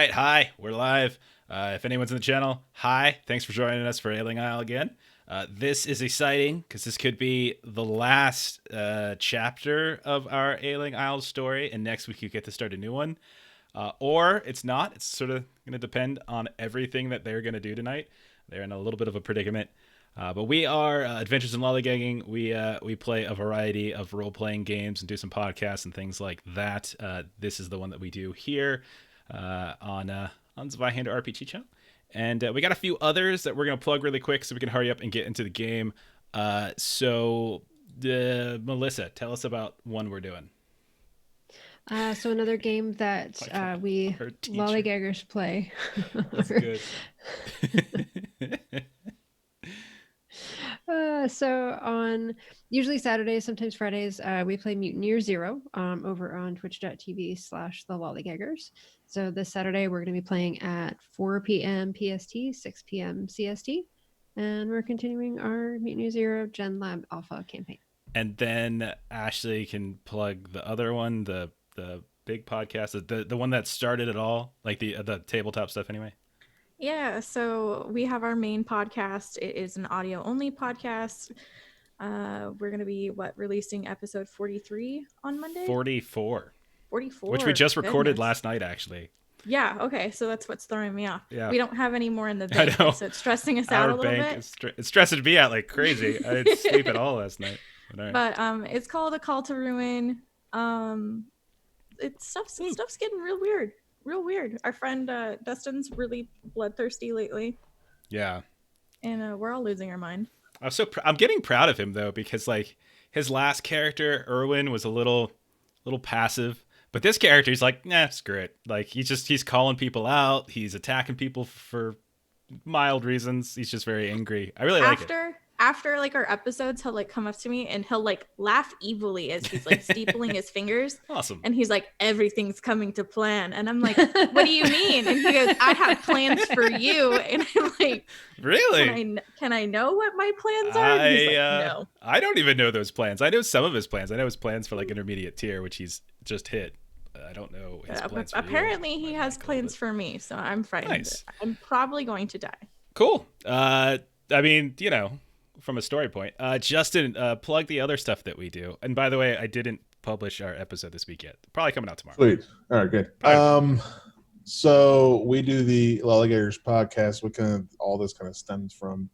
right, hi, we're live. If anyone's in the channel, hi, thanks for joining us for Ailing Isle again. This is exciting because this could be the last chapter of our Ailing Isle story, and next week you get to start a new one. Or it's not. It's sort of going to depend on everything that they're going to do tonight. They're in a little bit of a predicament. But we are Adventures in Lollygagging. We play a variety of role-playing games and do some podcasts and things like that. This is the one that we do here on Zweihander RPG channel. And we got a few others that we're going to plug really quick so we can hurry up and get into the game. Melissa, tell us about one we're doing. So another game that we lollygaggers play. That's good. So on usually Saturdays, sometimes Fridays, we play Mutant Year Zero over on twitch.tv/the Lollygaggers. So this Saturday, we're going to be playing at 4 p.m. PST, 6 p.m. CST. And we're continuing our Mutant Year Zero Gen Lab Alpha campaign. And then Ashley can plug the other one, the big podcast, the one that started it all, like the tabletop stuff anyway. Yeah, so we have our main podcast. It is an audio only podcast. We're going to be releasing episode 43 on Monday? 44. 44. Which we just recorded last night, actually. Yeah, okay, so that's what's throwing me off. Yeah. We don't have any more in the bank, so it's stressing us out a little bit. It's stressing me out like crazy. I didn't sleep at all last night. But it's called A Call to Ruin. Stuff's getting real weird. Our friend Dustin's really bloodthirsty lately. Yeah. And we're all losing our mind. I'm getting proud of him though, because like his last character, Erwin, was a little passive. But this character, he's like, nah, screw it. Like he's calling people out. He's attacking people for mild reasons. He's just very angry. I really like it. After like our episodes, he'll like come up to me and he'll like laugh evilly as he's like steepling his fingers. Awesome. And he's like, everything's coming to plan. And I'm like, what do you mean? And he goes, I have plans for you. And I'm like, really? Can I know what my plans are? And he's like, no. I don't even know those plans. I know some of his plans. I know his plans for like intermediate tier, which he's just hit. I don't know his plans for apparently he has plans for me, so I'm frightened. Nice. I'm probably going to die. Cool. I mean, you know, from a story point, Justin, plug the other stuff that we do. And by the way, I didn't publish our episode this week yet. Probably coming out tomorrow. Sweet. All right, good. So we do the Lollygaggers podcast. What kind of all this kind of stems from?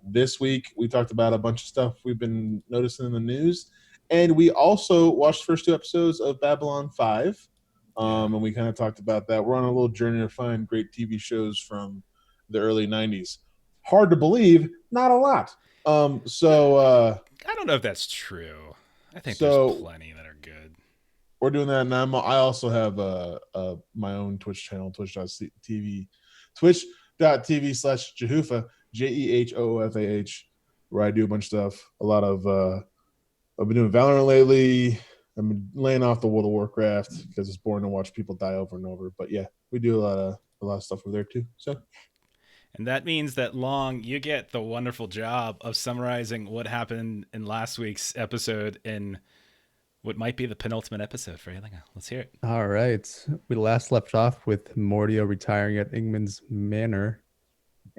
This week we talked about a bunch of stuff we've been noticing in the news, and we also watched the first two episodes of Babylon 5. And we kind of talked about that. We're on a little journey to find great TV shows from the early 90s. Hard to believe, not a lot. I don't know if that's true. I think there's plenty that are good. We're doing that, and I also have my own Twitch channel, twitch.tv/Jehufa, JEHOOFAH, where I do a bunch of stuff. A lot of I've been doing Valorant lately. I've been laying off the World of Warcraft because it's boring to watch people die over and over. But yeah, we do a lot of stuff over there too. So. And that means that, Long, you get the wonderful job of summarizing what happened in last week's episode in what might be the penultimate episode for Ailing. Let's hear it. All right. We last left off with Mordio retiring at Ingman's Manor.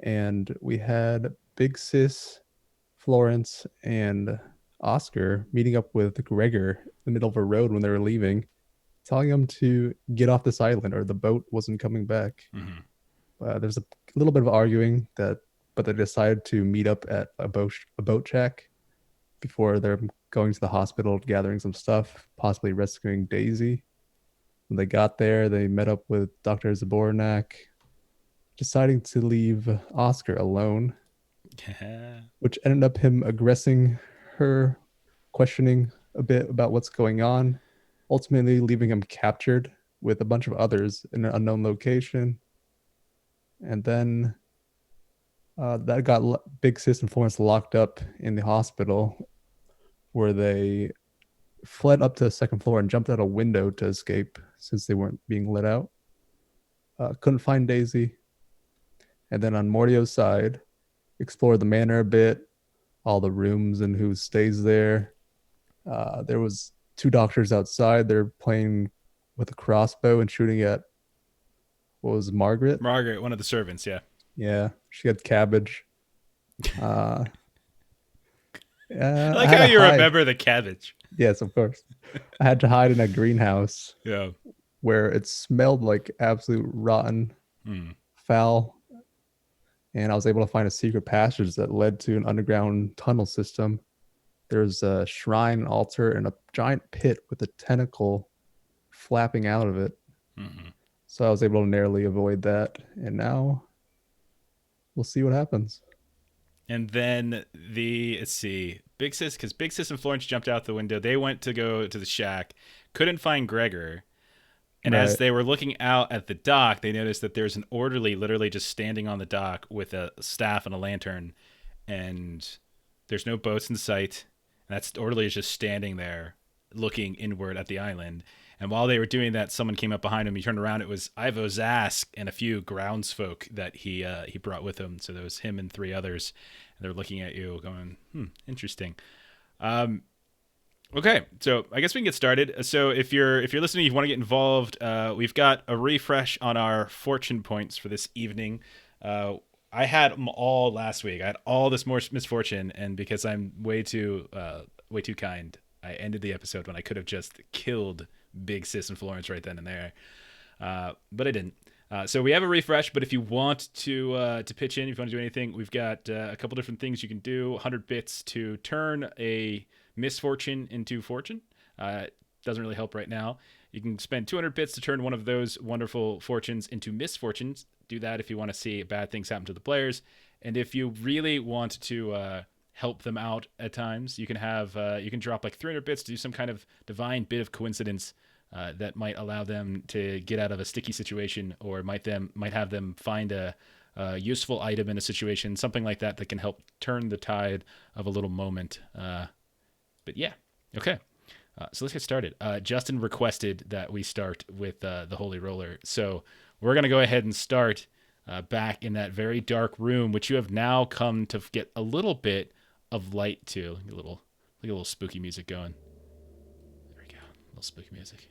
And we had Big Sis, Florence, and Oscar meeting up with Gregor in the middle of a road when they were leaving, telling him to get off this island or the boat wasn't coming back. Mm-hmm. There's a little bit of arguing but they decided to meet up at a boat shack before they're going to the hospital, gathering some stuff, possibly rescuing Daisy. When they got there, they met up with Dr. Zabornak, deciding to leave Oscar alone, which ended up him aggressing her, questioning a bit about what's going on, ultimately leaving him captured with a bunch of others in an unknown location. And then that got Big Sis and Florence locked up in the hospital, where they fled up to the second floor and jumped out a window to escape since they weren't being let out. Couldn't find Daisy. And then on Mordio's side, explored the manor a bit, all the rooms and who stays there. There was 2 doctors outside. They're playing with a crossbow and shooting at what was it, Margaret? Margaret, one of the servants. Yeah. Yeah, she had cabbage. I I like had how to you hide. remember the cabbage. Yes, of course. I had to hide in a greenhouse Yeah. where it smelled like absolute rotten foul, and I was able to find a secret passage that led to an underground tunnel system. There's a shrine, an altar, and a giant pit with a tentacle flapping out of it. So I was able to narrowly avoid that, and now we'll see what happens. And then let's see, Big Sis, because Big Sis and Florence jumped out the window. They went to go to the shack, couldn't find Gregor. And as Right. they were looking out at the dock, they noticed that there's an orderly literally just standing on the dock with a staff and a lantern. And there's no boats in sight. And that orderly is just standing there looking inward at the island. And while they were doing that, someone came up behind him. He turned around. It was Ivo Zask and a few groundsfolk that he brought with him. So there was him and 3 others. And they're looking at you going, interesting. Okay, so I guess we can get started. So if you're listening, you want to get involved, we've got a refresh on our fortune points for this evening. I had them all last week. I had all this more misfortune, and because I'm way too kind, I ended the episode when I could have just killed Big Sis and Florence right then and there, but I didn't. So we have a refresh, but if you want to pitch in, if you want to do anything, we've got a couple different things you can do. 100 bits to turn a misfortune into fortune. Doesn't really help right now. You can spend 200 bits to turn one of those wonderful fortunes into misfortunes. Do that if you want to see bad things happen to the players. And if you really want to help them out at times, you can have you can drop like 300 bits to do some kind of divine bit of coincidence that might allow them to get out of a sticky situation, or might have them find a useful item in a situation, something like that can help turn the tide of a little moment. But yeah, okay. So let's get started. Justin requested that we start with the Holy Roller. So we're going to go ahead and start back in that very dark room, which you have now come to get a little bit of light to. A little spooky music going. There we go. A little spooky music.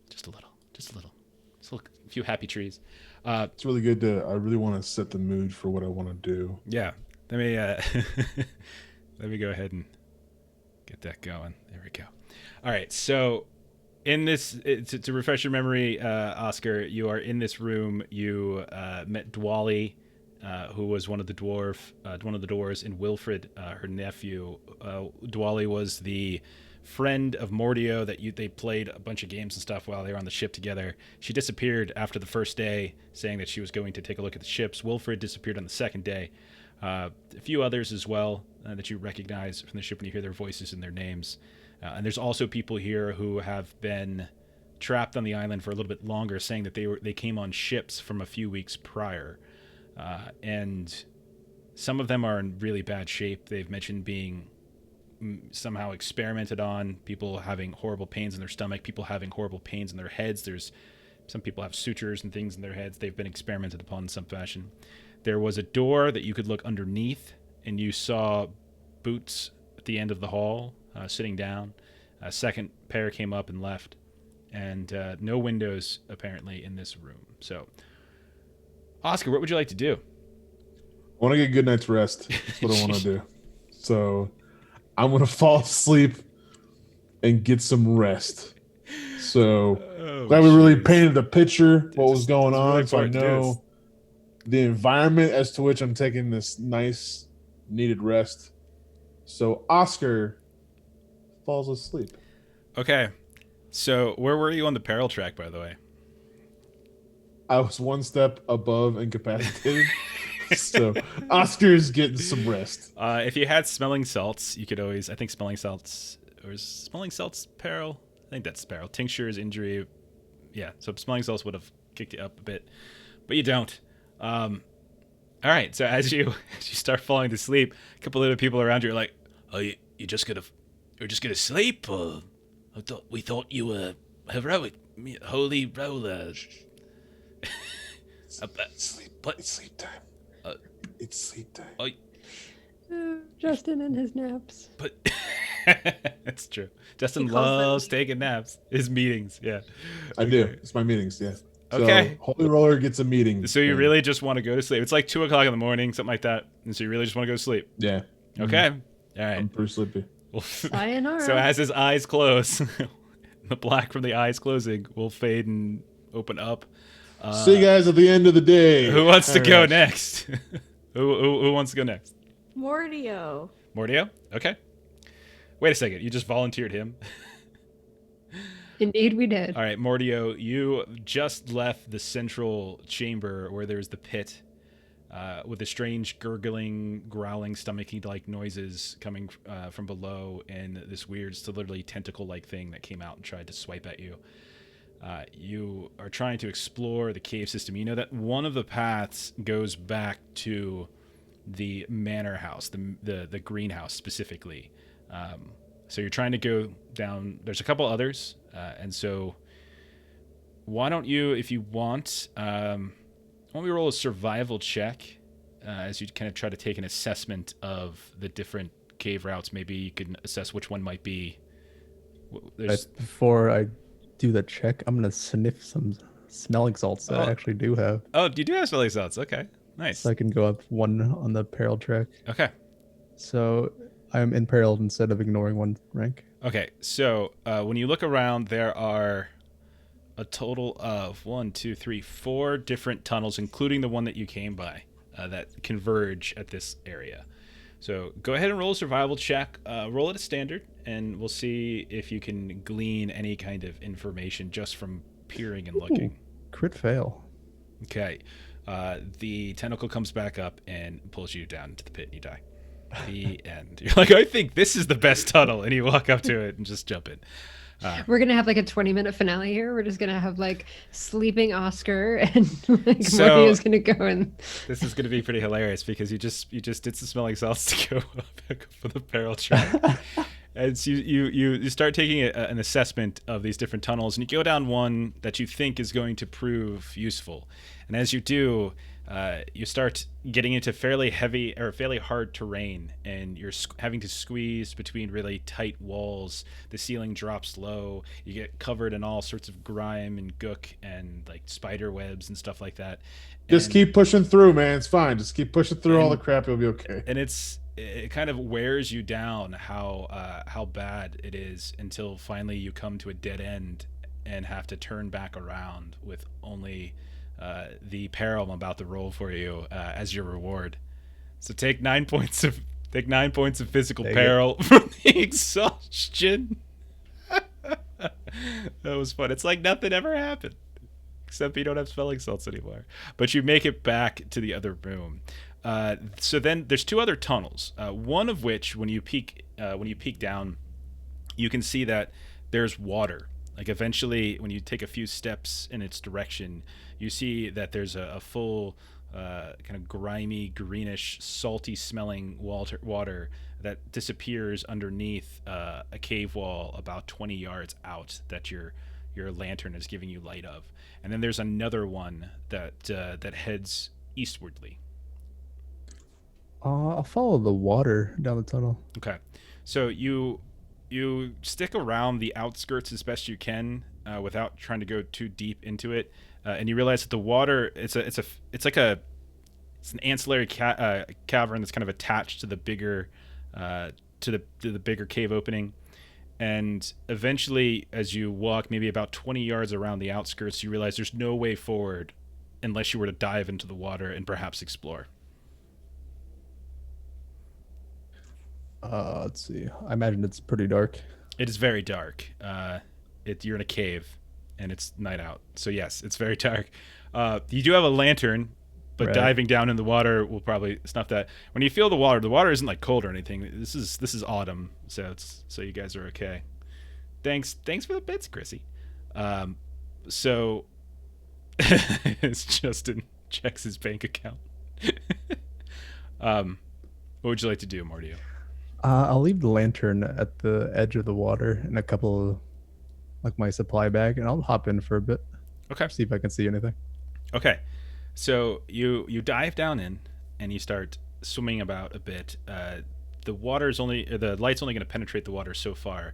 Just a little. Just a few happy trees. It's really good I really want to set the mood for what I want to do. Yeah. Let me let me go ahead and get that going. There we go. All right. So in this, to refresh your memory, Oscar, you are in this room. You met Dwally, who was one of the dwarves, and Wilfred, her nephew. Dwally was the friend of Mordio that they played a bunch of games and stuff while they were on the ship together. She disappeared after the first day, saying that she was going to take a look at the ships. Wilfred disappeared on the second day. A few others as well that you recognize from the ship when you hear their voices and their names. And there's also people here who have been trapped on the island for a little bit longer, saying that they came on ships from a few weeks prior. And some of them are in really bad shape. They've mentioned being somehow experimented on, people having horrible pains in their stomach, people having horrible pains in their heads. There's some people have sutures and things in their heads. They've been experimented upon in some fashion. There was a door that you could look underneath, and you saw Boots at the end of the hall, sitting down. A second pair came up and left, and no windows apparently in this room. So, Oscar, what would you like to do? I want to get a good night's rest. That's what I want to do. So I'm going to fall asleep and get some rest. So glad we really painted the picture, what was going on, really so I know the environment as to which I'm taking this nice, needed rest. So Oscar falls asleep. Okay. So where were you on the peril track, by the way? I was one step above incapacitated. So Oscar's getting some rest. If you had smelling salts, you could always, I think smelling salts, or is smelling salts peril? I think that's peril. Tinctures, injury. Yeah, so smelling salts would have kicked you up a bit, but you don't. All right, so as you start falling to sleep, a couple of other people around you are like, "Oh, you're just gonna sleep? We thought you were heroic, holy roller." Sleep. It's sleep time. It's sleep time. Justin and his naps. But that's true. Justin He calls them loves taking naps. His meetings, yeah. I do. It's my meetings, yeah. Okay. So Holy Roller gets a meeting. So you thing. really just want to go to sleep. It's like 2 o'clock in the morning, something like that. And so you really just want to go to sleep. Yeah. Okay. All right. I'm pretty sleepy. Sayonara. So as his eyes close, the black from the eyes closing will fade and open up. See you guys at the end of the day. Who wants to All go right. next? who wants to go next? Mordio. Mordio? Okay. Wait a second. You just volunteered him. Indeed, we did. All right, Mordio, you just left the central chamber where there's the pit with the strange gurgling, growling, stomach-like noises coming from below and this weird, literally tentacle-like thing that came out and tried to swipe at you. You are trying to explore the cave system. You know that one of the paths goes back to the manor house, the greenhouse specifically. So you're trying to go down. There's a couple others, and so why don't you, if you want, why don't we roll a survival check as you kind of try to take an assessment of the different cave routes. Maybe you can assess which one might be. Before I do the check, I'm gonna sniff some smelling salts that I actually do have, Oh, you do have smelling salts. Okay, nice. so I can go up 1 on the peril check. Okay. So I'm imperiled instead of ignoring 1 rank. Okay, so when you look around, there are a total of 4 different tunnels, including the one that you came by, that converge at this area. So go ahead and roll a survival check. Roll at a standard, and we'll see if you can glean any kind of information just from peering and looking. Ooh, crit fail. Okay. The tentacle comes back up and pulls you down into the pit, and you die. The end. You're like, I think this is the best tunnel, and you walk up to it and just jump in. We're gonna have like a 20-minute finale here. We're just gonna have like sleeping Oscar and like So- Mortio's gonna go and This is going to be pretty hilarious because you just did some smelling salts to go back up for the peril check. And so you start taking an assessment of these different tunnels, and you go down one that you think is going to prove useful. And as you do, you start getting into fairly heavy or fairly hard terrain, and you're having to squeeze between really tight walls. The ceiling drops low. You get covered in all sorts of grime and gook and like spider webs and stuff like that. Just And- keep pushing through, man. It's fine. Just keep pushing through all the crap. You'll be okay. and it kind of wears you down how bad it is until finally you come to a dead end and have to turn back around with only the peril I'm about to roll for you as your reward. So take 9 points of physical Take it. peril from the exhaustion. That was fun. It's like nothing ever happened, except you don't have smelling salts anymore. But you make it back to the other room. So then there's 2 other tunnels. One of which, when you peek down, you can see that there's water. Like eventually, when you take a few steps in its direction, you see that there's a full kind of grimy, greenish, salty-smelling water that disappears underneath a cave wall about 20 yards out that your lantern is giving you light of. And then there's another one that heads eastwardly. I'll follow the water down the tunnel. Okay, so you stick around the outskirts as best you can without trying to go too deep into it, and you realize that the water it's an ancillary cavern that's kind of attached to the bigger to the bigger cave opening. And eventually, as you walk maybe about 20 yards around the outskirts, you realize there's no way forward unless you were to dive into the water and perhaps explore. Let's see. I imagine it's pretty dark. It is very dark. You're in a cave, and it's night out. So yes, it's very dark. You do have a lantern, but Right. diving down in the water will probably snuff that. When you feel the water isn't like cold or anything. This is autumn, so you guys are okay. Thanks for the bits, Chrissy. So as Justin checks his bank account. What would you like to do, Mordio? I'll leave the lantern at the edge of the water and a couple of, like, my supply bag, and I'll hop in for a bit. Okay. See if I can see anything. Okay, so you dive down in and you start swimming about a bit. The light's only going to penetrate the water so far,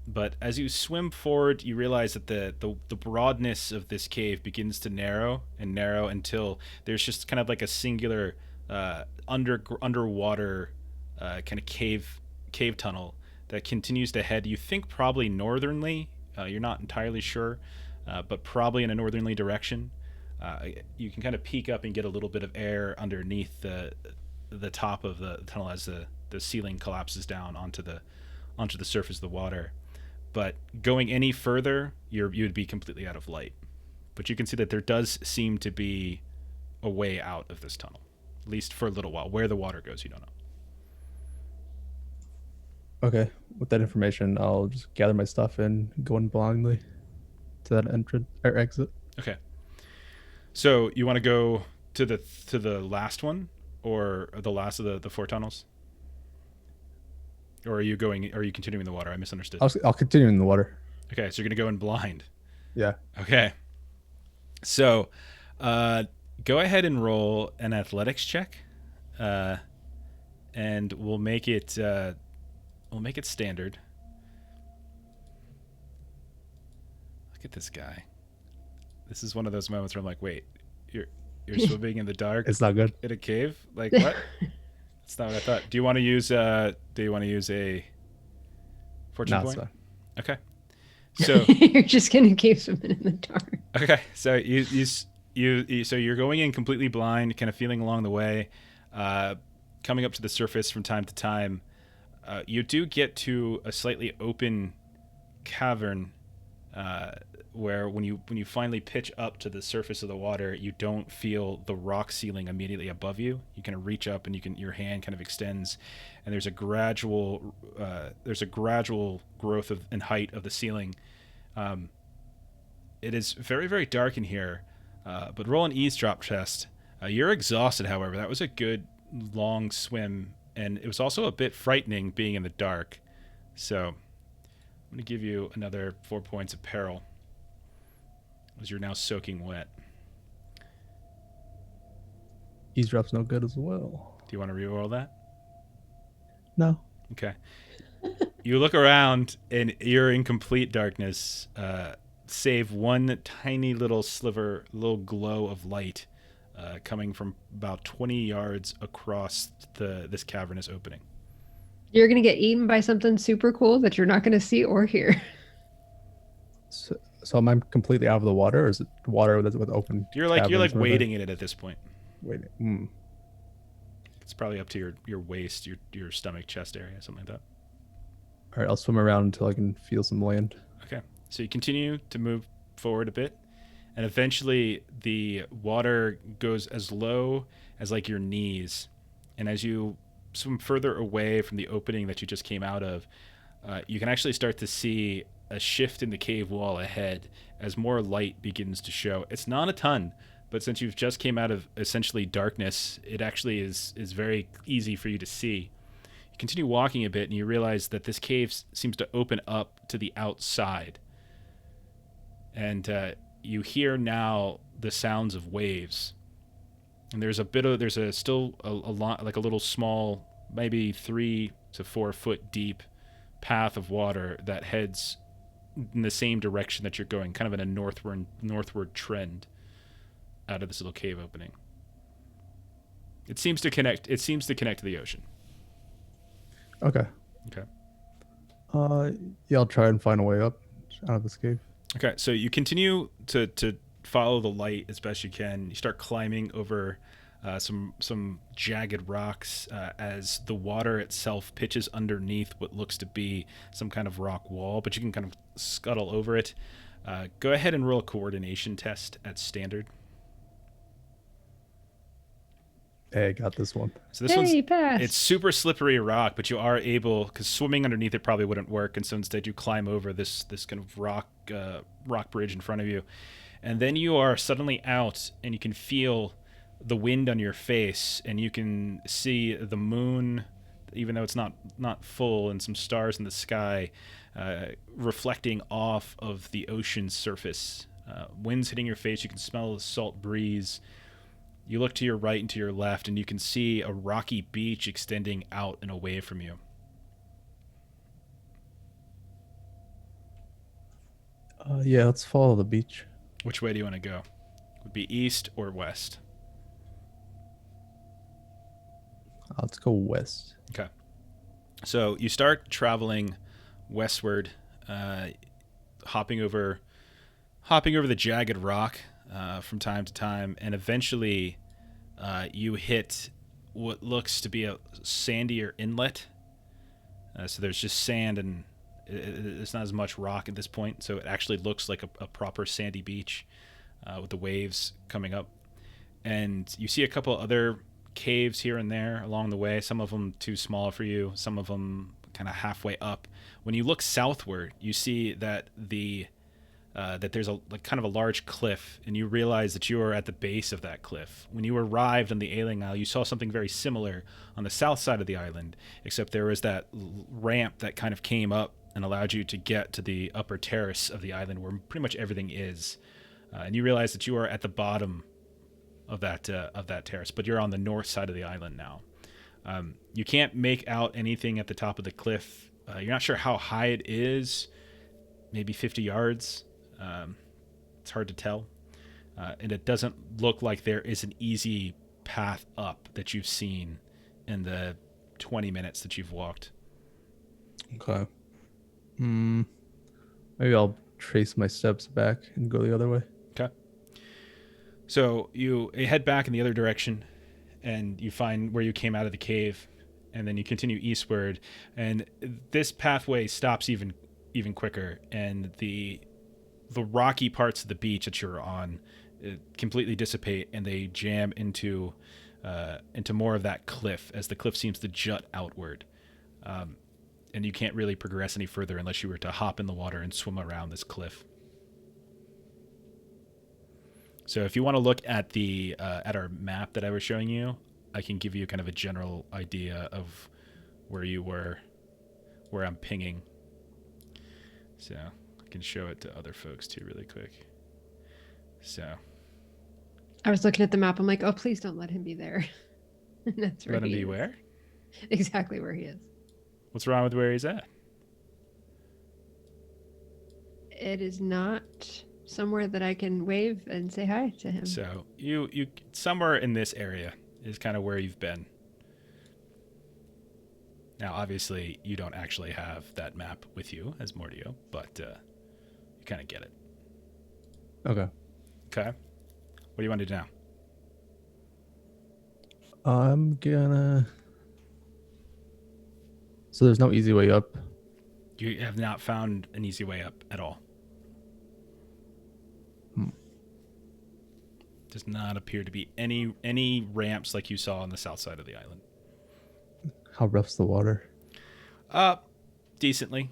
But as you swim forward, you realize that the broadness of this cave begins to narrow and narrow until there's just kind of like a singular underwater kind of cave tunnel that continues to head. You think probably northernly. You're not entirely sure, but probably in a northerly direction. You can kind of peek up and get a little bit of air underneath the top of the tunnel as the ceiling collapses down onto the surface of the water. But going any further, you would be completely out of light. But you can see that there does seem to be a way out of this tunnel, at least for a little while. Where the water goes, you don't know. Okay, with that information, I'll just gather my stuff and go in blindly to that entrance or exit. Okay. So you want to go to the last one, or the last of the four tunnels? Or are you continuing the water? I misunderstood. I'll continue in the water. Okay, so you're going to go in blind. Yeah. Okay. So, go ahead and roll an athletics check, and we'll make it standard. Look at this guy. This is one of those moments where I'm like, wait, you're swimming in the dark It's not good. in a cave? Like what? That's not what I thought. Do you want to use a fortune point? Fine. Okay. So You're just gonna keep swimming in the dark. okay, so so you're going in completely blind, kind of feeling along the way, coming up to the surface from time to time. You do get to a slightly open cavern, where when you finally pitch up to the surface of the water, you don't feel the rock ceiling immediately above you. You kind of reach up and your hand kind of extends, and there's a gradual growth in height of the ceiling. It is very, very dark in here, but roll an eavesdrop test. You're exhausted, however. That was a good long swim, and it was also a bit frightening being in the dark. So I'm going to give you another 4 points of peril, as you're now soaking wet. Eavesdrop's no good as well. Do you want to re-roll that? No. Okay. You look around, and you're in complete darkness, save one tiny little little glow of light coming from about 20 yards across this cavernous opening. You're gonna get eaten by something super cool that you're not gonna see or hear. So am I completely out of the water, or is it water that's with open? You're like caverns or wading in it at this point. Waiting. It's probably up to your waist, your stomach, chest area, something like that. All right, I'll swim around until I can feel some land. Okay. So you continue to move forward a bit, and eventually the water goes as low as like your knees. And as you swim further away from the opening that you just came out of, you can actually start to see a shift in the cave wall ahead as more light begins to show. It's not a ton, but since you've just came out of essentially darkness, it actually is very easy for you to see. You continue walking a bit, and you realize that this cave seems to open up to the outside. And you hear now the sounds of waves. And there's still a lot, like a little small, maybe 3 to 4 foot deep path of water that heads in the same direction that you're going, kind of in a northward trend out of this little cave opening. It seems to connect to the ocean. Okay. Yeah, I'll try and find a way up out of this cave. Okay, so you continue to follow the light as best you can. You start climbing over some jagged rocks as the water itself pitches underneath what looks to be some kind of rock wall, but you can kind of scuttle over it. Go ahead and roll a coordination test at standard. Hey, I got this one. So this Pass. it's super slippery rock, but you are able, because swimming underneath it probably wouldn't work, and so instead you climb over this kind of rock bridge in front of you, and then you are suddenly out, and you can feel the wind on your face, and you can see the moon, even though it's not full, and some stars in the sky reflecting off of the ocean's surface. Wind's hitting your face. You can smell the salt breeze. You look to your right and to your left, and you can see a rocky beach extending out and away from you. Yeah, let's follow the beach. Which way do you want to go? Would be east or west? Let's go west. Okay. So you start traveling westward, hopping over the jagged rock from time to time, and eventually you hit what looks to be a sandier inlet. So there's just sand, and it's not as much rock at this point, so it actually looks like a proper sandy beach with the waves coming up. And you see a couple other caves here and there along the way, some of them too small for you, some of them kind of halfway up. When you look southward, you see that that there's a kind of a large cliff, and you realize that you are at the base of that cliff. When you arrived on the Ailing Isle, you saw something very similar on the south side of the island, except there was that ramp that kind of came up and allowed you to get to the upper terrace of the island where pretty much everything is. And you realize that you are at the bottom of that terrace, but you're on the north side of the island now. You can't make out anything at the top of the cliff. You're not sure how high it is, maybe 50 yards. It's hard to tell. And it doesn't look like there is an easy path up that you've seen in the 20 minutes that you've walked. Okay. Maybe I'll trace my steps back and go the other way. Okay. So you head back in the other direction, and you find where you came out of the cave, and then you continue eastward, and this pathway stops even quicker, and the rocky parts of the beach that you're on completely dissipate, and they jam into more of that cliff as the cliff seems to jut outward. And you can't really progress any further unless you were to hop in the water and swim around this cliff. So if you want to look at at our map that I was showing you, I can give you kind of a general idea of where you were, where I'm pinging. So I can show it to other folks too really quick. So I was looking at the map. I'm like, oh, please don't let him be there. And that's where let him he be is. where? Exactly where he is. What's wrong with where he's at? It is not somewhere that I can wave and say hi to him. So you somewhere in this area is kind of where you've been. Now, obviously, you don't actually have that map with you as Mordio, but you kind of get it. Okay. Okay. What do you want to do now? I'm gonna... So there's no easy way up? You have not found an easy way up at all. Does not appear to be any ramps like you saw on the south side of the island. How rough's the water? Decently.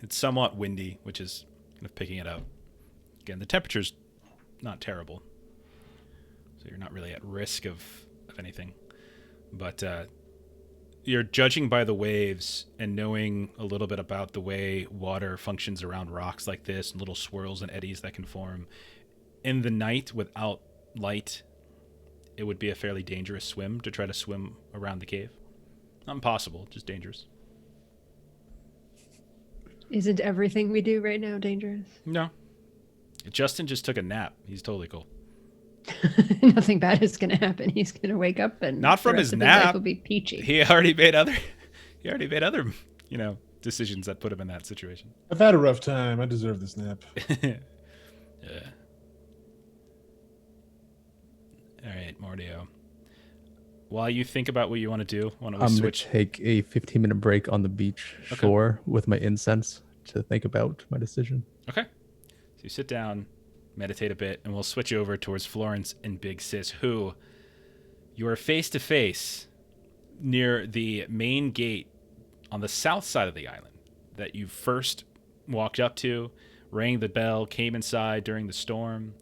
It's somewhat windy, which is kind of picking it up. Again, the temperature's not terrible, so you're not really at risk of anything. But you're judging by the waves and knowing a little bit about the way water functions around rocks like this and little swirls and eddies that can form. In the night without light, it would be a fairly dangerous swim to try to swim around the cave. Not impossible, just dangerous. Isn't everything we do right now dangerous? No. Justin just took a nap. He's totally cool. Nothing bad is going to happen. He's going to wake up and not from the his rest of nap. life will be peachy. He already made other decisions that put him in that situation. I've had a rough time. I deserve this nap. Yeah. All right, Mordio. While you think about what you want to do, why don't we I'm switch? gonna take a 15-minute break on the beach shore with my incense to think about my decision. Okay. So you sit down, meditate a bit, and we'll switch over towards Florence and Big Sis, who you are face to face near the main gate on the south side of the island that you first walked up to, rang the bell, came inside during the storm.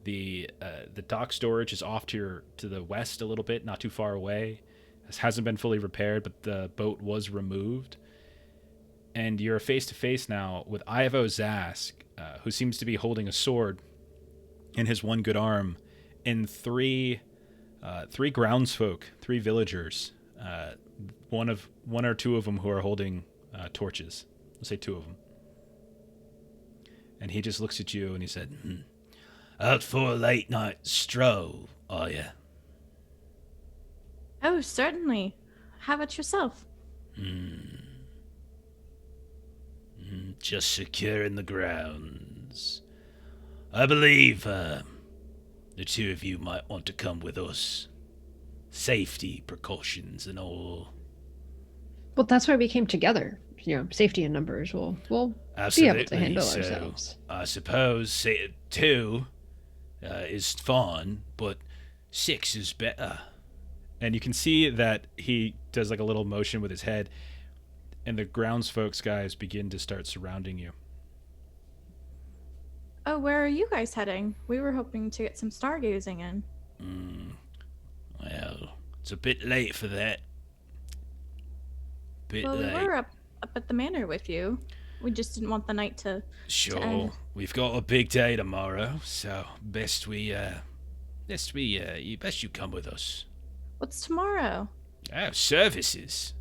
The dock storage is off to the west a little bit, not too far away. This hasn't been fully repaired, but the boat was removed. And you're face to face now with Ivo Zask, who seems to be holding a sword in his one good arm, and three groundsfolk, three villagers, one or two of them who are holding torches. Let's say two of them. And he just looks at you and he said, "Out for a late night stroll, are you?" Oh, certainly. How about yourself? Just securing the grounds. I believe the two of you might want to come with us. Safety precautions and all. Well, that's why we came together. Safety in numbers. We'll Absolutely. be able to handle So, ourselves. I suppose 2 is fine, but 6 is better. And you can see that he does like a little motion with his head, and the groundsfolks guys begin to start surrounding you. Oh, where are you guys heading? We were hoping to get some stargazing in. Well, it's a bit late for that. Well, we were up at the manor with you. We just didn't want the night to Sure, end. we've got a big day tomorrow, so best you come with us. What's tomorrow? Oh, services.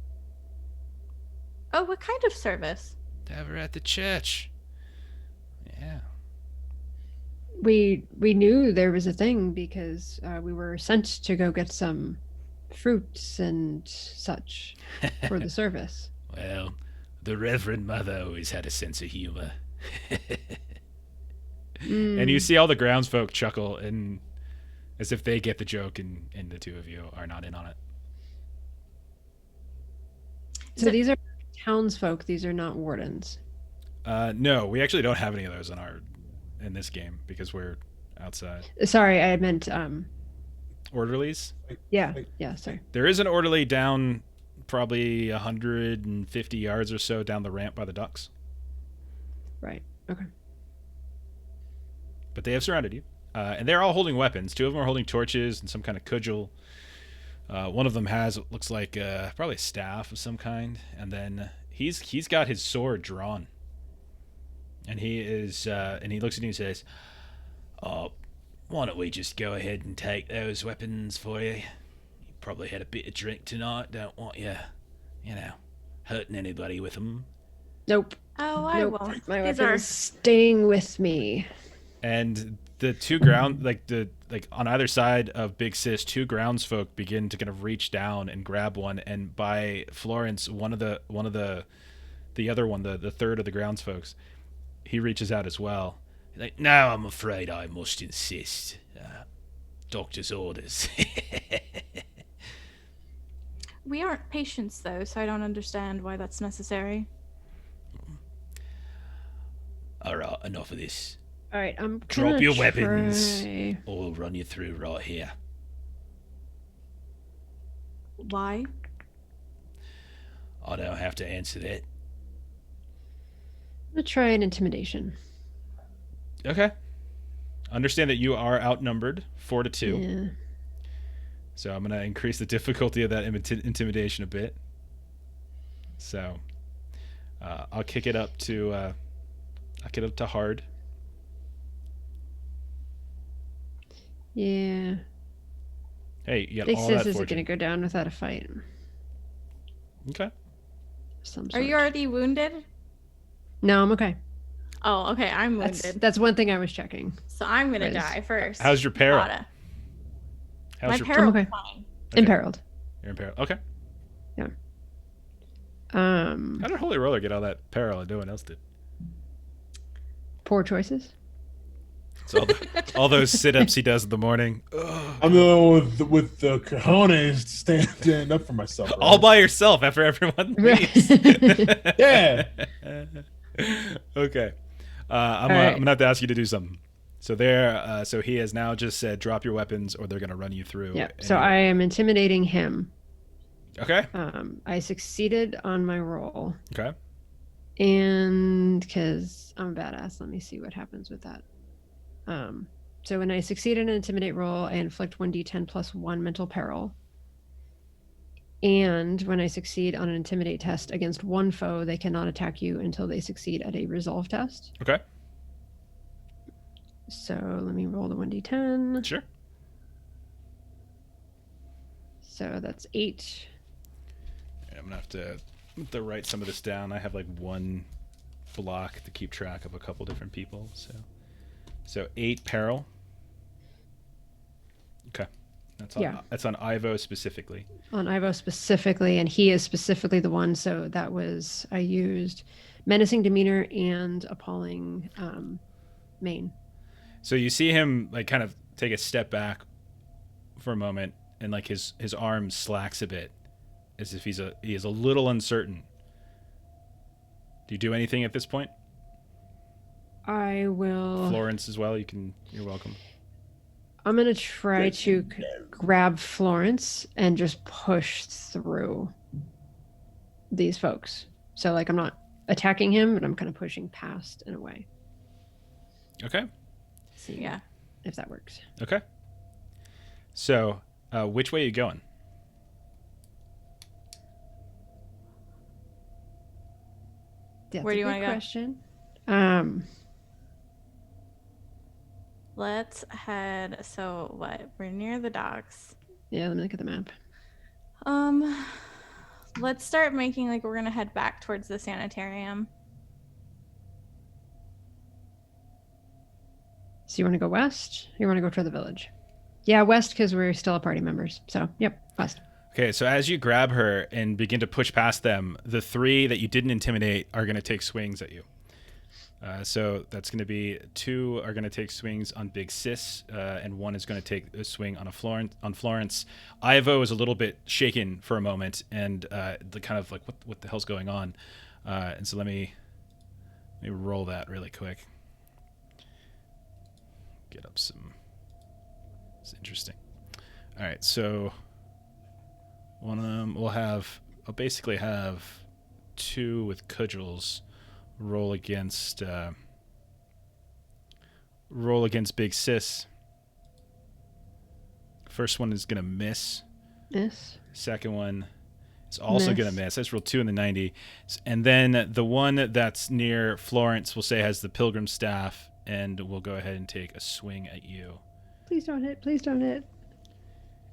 Oh, what kind of service? We're at the church. Yeah. We knew there was a thing because we were sent to go get some fruits and such for the service. Well, the Reverend Mother always had a sense of humor. And you see all the groundsfolk chuckle, and as if they get the joke, and the two of you are not in on it. So these are townsfolk. These are not wardens. No, we actually don't have any of those in this game because we're outside. Sorry, I meant Orderlies? yeah, sorry. There is an orderly down probably 150 yards or so down the ramp by the ducks. Right. Okay. But they have surrounded you. And they're all holding weapons. 2 of them are holding torches and some kind of cudgel. One of them has what looks like probably a staff of some kind. And then he's got his sword drawn. And he looks at you and says, why don't we just go ahead and take those weapons for you? You probably had a bit of drink tonight. Don't want you, hurting anybody with them. Nope. Oh, I Nope. won't. My These weapon's staying with me. And the two on either side of Big Sis, 2 groundsfolk begin to kind of reach down and grab one. And by Florence, the other one, the third of the groundsfolks, he reaches out as well. He's like, "No, I'm afraid I must insist. Doctor's orders." We aren't patients, though, so I don't understand why that's necessary. All right, enough of this. All right, I'm Drop gonna your weapons, try- or we'll run you through right here. Why? I don't have to answer that. I'm gonna try an intimidation. Okay. Understand that you are outnumbered 4-2. Yeah. So I'm going to increase the difficulty of that intimidation a bit. So I'll kick it up to hard. Yeah. Hey, you got Big all Sis that isn't fortune. gonna go down without a fight. Okay. Of some Are sort. you already wounded? No, I'm okay. Oh, okay. I'm wounded. That's one thing I was checking. So I'm gonna Riz. die first. How's your peril? Gotta. How's My your peril's okay. fine. Okay. Imperiled. You're in peril. Okay. How How did Holy Roller get all that peril and no one else did? poor choices. So all those sit-ups he does in the morning. I'm the one with the cojones to stand up for myself. All by yourself after everyone leaves. Yeah. Okay. I'm right. gonna have to ask you to do something. So so he has now just said, drop your weapons, or they're gonna run you through. Yeah. So I am intimidating him. Okay. I succeeded on my roll, Okay. and because I'm a badass, let me see what happens with that. So when I succeed in an intimidate roll, I inflict 1d10 plus 1 mental peril. And when I succeed on an intimidate test against one foe, they cannot attack you until they succeed at a resolve test. Okay. So let me roll the 1d10. Sure. So that's 8. I'm gonna have to write some of this down. I have like one block to keep track of a couple different people. So 8 peril. Okay, that's on Ivo specifically. On Ivo specifically, and he is specifically the one. So that was I used menacing demeanor and appalling main. So you see him like kind of take a step back for a moment, and like his arm slacks a bit, as if he is a little uncertain. Do you do anything at this point? I will. Florence as well. You're welcome. I'm gonna try to grab Florence and just push through these folks. So like I'm not attacking him, but I'm kind of pushing past and away. Okay. See if that works. Okay. So, which way are you going? That's Where do you want to go? Question. Let's head. So what? We're near the docks. Yeah, let me look at the map. Let's start making like we're gonna head back towards the sanitarium. So you want to go west? Or you want to go toward the village? Yeah, west because we're still party members. So yep, west. Okay, so as you grab her and begin to push past them, the 3 that you didn't intimidate are going to take swings at you. So that's going to be 2 are going to take swings on Big Sis, and 1 is going to take a swing on Florence. Ivo is a little bit shaken for a moment, and the kind of like what the hell's going on? And so let me roll that really quick. Get up some. It's interesting. All right, so one of them I'll basically have 2 with cudgels roll against Big Sis. First one is gonna miss. Miss. Second one is also gonna miss. I just rolled 2 in the 90, and then the one that's near Florence we'll say has the pilgrim staff, and we'll go ahead and take a swing at you. Please don't hit. Please don't hit.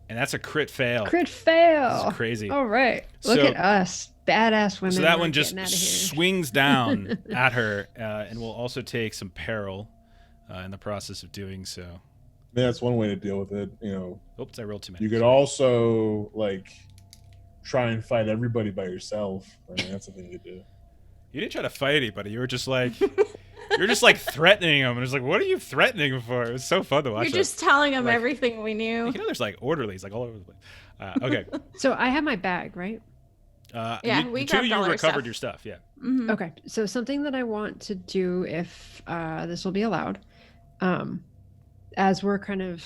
And that's a crit fail. Crit fail. This is crazy. All right. Look So- at us. Badass women. So that We're one just getting outta here. swings down at her, and we'll also take some peril in the process of doing so. That's one way to deal with it. Oops, I rolled too many. You could also like try and fight everybody by yourself. I mean, that's a thing to do. You didn't try to fight anybody. You were just like threatening them. And it was like, what are you threatening them for? It was so fun to watch. You're just telling them Like- everything we knew. there's like orderlies like all over the place. Okay. So I have my bag, right? Yeah, we the 2 of grabbed you all our recovered stuff. your stuff. Yeah. Mhm. Okay. So something that I want to do, if this will be allowed, as we're kind of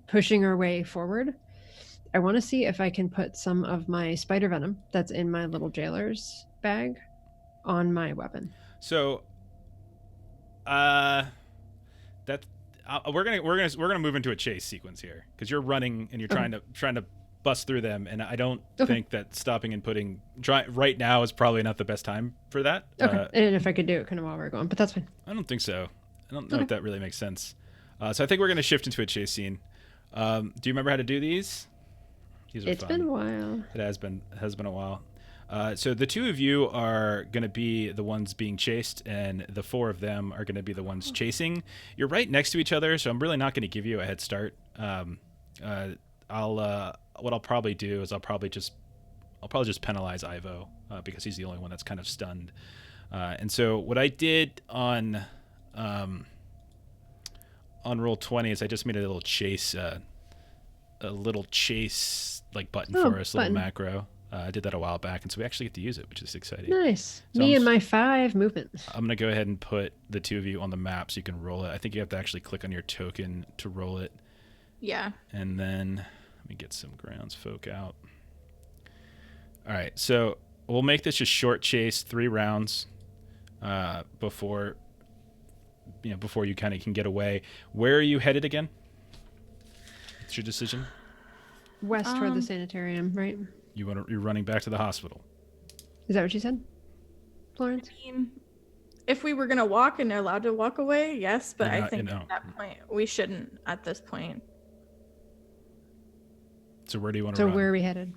pushing our way forward, I want to see if I can put some of my spider venom that's in my little jailer's bag on my weapon. So, we're gonna move into a chase sequence here because you're running and you're Okay. trying to bust through them, and I don't Okay. think that stopping and right now is probably not the best time for that. Okay. And if I could do it kind of while we're going, but that's fine. I don't think so. I don't know Okay. if that really makes sense. So I think we're gonna shift into a chase scene. Do you remember how to do these? These are It's fun. been a while. It has been a while. So the 2 of you are going to be the ones being chased, and the 4 of them are going to be the ones chasing. You're right next to each other, so I'm really not going to give you a head start. What I'll probably do is I'll probably just penalize Ivo because he's the only one that's kind of stunned. And so what I did on roll 20 is I just made a little chase like button for us, little macro. I did that a while back, and so we actually get to use it, which is exciting. Nice. So Me I'm and my 5 movements. I'm going to go ahead and put the 2 of you on the map so you can roll it. I think you have to actually click on your token to roll it. Yeah. And then let me get some grounds folk out. All right, so we'll make this a short chase, 3 rounds before you kind of can get away. Where are you headed again? What's your decision? West toward the sanitarium, right? You're running back to the hospital. Is that what you said, Florence? I mean, if we were gonna walk and they're allowed to walk away, yes, but You're I not- think you know. at that point we shouldn't at this point. So where do you want to So run? where are we headed?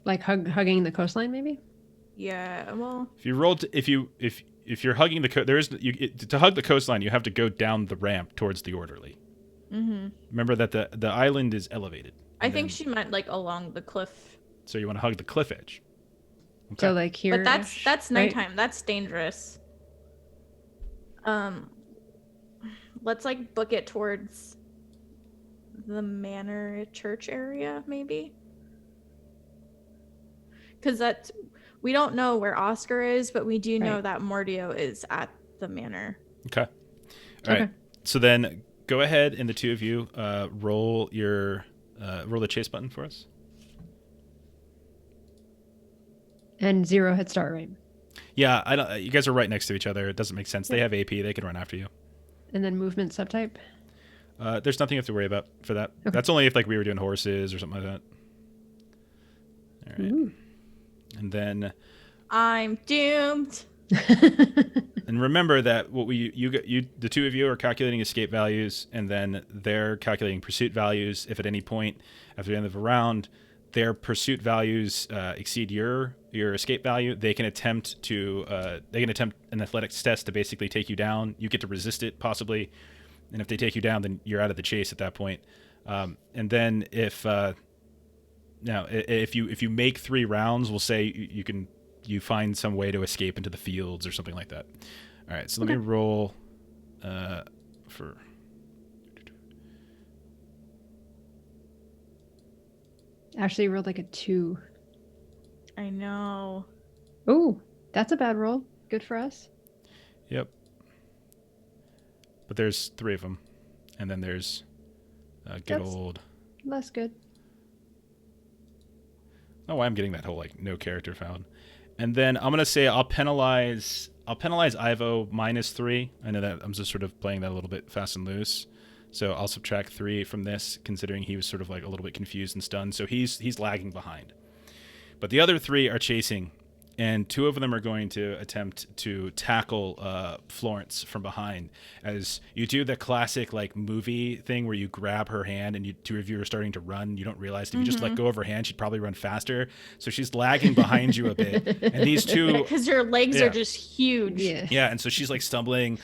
Like hugging the coastline, maybe? Yeah, well, If you rolled, if you're hugging the to hug the coastline, you have to go down the ramp towards the orderly. Remember that the island is elevated. I think she meant like along the cliff. So you want to hug the cliff edge. Okay. So like here. But that's nighttime. That's dangerous. Let's like book it towards the manor church area, maybe. Because we don't know where Oscar is, but we do know that Mordio is at the manor. Okay. All right. So then go ahead and the two of you roll the chase button for us. And 0 head start, right? Yeah, I don't. You guys are right next to each other. It doesn't make sense. They have AP. They can run after you. And then movement subtype. There's nothing you have to worry about for that. Okay. That's only if like we were doing horses or something like that. All right. Ooh. And then I'm doomed. and remember that what the two of you are calculating escape values, and then they're calculating pursuit values. If at any point after the end of a round their pursuit values exceed your escape value, they can attempt an athletics test to basically take you down. You get to resist it possibly, and if they take you down, then you're out of the chase at that point. And then if you make 3 rounds, we'll say you find some way to escape into the fields or something like that. All right, so let me roll for. Ashley rolled like a 2. I know. Oh, that's a bad roll. Good for us. Yep. But there's 3 of them, and then there's good That's old. Less good. Oh, why I'm getting that whole like no character found, and then I'm gonna say I'll penalize Ivo -3. I know that I'm just sort of playing that a little bit fast and loose, so I'll subtract 3 from this, considering he was sort of like a little bit confused and stunned. So he's lagging behind, but the other 3 are chasing, and 2 of them are going to attempt to tackle Florence from behind. As you do the classic like movie thing where you grab her hand and 2 of you are starting to run. You don't realize if you just let go of her hand, she'd probably run faster. So she's lagging behind you a bit. And these 2... Because your legs are just huge. Yeah, and so she's like stumbling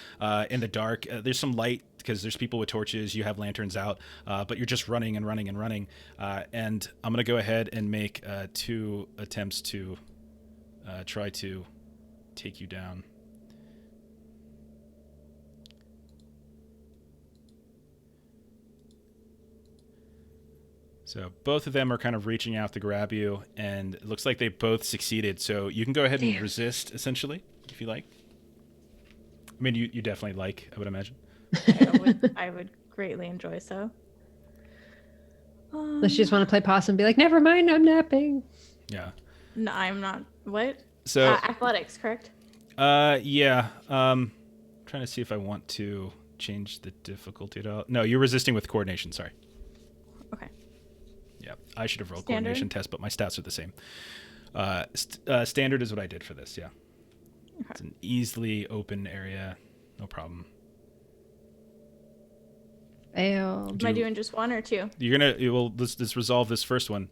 in the dark. There's some light because there's people with torches. You have lanterns out, but you're just running and running and running. And I'm going to go ahead and make 2 attempts to... try to take you down. So both of them are kind of reaching out to grab you, and it looks like they both succeeded. So you can go ahead and resist, essentially, if you like. I mean, you definitely like, I would imagine. I would greatly enjoy so. Unless you just want to play possum and be like, never mind, I'm napping. Yeah. No, I'm not. What? So athletics, correct? Yeah. Trying to see if I want to change the difficulty at all. No, you're resisting with coordination. Sorry. Okay. Yeah, I should have rolled Standard? coordination test, but my stats are the same. Standard is what I did for this. Yeah. Okay. It's an easily open area, no problem. Failed. Am I doing just 1 or 2? Let's resolve this first one.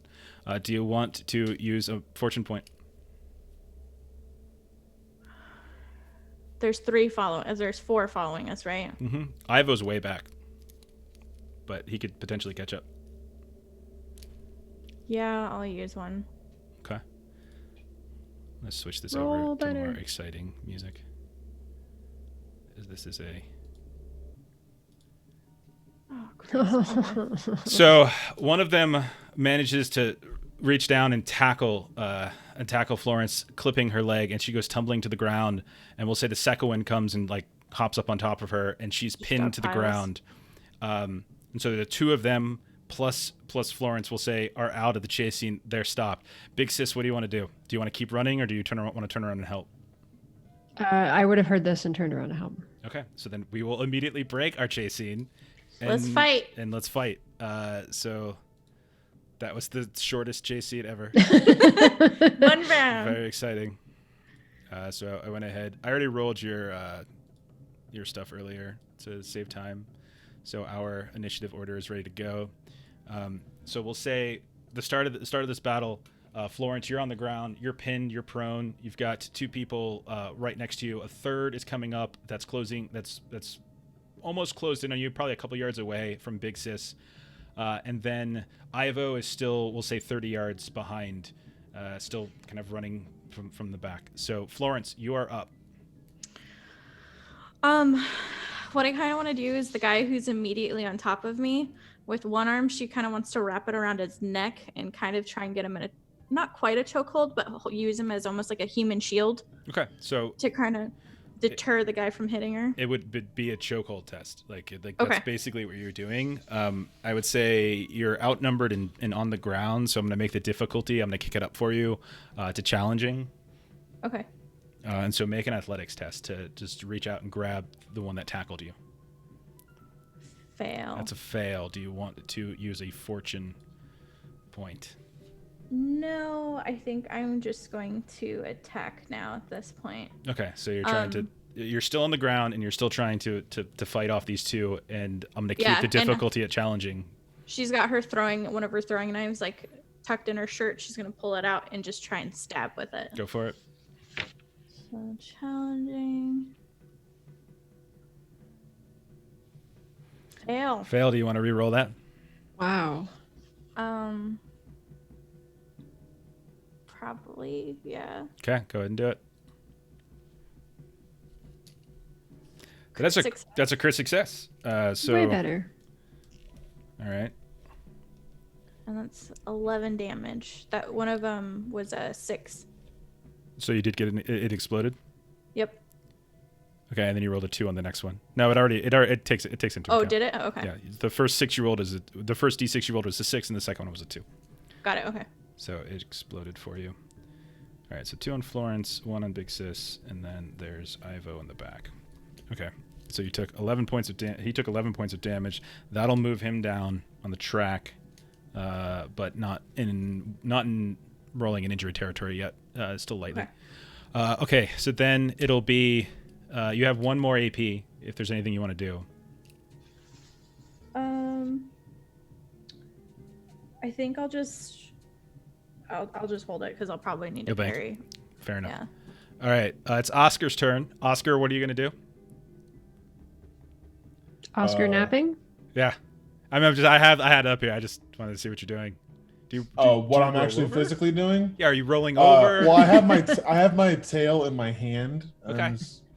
Do you want to use a fortune point? There's 3 following. There's 4 following us, right? Mm-hmm. Ivo's way back, but he could potentially catch up. Yeah, I'll use 1. Okay. Let's switch this Roll over to better. more exciting music. This is a... Oh, So one of them manages to reach down and tackle Florence, clipping her leg, and she goes tumbling to the ground. And we'll say the second one comes and like hops up on top of her, and she's pinned to the ground. And so the 2 of them plus Florence, we'll say, are out of the chase scene. They're stopped. Big Sis, what do you want to do? Do you want to keep running, or do you want to turn around and help? I would have heard this and turned around to help. Okay, so then we will immediately break our chase scene. Let's fight. And let's fight. So that was the shortest chase scene ever. 1 round. Very exciting. So I went ahead. I already rolled your stuff earlier to save time. So our initiative order is ready to go. So we'll say the start of this battle. Florence, you're on the ground. You're pinned. You're prone. You've got two people right next to you. A third is coming up. That's closing. That's almost closed in on you, probably a couple yards away from Big Sis. And then Ivo is still, we'll say, 30 yards behind, still kind of running from the back. So, Florence, you are up. What I kind of want to do is the guy who's immediately on top of me, with one arm, she kind of wants to wrap it around his neck and kind of try and get him in a, not quite a chokehold, but use him as almost like a human shield. Okay, so to kind of deter the guy from hitting her. It would be a chokehold test. Like okay. That's basically what you're doing. I would say you're outnumbered and on the ground, so I'm going to make the difficulty. I'm going to kick it up for you to challenging. Okay. And so make an athletics test to just reach out and grab the one that tackled you. Fail. That's a fail. Do you want to use a fortune point? No, I think I'm just going to attack now at this point. Okay, so you're trying to... You're still on the ground, and you're still trying to fight off these two, and I'm going to keep the difficulty at challenging. She's got one of her throwing knives, like, tucked in her shirt. She's going to pull it out and just try and stab with it. Go for it. So challenging. Fail. Fail. Do you want to re-roll that? Wow. Probably, yeah. Okay, go ahead and do it. That's a crit success. So way better. All right. And that's 11 damage. That one of them was a 6. So you did get it exploded? Yep. Okay, and then you rolled a 2 on the next one. No, it takes into account. Oh, did it? Oh, okay. Yeah, the first 6 you rolled the first D6 you rolled was a 6, and the second one was a 2. Got it. Okay. So it exploded for you. All right, so 2 on Florence, 1 on Big Sis, and then there's Ivo in the back. Okay, so you took 11 points of he took 11 points of damage. That'll move him down on the track, but not in rolling in injury territory yet. Still lightly. Okay, so then it'll be you have 1 more AP if there's anything you want to do. I think I'll just hold it because I'll probably need to parry. Fair enough. Yeah. All right, it's Oscar's turn. Oscar, what are you gonna do? Oscar napping? Yeah, I had it up here. I just wanted to see what you're doing. What I'm actually physically doing? Yeah, are you rolling over? Well, I have my tail in my hand. Okay.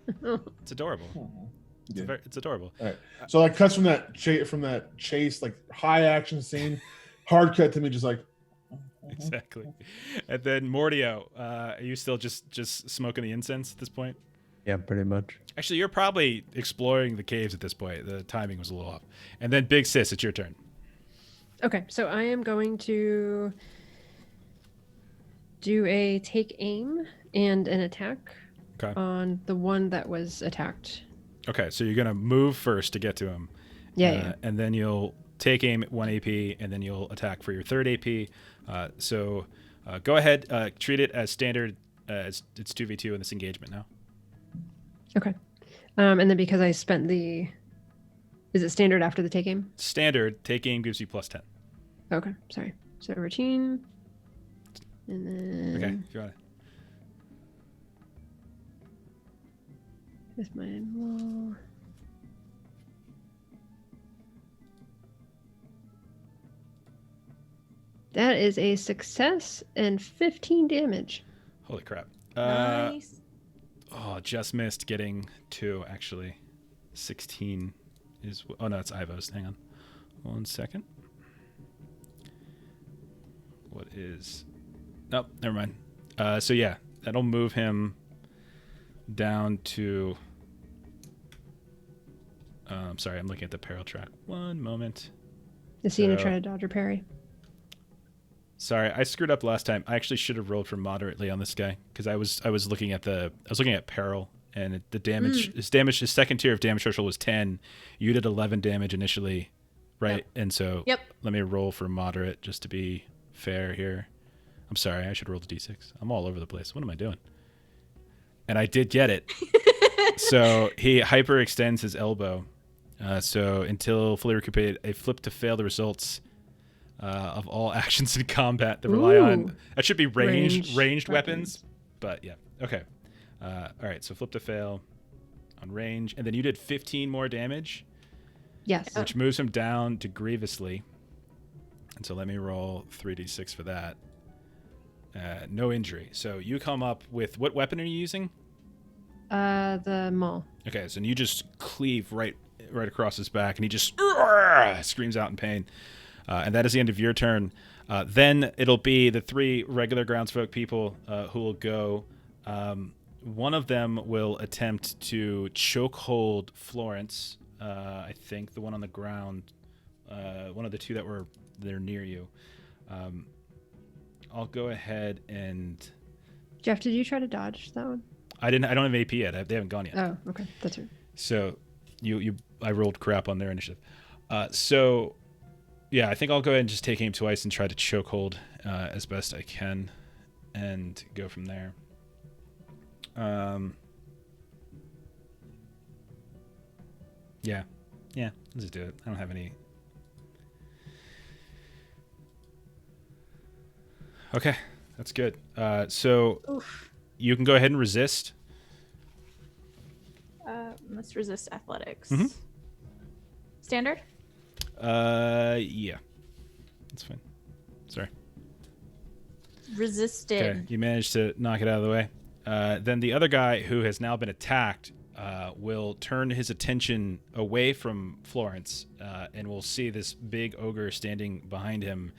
It's adorable. Yeah. It's adorable. All right. So it cuts from that chase, like high action scene, hard cut to me, just like. Exactly. And then Mordio, are you still just smoking the incense at this point? Yeah, pretty much. Actually, you're probably exploring the caves at this point. The timing was a little off. And then Big Sis, it's your turn. Okay, so I am going to do a take aim and an attack on the one that was attacked. Okay, so you're going to move first to get to him. Yeah. And then you'll take aim at 1 AP, and then you'll attack for your 3rd AP. So go ahead, treat it as standard. It's 2v2 in this engagement now. Okay. And then because I spent is it standard after the take aim? Standard, take aim gives you +10. Okay, sorry. So routine. And then... Okay, if you want to. With my roll. That is a success and 15 damage. Holy crap. Nice. Oh, just missed getting 2, actually. 16 is... Oh, no, it's Ivo's. Hang on. 1 second. What is... Nope, never mind. So, yeah, that'll move him down to... sorry, I'm looking at the peril track. 1 moment. Is he going to try to dodge or parry? Sorry, I screwed up last time. I actually should have rolled for moderately on this guy because I was looking at peril, and the damage his second tier of damage threshold was 10. You did 11 damage initially, right? Yep. And so let me roll for moderate just to be fair here. I'm sorry, I should roll the d6. I'm all over the place. What am I doing? And I did get it. So he hyperextends his elbow. So until fully recuperated, a flip to fail the results of all actions in combat that rely on. Ooh. That should be ranged Ranged weapons. But yeah, okay. All right, so flip to fail on range, and then you did 15 more damage, Yes. which moves him down to grievously. And so let me roll 3d6 for that. No injury. So you come up with, what weapon are you using? The maul. Okay, so you just cleave right across his back, and he just screams out in pain. And that is the end of your turn. Then it'll be the 3 regular groundsfolk people who will go. One of them will attempt to chokehold Florence. I think the one on the ground, one of the 2 that were there near you. I'll go ahead and. Jeff, did you try to dodge that one? I didn't. I don't have AP yet. They haven't gone yet. Oh, okay, that's right. So, I rolled crap on their initiative. So, yeah, I think I'll go ahead and just take aim twice and try to chokehold as best I can, and go from there. Yeah, let's just do it. I don't have any. Okay, that's good. So Oof. you can go ahead and resist. Let's resist athletics. Mhm. Standard? Yeah, that's fine. Sorry. Resisted. Okay, you managed to knock it out of the way. Then the other guy who has now been attacked will turn his attention away from Florence and will see this big ogre standing behind him,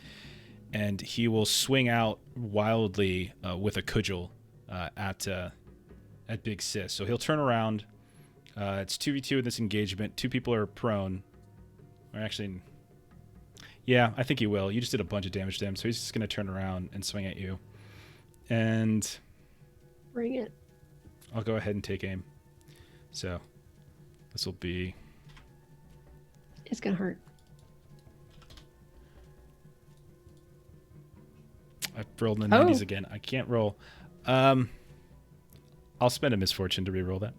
and he will swing out wildly with a cudgel at Big Sis. So he'll turn around. It's 2v2 in this engagement. 2 people are prone. Or actually, yeah, I think he will. You just did a bunch of damage to him, so he's just going to turn around and swing at you. And Bring it. I'll go ahead and take aim. So this will be... It's gonna hurt. I've rolled in the 90s again. I can't roll. I'll spend a misfortune to re-roll that.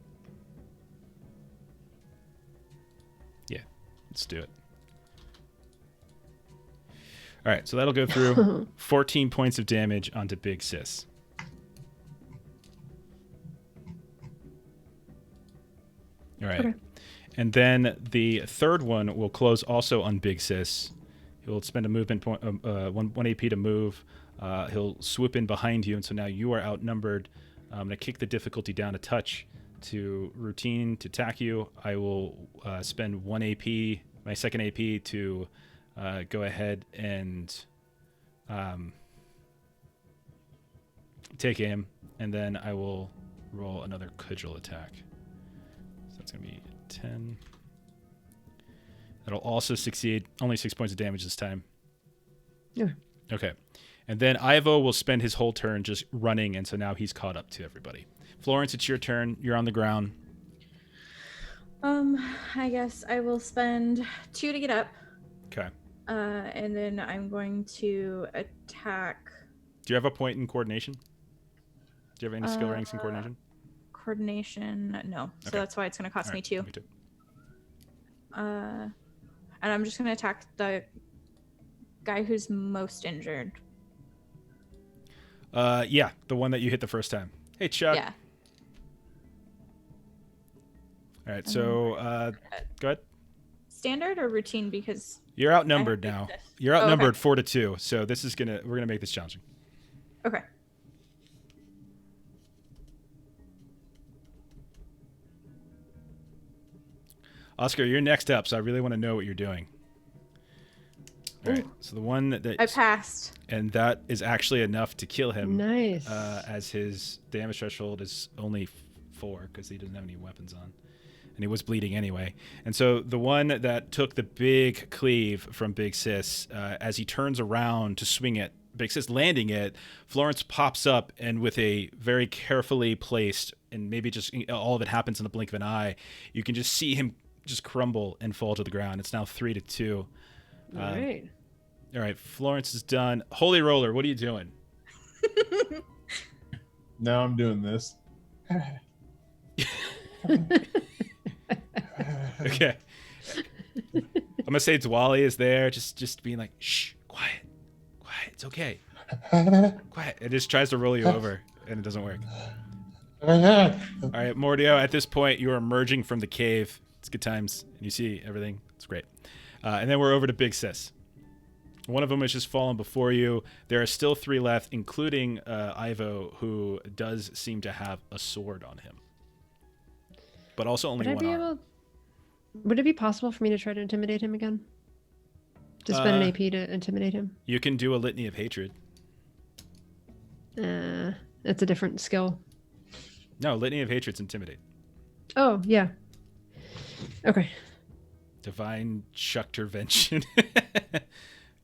Yeah, let's do it. All right, so that'll go through 14 points of damage onto Big Sis. All right. Okay. And then the third one will close also on Big Sis. He'll spend a movement point, one AP to move. He'll swoop in behind you, and so now you are outnumbered. I'm going to kick the difficulty down a touch to routine to attack you. I will spend 1 AP, my second AP, to go ahead and take aim, and then I will roll another cudgel attack. So that's going to be 10. That'll also succeed. Only 6 points of damage this time. Yeah. Okay. And then Ivo will spend his whole turn just running, and so now he's caught up to everybody. Florence, it's your turn. You're on the ground. I guess I will spend 2 to get up. Okay. And then I'm going to attack. Do you have a point in coordination? Do you have any skill ranks in coordination? Coordination, no. So Okay. that's why it's going to cost All me right, 2. me too. And I'm just going to attack the guy who's most injured. Yeah, the one that you hit the first time. Hey, Chuck. Yeah. All right, so go ahead. Standard or routine? Because You're outnumbered I have now. this. You're Oh, okay. outnumbered 4-2, so this is we're gonna make this challenging. okay. Oscar, you're next up, so I really want to know what you're doing. All right, Ooh. so the one that I passed. and that is actually enough to kill him. Nice. As his damage threshold is only 4 because he doesn't have any weapons on, and he was bleeding anyway. And so the one that took the big cleave from Big Sis, as he turns around to swing at Big Sis, landing it, Florence pops up, and with a very carefully placed, and maybe just all of it happens in the blink of an eye, you can just see him just crumble and fall to the ground. It's now 3-2. All right. All right, Florence is done. Holy Roller, what are you doing? Now I'm doing this. Okay. I'm gonna say Dwali is there, just being like, shh, Quiet. It's okay. Quiet. It just tries to roll you over, and it doesn't work. All right, Mordio, at this point, you are emerging from the cave. It's good times, and you see everything. It's great. And then we're over to Big Sis. One of them has just fallen before you. There are still 3 left, including Ivo, who does seem to have a sword on him. But also only one arm. Would it be possible for me to try to intimidate him again? To spend an AP to intimidate him? You can do a Litany of Hatred. That's a different skill. No, Litany of Hatred's Intimidate. Oh, yeah. Okay. Divine Chucktervention.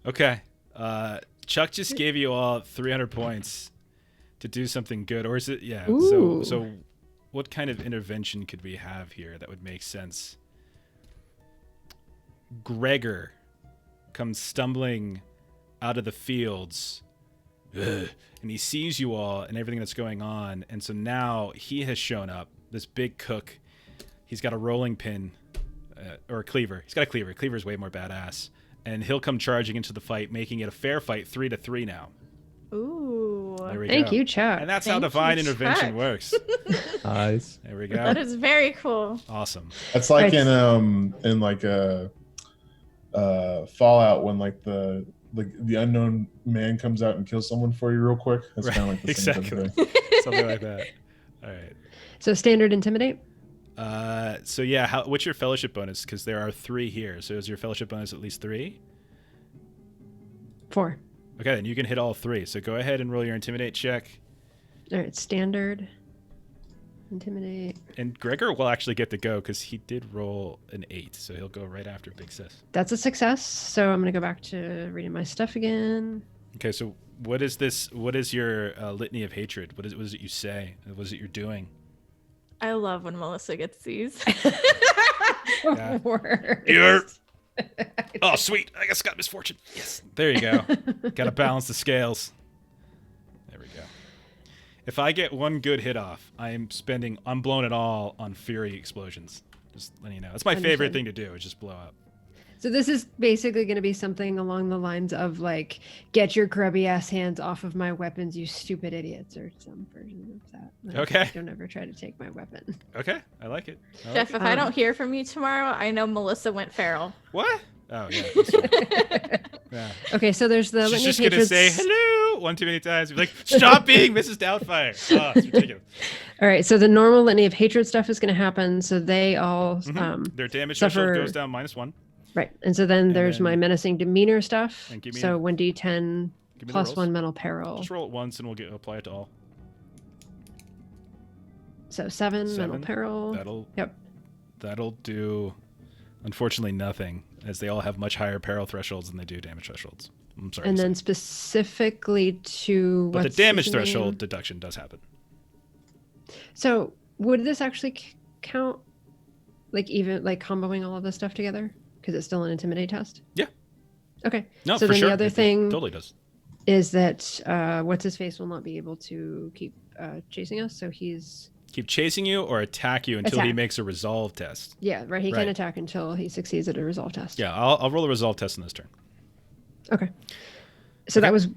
Okay. Chuck just gave you all 300 points to do something good. Or is it... Yeah. Ooh. So what kind of intervention could we have here that would make sense? Gregor comes stumbling out of the fields. Ugh, and he sees you all and everything that's going on. And so now he has shown up. This big cook. He's got a rolling pin. Or a cleaver. He's got a cleaver. Cleaver's way more badass. And he'll come charging into the fight, making it a fair fight, 3-3 now. Ooh. There we Thank go. you, Chuck. And that's how Thank divine you, intervention Chuck. works. Nice. There we go. That is very cool. Awesome. That's like Right. in like a Fallout when like the unknown man comes out and kills someone for you real quick. That's kind of like the same type of thing. Something like that. All right. So standard intimidate? So yeah, what's your fellowship bonus? Because there are 3 here. So is your fellowship bonus at least 3? 4. Okay, then you can hit all 3. So go ahead and roll your intimidate check. All right, standard. Intimidate. And Gregor will actually get to go because he did roll an 8. So he'll go right after Big Sis. That's a success. So I'm going to go back to reading my stuff again. Okay, so what is this? What is your litany of hatred? What is it you say? What is it you're doing? I love when Melissa gets these. Yeah. Worst. You're... Oh, sweet. I guess got misfortune. Yes. There you go. Got to balance the scales. There we go. If I get one good hit off, I'm blowing it all on Fury explosions. Just letting you know. That's my favorite Understood. thing to do, is just blow up. So this is basically going to be something along the lines of like, get your grubby ass hands off of my weapons, you stupid idiots, or some version of that. Like, Okay. Don't ever try to take my weapon. Okay. I like it. Jeff, if I don't hear from you tomorrow, I know Melissa went feral. What? Oh, yeah. That's right. Yeah. Okay, so there's the She's Litany just of going to say Hatreds. hello one too many times. Be like, stop being Mrs. Doubtfire. Oh, it's ridiculous. All right, so the normal Litany of Hatred stuff is going to happen. So they all Their damage suffer- threshold goes down -1. right, and so then there's my then- menacing demeanor stuff. And give me- So 1d10 Give me the plus rolls. 1 mental peril. Just roll it once and we'll apply it to all. So 7 mental 7. peril. That'll do, unfortunately, nothing, as they all have much higher peril thresholds than they do damage thresholds. I'm sorry. And to then say. specifically to But the what's damage his name? threshold deduction does happen. So would this actually count, like even like comboing all of this stuff together? Because it's still an intimidate test. Yeah. Okay. No, so for then sure. the other It thing totally does. is that what's his face will not be able to keep chasing us. So he's Keep chasing you or attack you until he Attack. makes a resolve test. He Right. can attack until he succeeds at a resolve test. Yeah, I'll roll a resolve test in this turn. Okay. So that was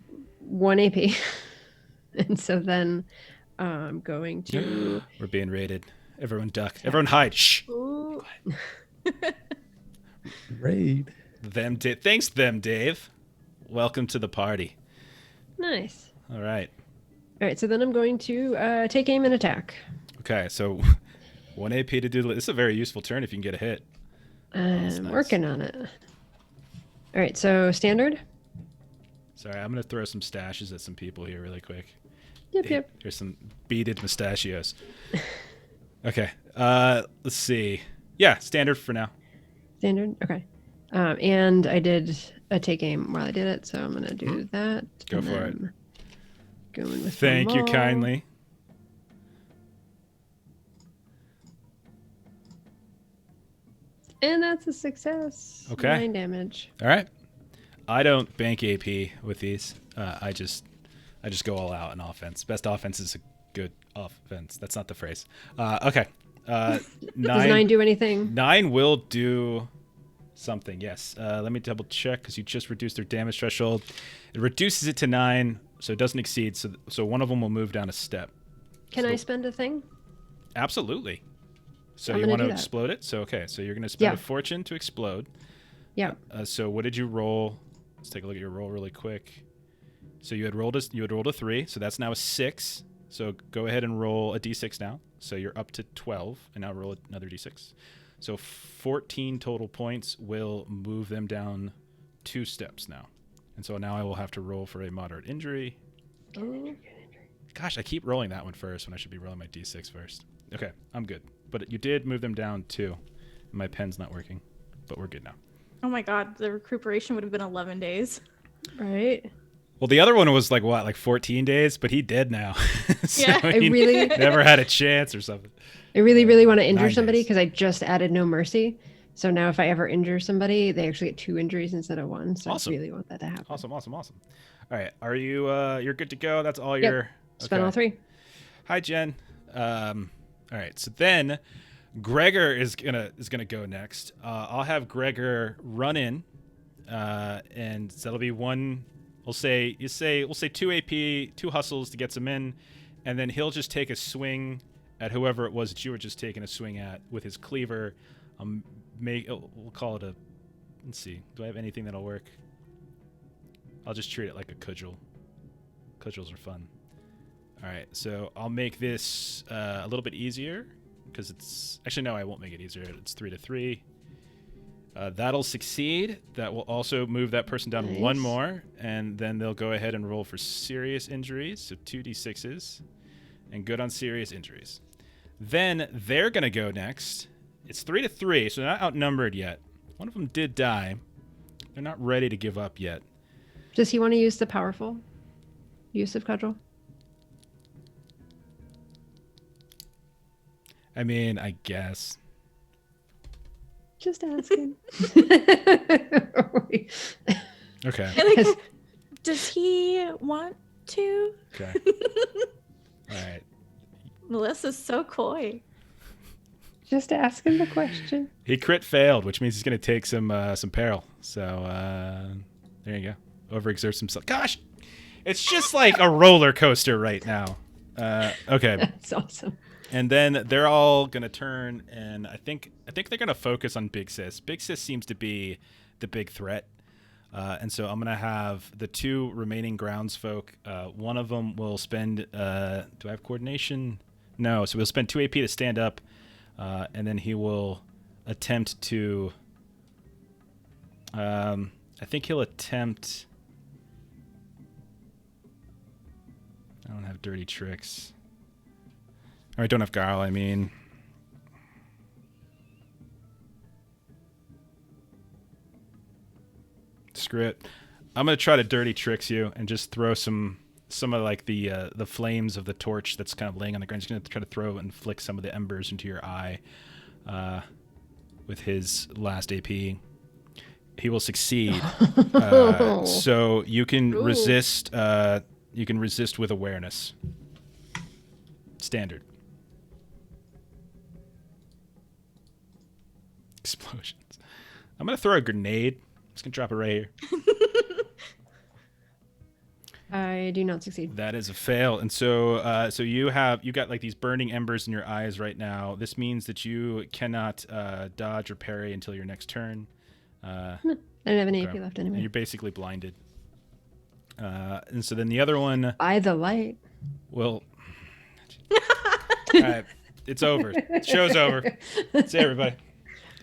1 AP. And so then I'm going to We're being raided. Everyone duck. Everyone hide. Shh. Ooh. Raid. Thanks, Dave. Welcome to the party. Nice. All right. All right, so then I'm going to take aim and attack. Okay, so 1 AP to do. This is a very useful turn if you can get a hit. I'm nice. working on it. All right, so standard. Sorry, I'm going to throw some stashes at some people here really quick. Yep. Here's some beaded mustachios. Okay, let's see. Yeah, standard for now. Standard. Okay. And I did a take aim while I did it, so I'm gonna do that. Go and for it. then Going with Thank you them all. kindly. And that's a success. Okay. 9 damage. All right. I don't bank AP with these. I just go all out in offense. Best offense is a good offense. That's not the phrase. Okay. 9. Does 9 do anything? 9 will do something. Yes. Let me double check because you just reduced their damage threshold. It reduces it to 9, so it doesn't exceed. So one of them will move down a step. Can I spend a thing? Absolutely. So I'm you gonna want to do that. explode it? So okay. So you're going to spend Yeah. a fortune to explode. Yeah. So what did you roll? Let's take a look at your roll really quick. So you had rolled a 3, so that's now a 6. So go ahead and roll a d6 now. So you're up to 12, and now roll another d6. So 14 total points will move them down 2 steps now. And so now I will have to roll for a moderate injury. Gosh, I keep rolling that one first when I should be rolling my d6 first. Okay, I'm good. But you did move them down 2. My pen's not working, but we're good now. Oh my god, the recuperation would have been 11 days. Right. Well, the other one was like 14 days, but he dead now. So Yeah. I he really, never had a chance or something. I really want to injure 9 somebody days. because I just added no mercy. So now if I ever injure somebody, they actually get 2 injuries instead of 1. So Awesome. I really want that to happen. Awesome. All right, are you you're good to go? That's all Yep. your Spend all 3. Hi, Jen. All right, so then Gregor is gonna go next. I'll have Gregor run in, and so that'll be 1. We'll say 2 AP, 2 hustles to get some in, and then he'll just take a swing at whoever it was that you were just taking a swing at with his cleaver. We'll call it a. Let's see. Do I have anything that'll work? I'll just treat it like a cudgel. Cudgels are fun. All right, so I'll make this a little bit easier because it's actually no, I won't make it easier. It's 3 to 3. That'll succeed. That will also move that person down Nice. 1 more, and then they'll go ahead and roll for serious injuries. So 2d6s, and good on serious injuries. Then they're gonna go next. It's 3 to 3, so they're not outnumbered yet. One of them did die. They're not ready to give up yet. Does he want to use the powerful use of cudgel? I mean, I guess. Just asking. Okay. And like, does he want to? Okay. All right. Melissa's so coy. Just asking the question. He crit failed, which means he's going to take some peril. So there you go. Overexerts himself. Gosh, it's just like a roller coaster right now. Okay. That's awesome. And then they're all going to turn, and I think they're going to focus on Big Sis. Big Sis seems to be the big threat. And so I'm going to have the 2 remaining grounds folk. One of them will spend, do I have coordination? No. So we'll spend 2 AP to stand up, and then he will attempt to, I think he'll attempt, I don't have dirty tricks. Or I don't have Garl, I mean. Screw it. I'm going to try to dirty tricks you and just throw some of like the flames of the torch that's kind of laying on the ground. He's going to try to throw and flick some of the embers into your eye with his last AP. He will succeed. So you can resist. You can resist with awareness. Standard. Explosions. I'm gonna throw a grenade. I'm just gonna drop it right here. I do not succeed. That is a fail. And so so you got like these burning embers in your eyes right now. This means that you cannot dodge or parry until your next turn. I don't have any AP Okay. left And anyway. you're basically blinded. And so then the other one By the light. will. All right, it's over. Show's over. See you, everybody.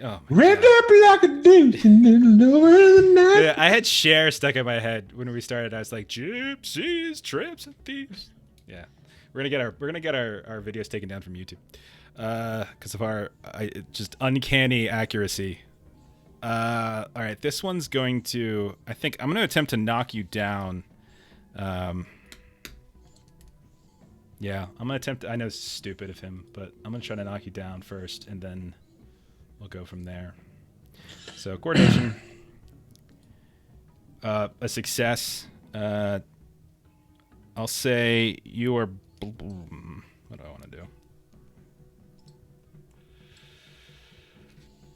Oh, my Red God. up like a dancing in the lower of the night. Yeah, I had Cher stuck in my head when we started. I was like, gypsies, tramps, and thieves. Yeah, we're gonna get our videos taken down from YouTube because of our just uncanny accuracy. All right, this one's going to. I think I'm gonna attempt to knock you down. Yeah, I'm gonna attempt. I know it's stupid of him, but I'm gonna try to knock you down first, and then we'll go from there. So coordination, a success. I'll say you are. What do I want to do?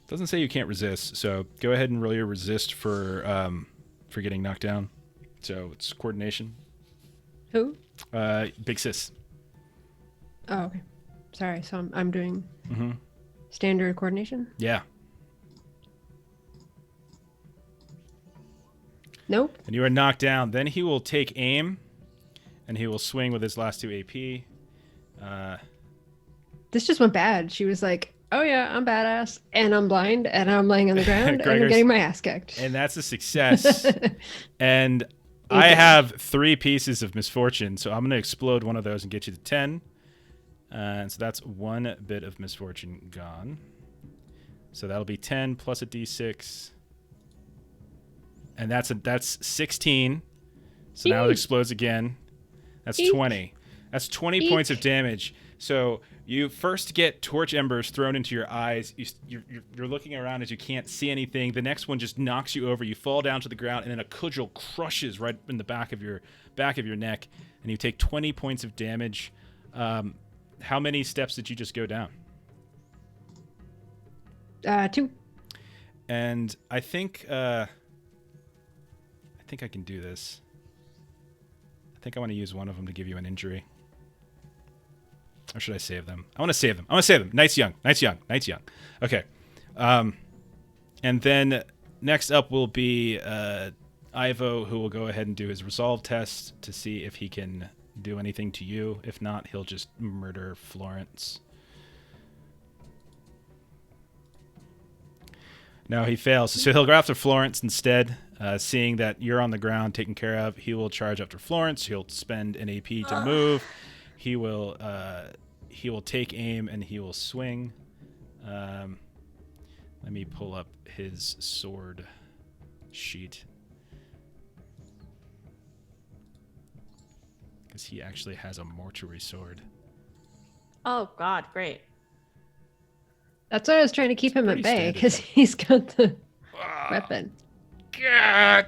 Doesn't say you can't resist, so go ahead and roll your resist for getting knocked down. So it's coordination. Who? Big Sis. Oh, okay. Sorry. So I'm doing Mm-hmm. standard coordination. Yeah. Nope. And you are knocked down. Then he will take aim, and he will swing with his last 2 AP. This just went bad. She was like, "Oh yeah, I'm badass, and I'm blind, and I'm laying on the ground, and I'm Gregor's- getting my ass kicked." And that's a success. And I have 3 pieces of misfortune, so I'm going to explode one of those and get you to 10. And so that's 1 bit of misfortune gone. So that'll be 10 plus a d6. And that's 16. So now it Eek. explodes again. That's Eek. 20. That's 20 points of damage. So you first get torch embers thrown into your eyes. You're looking around as you can't see anything. The next one just knocks you over. You fall down to the ground, and then a cudgel crushes right in the back of your neck, and you take 20 points of damage. How many steps did you just go down? 2. And I think I can do this. I think I want to use one of them to give you an injury. Or should I save them? I want to save them. Nice young. Okay. And then next up will be Ivo, who will go ahead and do his resolve test to see if he can do anything to you. If not, he'll just murder Florence. No, he fails. So he'll go after Florence instead. Seeing that you're on the ground taken care of, he will charge after Florence. He'll spend an AP to move. He will take aim and he will swing. Let me pull up his sword sheet, because he actually has a mortuary sword. Oh God, great. That's why I was trying to keep him at pretty bay, standard. because he's got the weapon. God,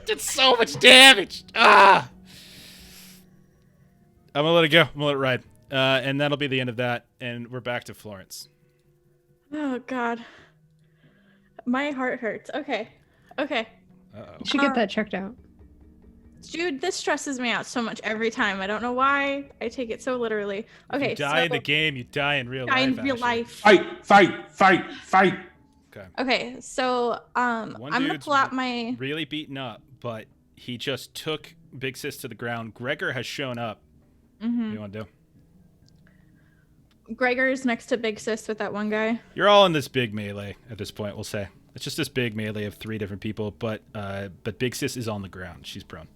that's so much damage. I'm gonna let it go. I'm gonna let it ride. And that'll be the end of that. And we're back to Florence. Oh God. My heart hurts. Okay. Okay. Uh-oh. You should get that checked out. Dude, this stresses me out so much every time. I don't know why. I take it so literally. Okay, If you die in the game, you die in real die life. in real Ashley. life. Fight. Okay. Okay, so I'm gonna dude's pull out my. really beaten up, but he just took Big Sis to the ground. Gregor has shown up. What do you want to do? Gregor's next to Big Sis with that one guy. You're all in this big melee at this point. We'll say it's just this big melee of 3 different people, but Big Sis is on the ground. She's prone,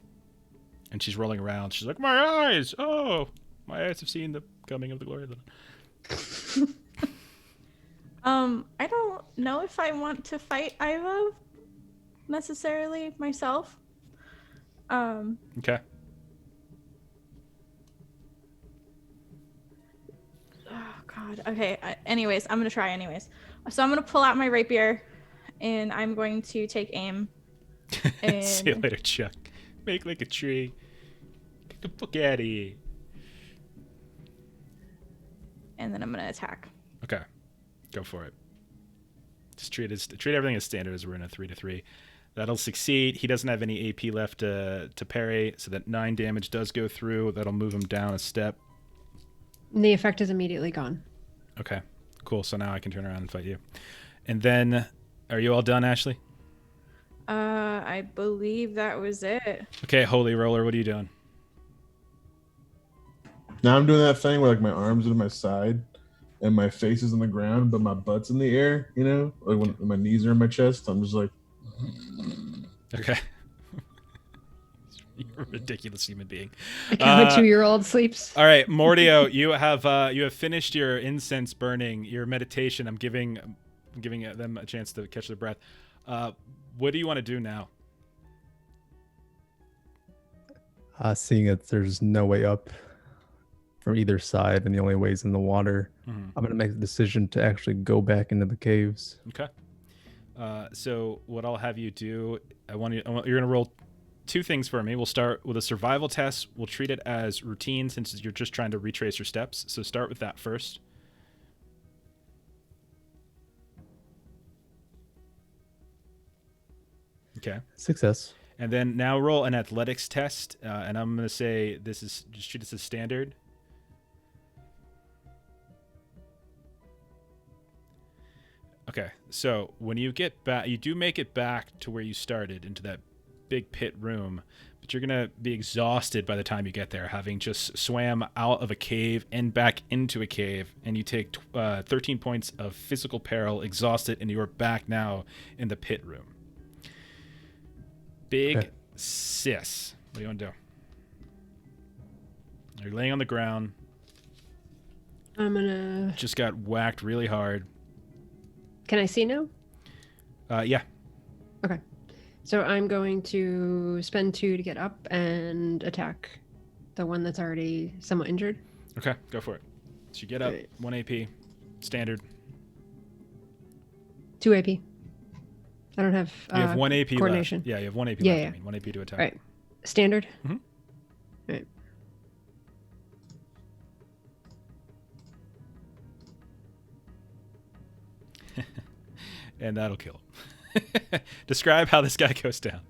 and she's rolling around. She's like, "My eyes! Oh, my eyes have seen the coming of the glory of the." I don't know if I want to fight Ivo necessarily myself. Okay. Oh God. Okay. Anyways, I'm gonna try anyways. So I'm gonna pull out my rapier, and I'm going to take aim. And See you later, Chuck. Make like a tree. Get the fuck out of here. and then I'm gonna attack. Okay, go for it. Just treat everything as standard as we're in a 3-3. That'll succeed. He doesn't have any AP left to parry, so that 9 damage does go through. That'll move him down a step. And the effect is immediately gone. Okay, cool. So now I can turn around and fight you. And then, are you all done, Ashley? I believe that was it. Okay, Holy Roller, what are you doing? Now I'm doing that thing where like my arms are to my side and my face is on the ground, but my butt's in the air, you know? Like when my knees are in my chest, I'm just like... Okay. You're a ridiculous human being. Like how a 2-year-old sleeps. All right, Mordio, you have finished your incense burning, your meditation. I'm giving them a chance to catch their breath. What do you want to do now? Seeing that there's no way up from either side and the only way is in the water, Mm-hmm. I'm going to make the decision to actually go back into the caves. Okay. So what I'll have you do, you're going to roll 2 things for me. We'll start with a survival test. We'll treat it as routine since you're just trying to retrace your steps. So start with that first. Okay. Success. And then now roll an athletics test, and I'm going to say this is just treat this as standard. Okay, so when you get back, you do make it back to where you started, into that big pit room, but you're going to be exhausted by the time you get there, having just swam out of a cave and back into a cave, and you take 13 points of physical peril, exhausted, and you are back now in the pit room. Big Okay. sis. What do you want to do? You're laying on the ground. I'm gonna. Just got whacked really hard. Can I see now? Yeah. Okay. So I'm going to spend 2 to get up and attack the one that's already somewhat injured. Okay, go for it. So you get up, Alright. 1 AP, standard. 2 AP. I don't have. You have 1 AP coordination. left. Yeah, you have 1 AP Yeah, left. yeah. I mean, 1 AP to attack. All right. Standard. Mhm. All right. And that'll kill him. Describe how this guy goes down.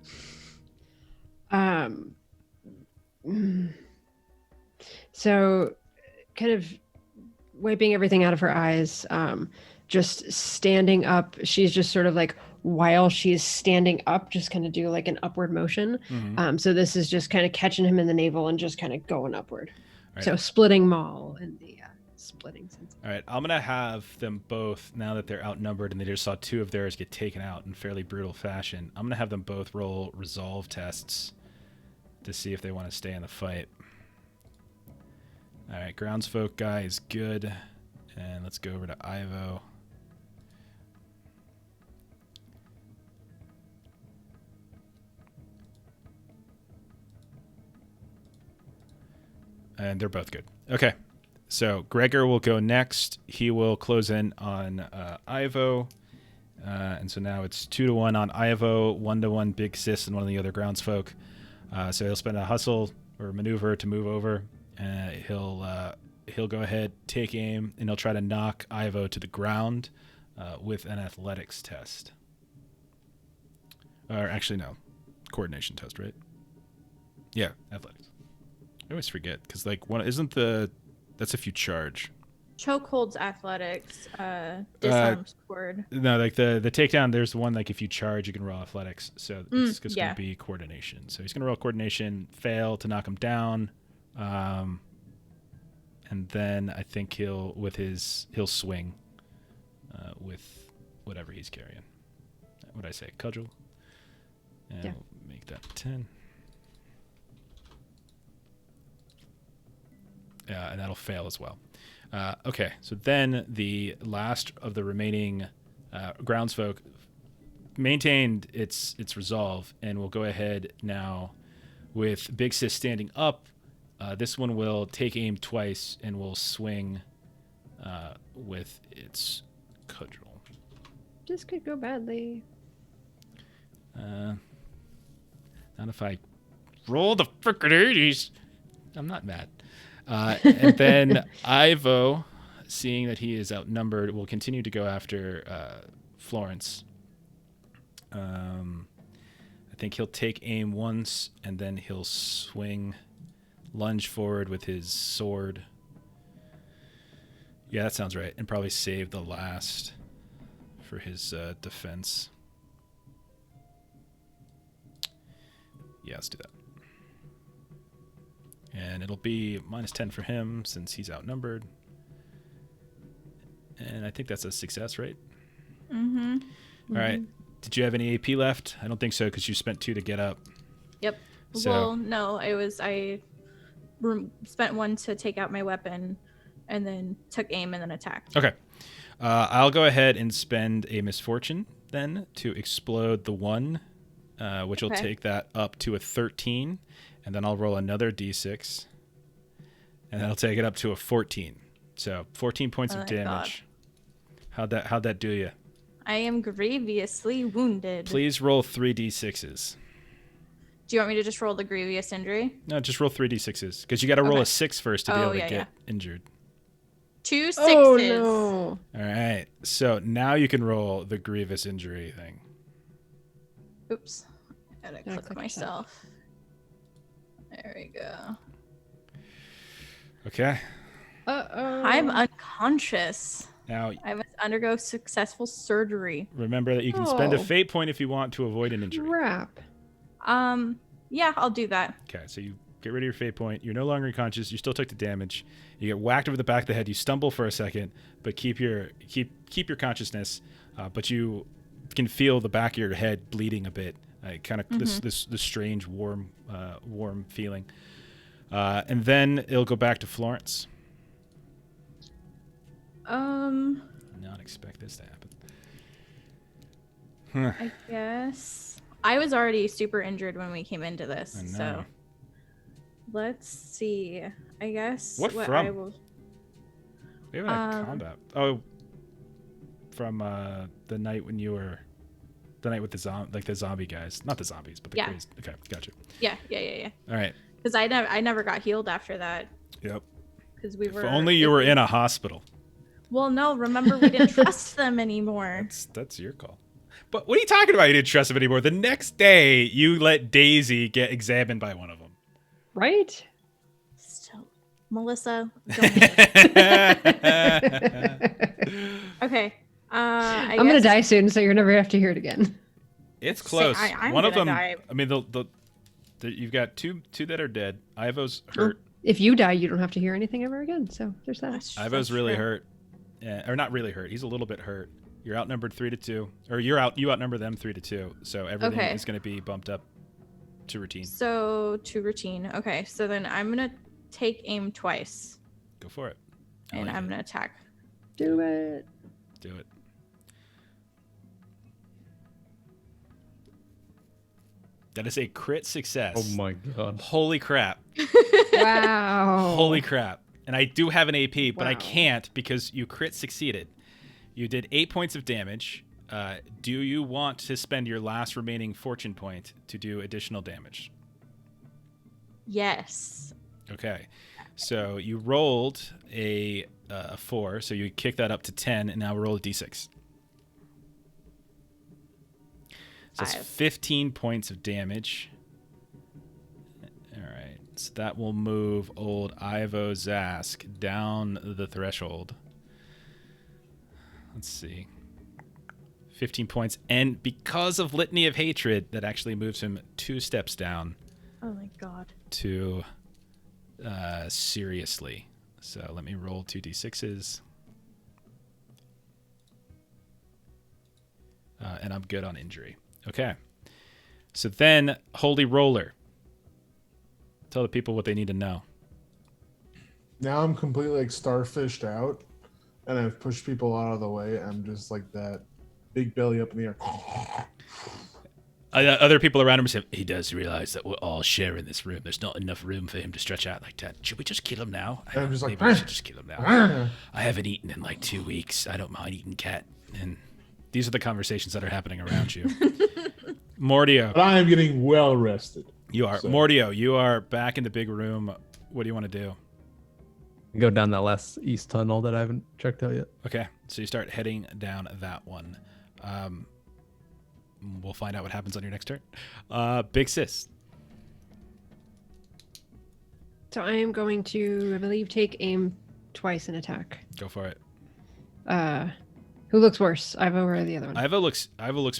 So kind of wiping everything out of her eyes, just standing up. She's just sort of like, while she's standing up, just kind of do like an upward motion. Mhm. So this is just kind of catching him in the navel and just kind of going upward. Right. So splitting maul in the splitting sense. All right, I'm going to have them both, now that they're outnumbered and they just saw 2 of theirs get taken out in fairly brutal fashion, I'm going to have them both roll resolve tests to see if they want to stay in the fight. All right, groundsfolk guy is good. And let's go over to Ivo. And they're both good. Okay. So Gregor will go next. He will close in on Ivo. And so now it's 2-1 on Ivo, 1-1 Big Sis and one of the other groundsfolk. So he'll spend a hustle or maneuver to move over. He'll go ahead, take aim, and he'll try to knock Ivo to the ground with an athletics test. Or actually, no. Coordination test, right? Yeah, athletics. I always forget because that's if you charge. Chokeholds athletics, disarms cord. No, like the takedown. There's one like if you charge, you can roll athletics. So it's just yeah. gonna be coordination. So he's gonna roll coordination, fail to knock him down, and then I think he'll swing with whatever he's carrying. What did I say? Cudgel. And Yeah. we'll make that 10. And that'll fail as well. Okay, so then the last of the remaining groundsfolk maintained its resolve, and we'll go ahead now with Big Sis standing up. This one will take aim twice and will swing with its cudgel. This could go badly. Not if I roll the frickin' 80s. I'm not mad. And then Ivo, seeing that he is outnumbered, will continue to go after Florence. I think he'll take aim once, and then he'll lunge forward with his sword. Yeah, that sounds right. And probably save the last for his defense. Yeah, let's do that. And it'll be -10 for him since he's outnumbered. And I think that's a success, right? Mm-hmm. All right. Did you have any AP left? I don't think so because you spent 2 to get up. Yep. So- Well, no, I spent 1 to take out my weapon, and then took aim and then attacked. Okay. I'll go ahead and spend a misfortune then to explode the 1, which will Okay. take that up to a 13. And then I'll roll another D6. And that'll take it up to a 14. So 14 points Oh of my damage. How'd that do you? I am grievously wounded. Please roll 3d6s. Do you want me to just roll the grievous injury? No, just roll 3d6s because you got to roll Okay. a 6 first to be Oh, able to yeah, get injured. 2 sixes. Oh no! All right. So now you can roll the grievous injury thing. Oops. Gotta Gotta click click myself. There we go. Okay. Uh-oh. I'm unconscious. Now, I must undergo successful surgery. remember that you can spend a Oh. fate point if you want to avoid an injury. Crap. Yeah, I'll do that. Okay, so you get rid of your fate point. You're no longer unconscious. You still took the damage. You get whacked over the back of the head. You stumble for a second, but keep your consciousness. But you can feel the back of your head bleeding a bit. Kind of this strange warm feeling. And then it'll go back to Florence. Not expect this to happen. I guess I was already super injured when we came into this, I know. so let's see. I guess What from? I will. We haven't had combat. Oh, from the night when you were, the night with the zombie guys, not the zombies, but the crazy. Okay, gotcha. Yeah. All right. Because I never got healed after that. Yep. Because we were. If only you were in a hospital. Well, no. Remember, we didn't trust them anymore. That's your call. But what are you talking about? You didn't trust them anymore. The next day, you let Daisy get examined by one of them. Right? Still, Melissa. Don't okay. I'm going to die soon, so you're never have to hear it again. It's close. I'm one of them. die. I mean, you've got two that are dead. Ivo's hurt. If you die, you don't have to hear anything ever again. So there's that. Ivo's really hurt. Yeah, or not really hurt. He's a little bit hurt. You're outnumbered 3-2, or you outnumber them 3-2. So everything is going to be bumped up to routine. So to routine. Okay. So then I'm gonna take aim twice. Go for it. And I'm gonna attack. Do it. Do it. That is a crit success. Oh my god. Holy crap. Wow. Holy crap. And I do have an AP, but I Wow. can't because you crit succeeded. You did 8 points of damage. Do you want to spend your last remaining fortune point to do additional damage? Yes. Okay. So you rolled a 4, so you kick that up to 10, and now roll a d6. So that's 5. 15 points of damage. All right. So that will move old Ivo Zask down the threshold. Let's see. 15 points. And because of Litany of Hatred, that actually moves him 2 steps down Oh my god. to seriously. So let me roll 2 d6s. And I'm good on injury. Okay. So then, Holy Roller. Tell the people what they need to know. Now I'm completely like starfished out, and I've pushed people out of the way. I'm just like that big belly up in the air. Other people around him say, he does realize that we're all sharing this room. There's not enough room for him to stretch out like that. Should we just kill him now? And I'm just like, maybe we should just kill him now. I haven't eaten in like 2 weeks. I don't mind eating cat. And these are the conversations that are happening around you. Mordio. But I am getting well rested. You are. So- Mordio, you are back in the big room. What do you want to do? Go down that last east tunnel that I haven't checked out yet. Okay, so you start heading down that one. We'll find out what happens on your next turn. Big Sis. So I am going to, I believe, take aim twice and attack. Go for it. Who looks worse, Ivo or the other one? Ivo looks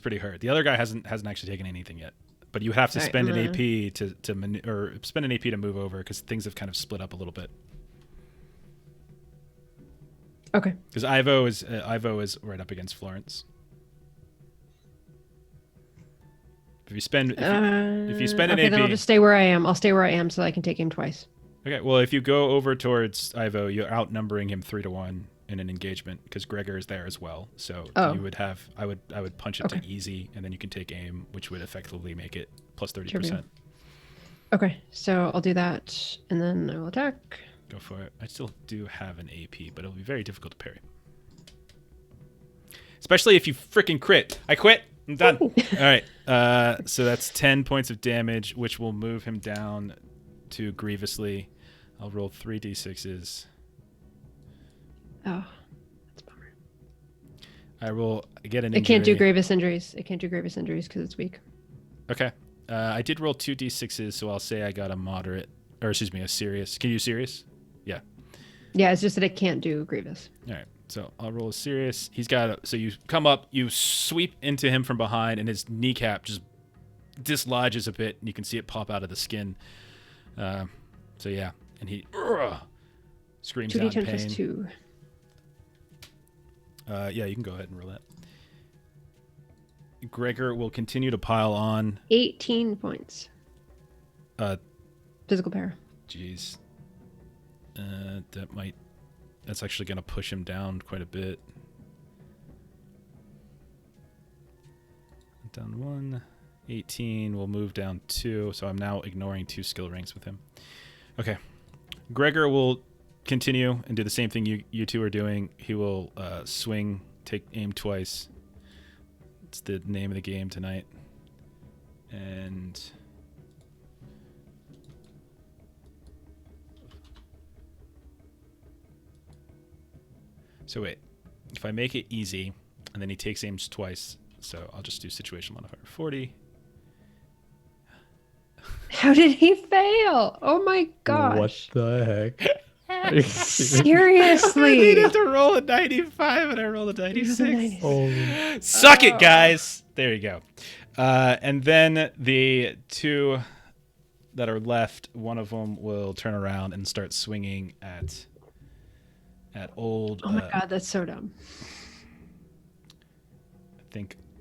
pretty hurt. The other guy hasn't actually taken anything yet. But you have to All right, spend I'm an gonna- AP to spend an AP to move over because things have kind of split up a little bit. Okay. Because Ivo is right up against Florence. If you spend if you spend an okay, AP, then I'll just stay where I am. I'll stay where I am so I can take aim twice. okay. Well, if you go over towards Ivo, you're outnumbering him 3-1 in an engagement because Gregor is there as well. So Oh. you would have I would punch it Okay. to easy, and then you can take aim, which would effectively make it plus 30%. Trivia. Okay, so I'll do that, and then I will attack. Go for it. I still do have an AP, but it'll be very difficult to parry. Especially if you freaking crit. I quit. I'm done. All right. So that's 10 points of damage, which will move him down to grievously. I'll roll 3 d6s. Oh, that's a bummer. I will get an It can't do injury. grievous injuries. It can't do grievous injuries because it's weak. Okay. I did roll 2d6s, so I'll say I got a moderate, or excuse me, a serious. Can you serious? Yeah. Yeah, it's just that it can't do Grievous. All right. So I'll roll a serious. He's got so you come up, you sweep into him from behind, and his kneecap just dislodges a bit, and you can see it pop out of the skin. So yeah, and he screams out in 2d10 plus pain. 2. Yeah, you can go ahead and roll that. Gregor will continue to pile on. 18 points. Physical power. Jeez. That's actually going to push him down quite a bit. Down 1. 18 will move down 2, so I'm now ignoring 2 skill ranks with him. Okay. Gregor will continue and do the same thing you two are doing. He will swing, take aim twice. It's the name of the game tonight. And so wait, if I make it easy, and then he takes aims twice, so I'll just do situation modifier 40. How did he fail? Oh my gosh. What the heck? Are you serious? Seriously. I needed to roll a 95 and I rolled a 96. Oh, Suck it, guys. There you go. And then the 2 that are left, one of them will turn around and start swinging at old. Oh my god, that's so dumb.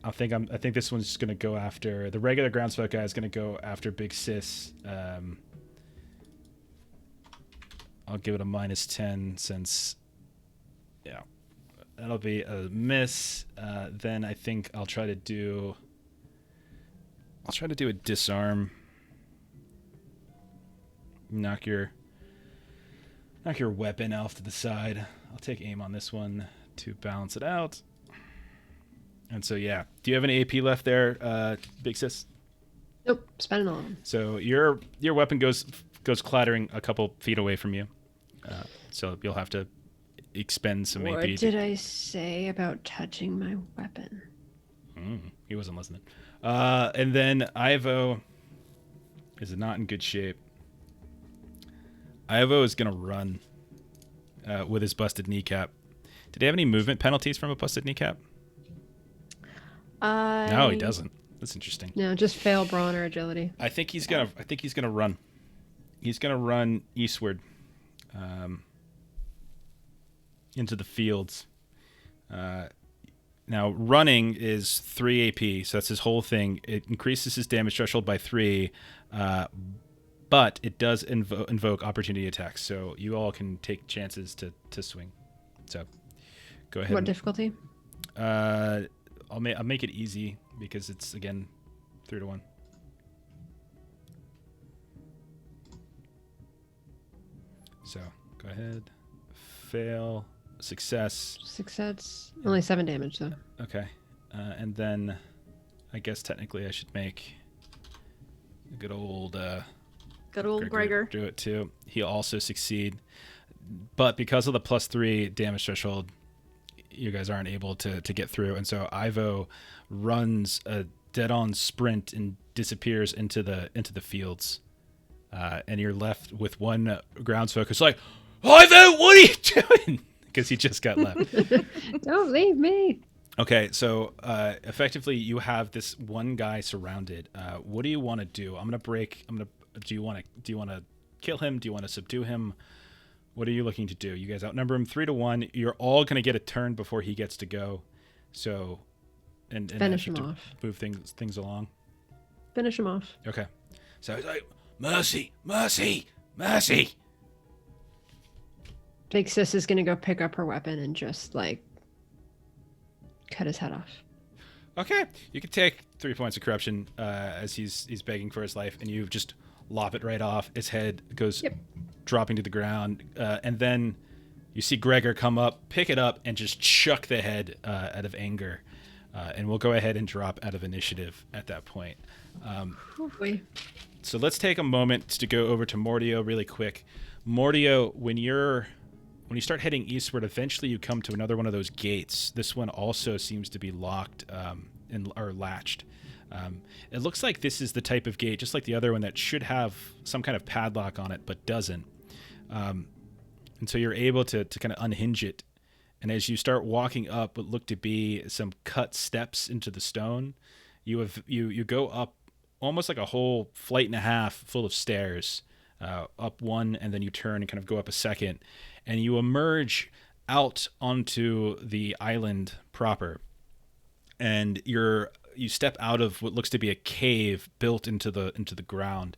I think this one's just gonna go after the regular groundswell guy. Is gonna go after Big Sis. I'll give it a -10 since, yeah, that'll be a miss. Then I think I'll try to do a disarm. Knock your weapon off to the side. I'll take aim on this one to balance it out. And so yeah, do you have any AP left there, Big Sis? Nope, spend it on. So your weapon goes clattering a couple feet away from you. So you'll have to expend some AP. What did I say about touching my weapon? He wasn't listening. And then Ivo is not in good shape. Ivo is going to run with his busted kneecap. Did he have any movement penalties from a busted kneecap? No, he doesn't. That's interesting. No, just fail brawn or agility. I think he's gonna run. He's gonna run eastward, into the fields. Now running is 3 AP, so that's his whole thing. It increases his damage threshold by 3, but it does invoke opportunity attacks. So you all can take chances to swing. So go ahead. What difficulty? I'll make it easy because it's again 3 to 1. So go ahead. Fail. Success. Success. Only 7 damage though. Okay. And then I guess technically I should make a good old Gregor do it too. He'll also succeed. But because of the +3 damage threshold, you guys aren't able to get through. And so Ivo runs a dead-on sprint and disappears into the fields. And you're left with one groundsfolk who's like, Ivo, what are you doing? Because he just got left. Don't leave me. Okay, so effectively you have this one guy surrounded. What do you want to do? Do you want to kill him? Do you want to subdue him? What are you looking to do? You guys outnumber him 3 to 1. You're all going to get a turn before he gets to go. So, and Finish him off. Move things along. Finish him off. Okay. So he's like, mercy, mercy, mercy. Big Sis is gonna go pick up her weapon and just like cut his head off. Okay, you can take 3 points of corruption as he's begging for his life, and you just lop it right off. His head goes dropping to the ground, and then you see Gregor come up, pick it up, and just chuck the head out of anger. And we'll go ahead and drop out of initiative at that point. So let's take a moment to go over to Mordio really quick. Mordio, when you start heading eastward, eventually you come to another one of those gates. This one also seems to be locked or latched. It looks like this is the type of gate, just like the other one, that should have some kind of padlock on it, but doesn't. And so you're able to kind of unhinge it. And as you start walking up what look to be some cut steps into the stone, you go up almost like a whole flight and a half full of stairs, up one, and then you turn and kind of go up a second, and you emerge out onto the island proper. And you step out of what looks to be a cave built into the ground.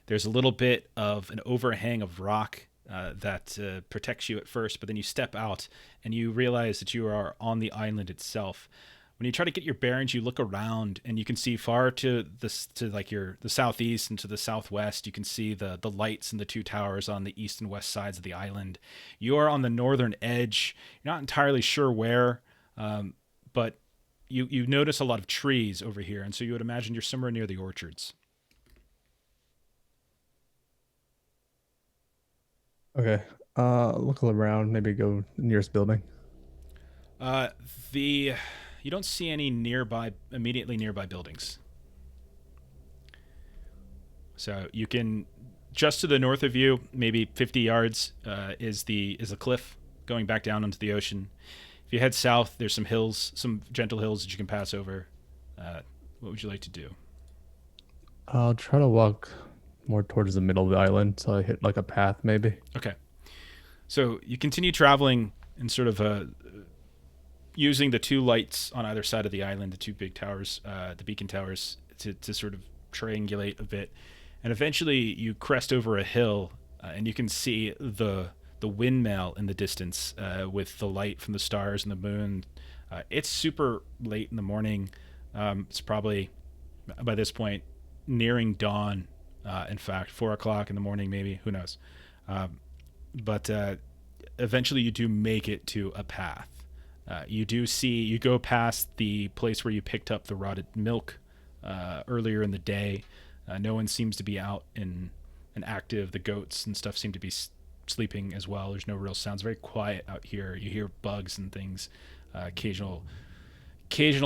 There's a little bit of an overhang of rock that protects you at first, but then you step out and you realize that you are on the island itself. When you try to get your bearings, you look around and you can see far to the southeast and to the southwest. You can see the lights and the two towers on the east and west sides of the island. You are on the northern edge. You're not entirely sure where, but you notice a lot of trees over here, and so you would imagine you're somewhere near the orchards. Okay. Look around. Maybe go nearest building. You don't see any immediately nearby buildings. So you can, just to the north of you, maybe 50 yards, is a cliff going back down into the ocean. If you head south, there's some hills, some gentle hills that you can pass over. What would you like to do? I'll try to walk more towards the middle of the island, so I hit like a path maybe. Okay. So you continue traveling and sort of using the two lights on either side of the island, the two big towers, the beacon towers, to sort of triangulate a bit. And eventually you crest over a hill, and you can see the windmill in the distance with the light from the stars and the moon. It's super late in the morning. It's probably, by this point, nearing dawn. In fact, 4 o'clock in the morning, maybe, who knows? But eventually you do make it to a path. You go past the place where you picked up the rotted milk earlier in the day. No one seems to be out and active. The goats and stuff seem to be sleeping as well. There's no real sounds. Very quiet out here. You hear bugs and things. Occasional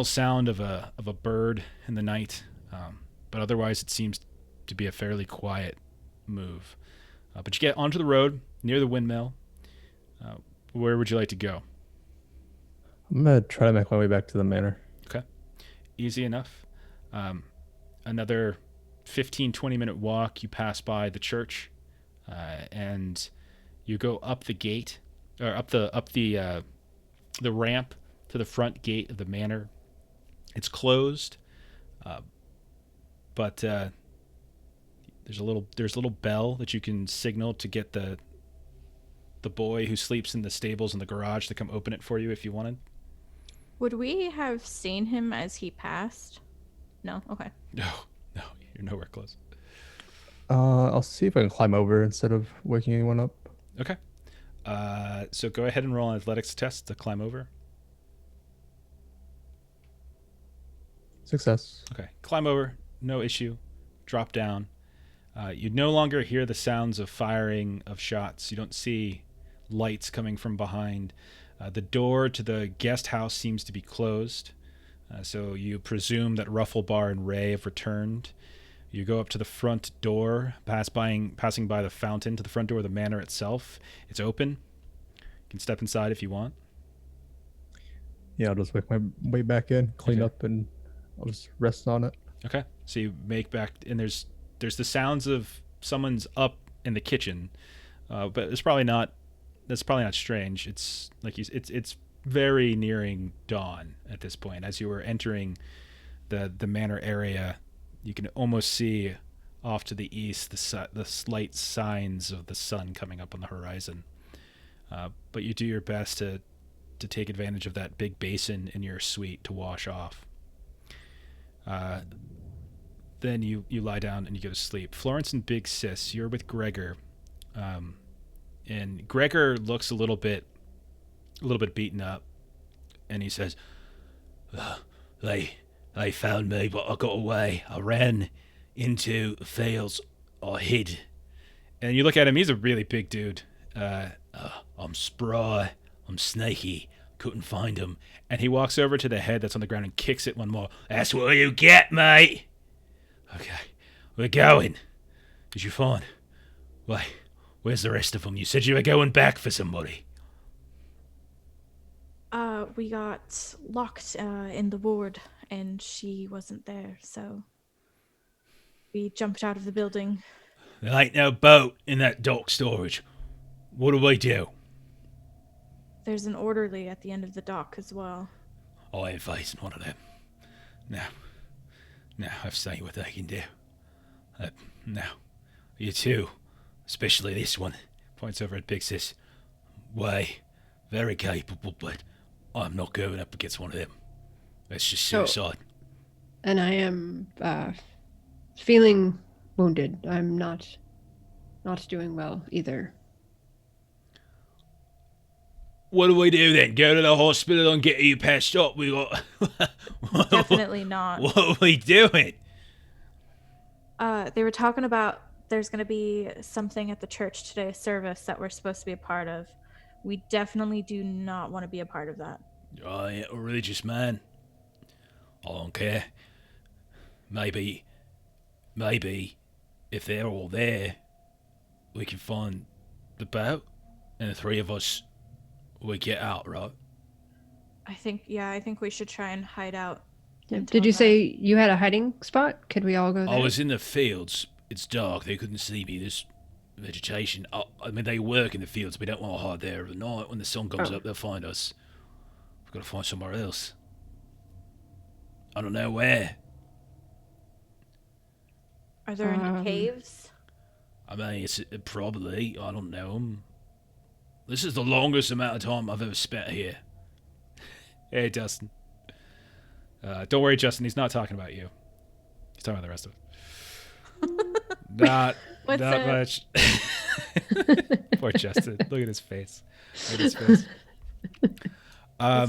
sound of a bird in the night. But otherwise it seems to be a fairly quiet move. But you get onto the road near the windmill. Where would you like to go? I'm going to try to make my way back to the manor. Okay. Easy enough. Another 15-20 minute walk. You pass by the church, and you go up the gate, or up the ramp to the front gate of the manor. It's closed, but there's a little bell that you can signal to get the boy who sleeps in the stables in the garage to come open it for you if you wanted. Would we have seen him as he passed? No? Okay. No, you're nowhere close. I'll see if I can climb over instead of waking anyone up. Okay. So go ahead and roll an athletics test to climb over. Success. Okay. Climb over, no issue. Drop down. You no longer hear the sounds of firing of shots. You don't see lights coming from behind. The door to the guest house seems to be closed. So you presume that Rufflebar and Ray have returned. You go up to the front door, passing by the fountain to the front door of the manor itself. It's open. You can step inside if you want. Yeah, I'll just make my way back in, clean Okay. up, and I'll just rest on it. Okay. So you make back, and there's the sounds of someone's up in the kitchen, but it's probably not. That's probably not strange. It's like it's very nearing dawn at this point. As you were entering the manor area, you can almost see off to the east the slight signs of the sun coming up on the horizon. But you do your best to take advantage of that big basin in your suite to wash off. Then you lie down and you go to sleep. Florence and Big Sis, you're with Gregor. And Gregor looks a little bit beaten up, and he says, They found me, but I got away. I ran into fields. I hid. And you look at him, he's a really big dude. I'm spry. I'm snaky. couldn't find him. And he walks over to the head that's on the ground and kicks it one more. That's what you get, mate. Okay, we're going. Did you find? Wait, where's the rest of them? You said you were going back for somebody. We got locked in the ward, and she wasn't there, so we jumped out of the building. There ain't no boat in that dock storage. What do we do? There's an orderly at the end of the dock as well. I ain't facing one of them. No, I've seen what they can do. No, you too, especially this one. Points over at Pixis. Way, very capable, but I'm not going up against one of them. That's just suicide. And I am feeling wounded. I'm not doing well either. What do we do then? Go to the hospital and get you patched up? We got. Definitely not. What are we doing? They were talking about there's going to be something at the church today, a service that we're supposed to be a part of. We definitely do not want to be a part of that. I ain't a religious man. I don't care. Maybe, if they're all there, we can find the boat, and the three of us, we get out, right? I think we should try and hide out. Did you say you had a hiding spot? Could we all go there? I was in the fields. It's dark. They couldn't see me. There's vegetation. I mean, they work in the fields. We don't want to hide there at night. When the sun comes up, they'll find us. We've got to find somewhere else. I don't know where. Are there any caves? I mean, it's probably. I don't know 'em. This is the longest amount of time I've ever spent here. Hey, Justin. Don't worry, Justin. He's not talking about you. He's talking about the rest of us. Not much. Poor Justin. Look at his face. I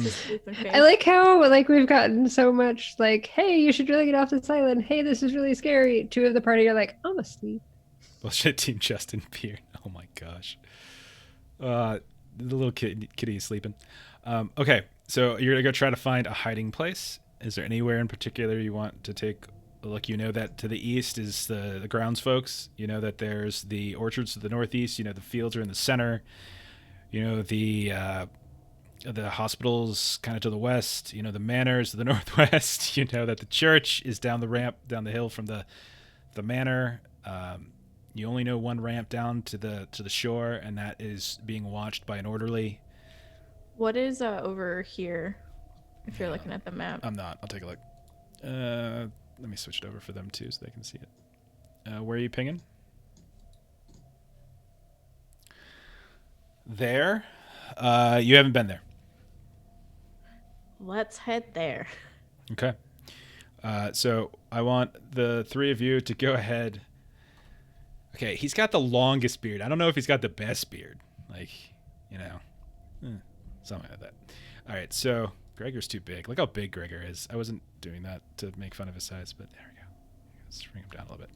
like how we've gotten so much hey, you should really get off this island. Hey, this is really scary. Two of the party are like, I'm asleep. Bullshit Team Justin Beard. Oh my gosh. The little kitty is sleeping. Okay, so you're gonna go try to find a hiding place. Is there anywhere in particular you want to take a look? You know that to the east is the grounds folks. You know that there's the orchards to the northeast. You know the fields are in the center. You know the hospitals kind of to the west. You know the manors to the northwest. You know that the church is down the ramp down the hill from the manor. You only know one ramp down to the shore, and that is being watched by an orderly. What is over here? If you're looking at the map. I'm not. I'll take a look. Let me switch it over for them too, so they can see it. Where are you pinging? There. You haven't been there. Let's head there. Okay. So I want the three of you to go ahead. Okay, he's got the longest beard. I don't know if he's got the best beard. Something like that. All right, so Gregor's too big. Look how big Gregor is. I wasn't doing that to make fun of his size, but there we go. Let's bring him down a little bit.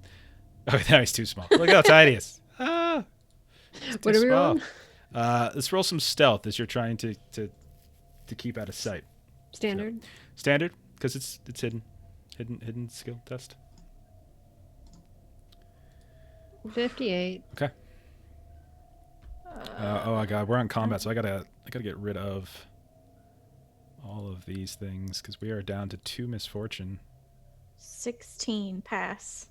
Oh, now he's too small. Look how tiny he is. Ah, what are we rolling? Let's roll some stealth as you're trying to keep out of sight. Standard. So, standard, because it's hidden skill test. 58. Okay. Oh my God, we're on combat, so I gotta get rid of all of these things because we are down to 2 misfortune. 16 pass.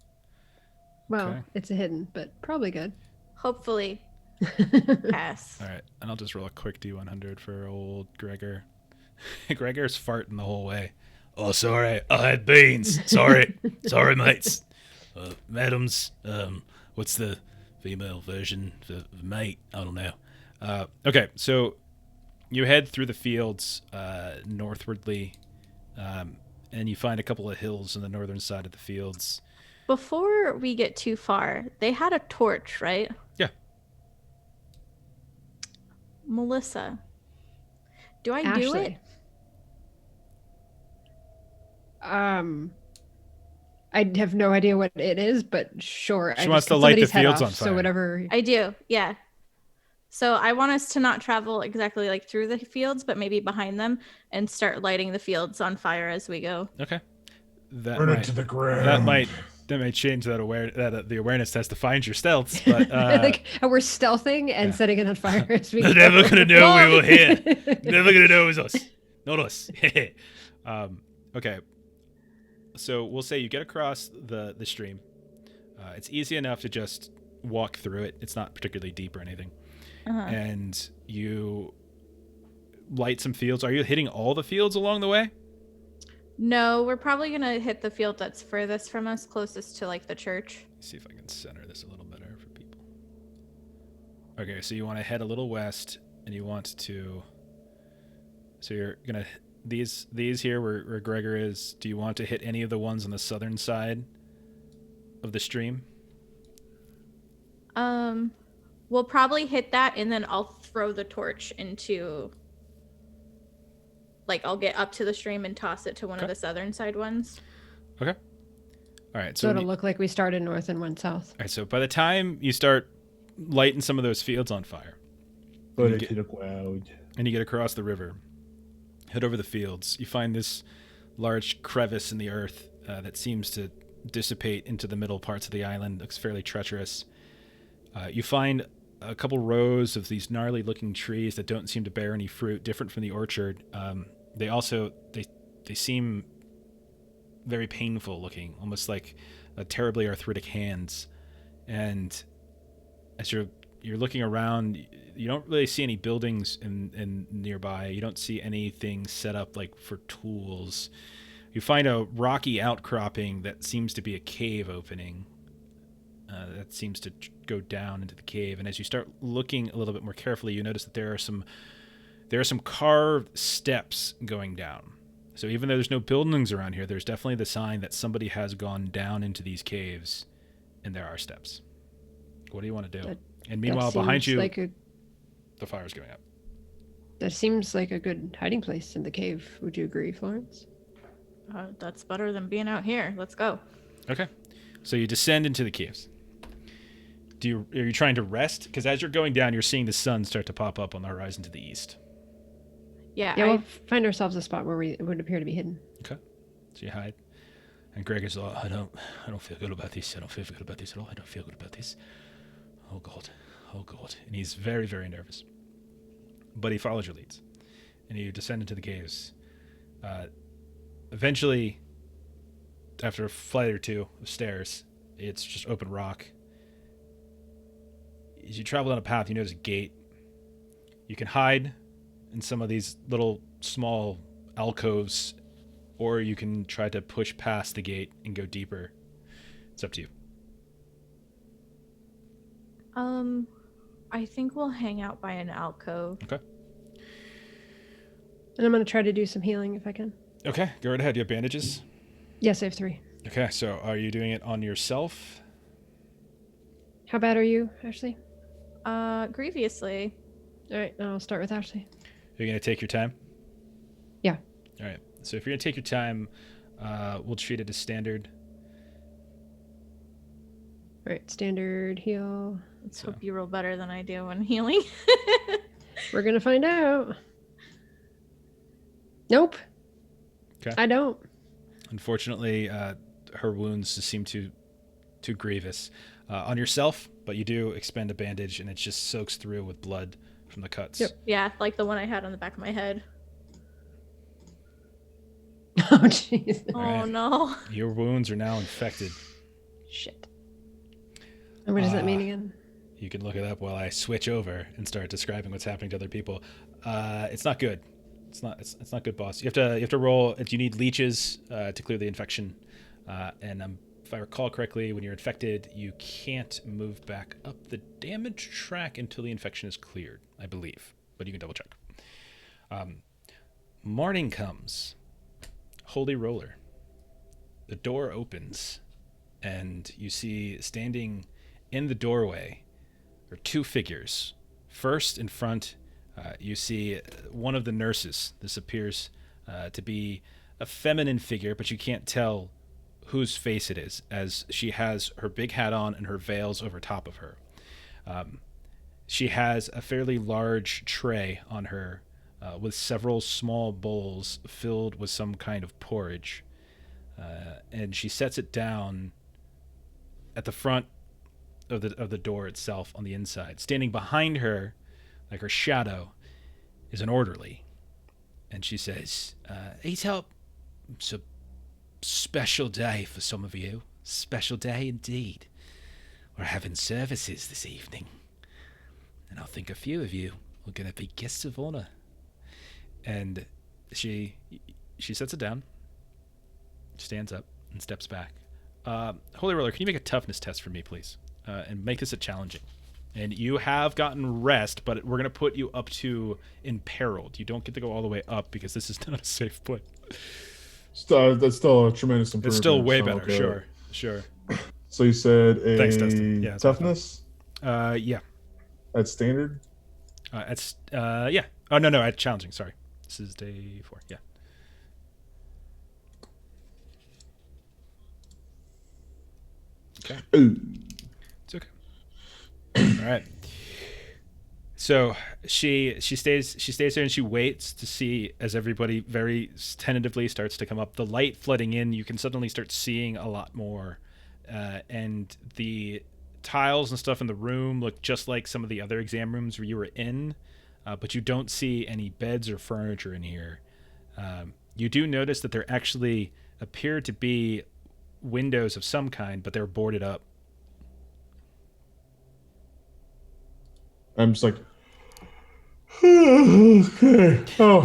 Well, Okay. It's a hidden, but probably good. Hopefully pass. All right, and I'll just roll a quick D100 for old Gregor. Gregor's farting the whole way. Oh, sorry, I had beans. Sorry, mates. Madams, what's the female version of mate? I don't know. Okay, so you head through the fields northwardly, and you find a couple of hills on the northern side of the fields. Before we get too far, they had a torch, right? Yeah. Melissa, do I do Ashley. it? I have no idea what it is, but sure. She wants to light the fields on fire. So whatever. I do, yeah. So I want us to not travel exactly like through the fields, but maybe behind them and start lighting the fields on fire as we go. Okay. Burn it to the ground. That might change the awareness test to find your stealths, but Like we're stealthing and setting it on fire as we they're go. never gonna know we were here. Never gonna know it was us. Not us. Okay. So we'll say you get across the stream. It's easy enough to just walk through it. It's not particularly deep or anything. And you light some fields. Are you hitting all the fields along the way? No, we're probably going to hit the field that's furthest from us, closest to like the church. Let's see if I can center this a little better for people. Okay, so you want to head a little west, and you want to... So you're going to... These here where Gregor is, do you want to hit any of the ones on the southern side of the stream? We'll probably hit that, and then I'll throw the torch into... Like, I'll get up to the stream and toss it to one of the southern side ones. Okay. All right. So it'll look like we started north and went south. All right. So by the time you start lighting some of those fields on fire, Put it to the ground. and you get across the river, head over the fields, you find this large crevice in the earth that seems to dissipate into the middle parts of the island. Looks fairly treacherous. You find a couple rows of these gnarly looking trees that don't seem to bear any fruit, different from the orchard. They seem very painful looking, almost like terribly arthritic hands. And as you're looking around, you don't really see any buildings in nearby. You don't see anything set up like for tools. You find a rocky outcropping that seems to be a cave opening. That seems to go down into the cave, and as you start looking a little bit more carefully, you notice that there are some carved steps going down. So even though there's no buildings around here, there's definitely the sign that somebody has gone down into these caves, and there are steps. What do you want to do? And meanwhile, behind you, the fire's going up. That seems like a good hiding place in the cave. Would you agree, Florence? That's better than being out here. Let's go. Okay. So you descend into the caves. Are you trying to rest? Because as you're going down, you're seeing the sun start to pop up on the horizon to the east. Yeah, we'll find ourselves a spot where we would appear to be hidden. Okay. So you hide. And Greg is like, I don't feel good about this. I don't feel good about this at all. I don't feel good about this. Oh God. And he's very, very nervous. But he follows your leads. And you descend into the caves. Eventually, after a flight or two of stairs, it's just open rock. As you travel down a path, you notice a gate. You can hide in some of these little small alcoves, or you can try to push past the gate and go deeper. It's up to you. I think we'll hang out by an alcove. Okay. And I'm going to try to do some healing if I can. Okay, go right ahead. Do you have bandages? Yes, I have 3. Okay, so are you doing it on yourself? How bad are you, Ashley? Grievously. All right, I'll start with Ashley. You're going to take your time? Yeah. All right. So if you're going to take your time, we'll treat it as standard. All right, standard heal. Let's hope you roll better than I do when healing. We're going to find out. Nope. Okay. I don't. Unfortunately, her wounds just seem too grievous. On yourself, but you do expend a bandage, and it just soaks through with blood from the cuts. Yep. Yeah, like the one I had on the back of my head. Oh, jeez. Oh, no. Your wounds are now infected. Shit. And what does that mean again? You can look it up while I switch over and start describing what's happening to other people. It's not good. It's not good, boss. You have to roll. You need leeches to clear the infection, and if I recall correctly, when you're infected, you can't move back up the damage track until the infection is cleared, I believe. But you can double check. Morning comes. Holy roller. The door opens, and you see standing in the doorway are 2 figures. First, in front, you see one of the nurses. This appears to be a feminine figure, but you can't tell whose face it is, as she has her big hat on and her veils over top of her. She has a fairly large tray on her with several small bowls filled with some kind of porridge. And she sets it down at the front of the door itself on the inside. Standing behind her, like her shadow, is an orderly. And she says, eat up. It's a special day for some of you. Special day indeed. We're having services this evening. And I think a few of you are going to be guests of honor. And she sets it down, stands up, and steps back. Holy Roller, can you make a toughness test for me, please? And make this a challenging. And you have gotten rest, but we're going to put you up to imperiled. You don't get to go all the way up because this is not a safe place. That's still a tremendous improvement. It's still way better, okay. Sure. So you said a Thanks, Dustin. Yeah, toughness? Yeah. That's standard? Yeah. Oh, no, at challenging, sorry. This is day 4, yeah. Okay. Ooh. It's okay. All right. So she stays there and she waits to see as everybody very tentatively starts to come up. The light flooding in, you can suddenly start seeing a lot more, and the tiles and stuff in the room look just like some of the other exam rooms where you were in, but you don't see any beds or furniture in here. You do notice that there actually appear to be windows of some kind, but they're boarded up. I'm just like, okay. Oh,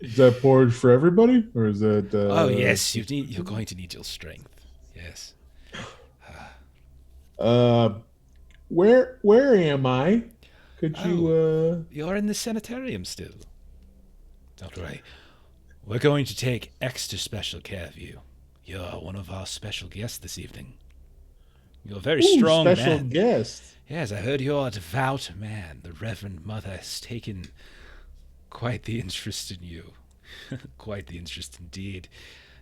is that porridge for everybody, or is that? Oh yes, you're going to need your strength. Yes. Where am I? Could you? You're in the sanitarium still. Don't worry. We're going to take extra special care of you. You're one of our special guests this evening. You're a very strong special man. guest. Yes, I heard you're a devout man. The Reverend Mother has taken quite the interest in you. Quite the interest indeed.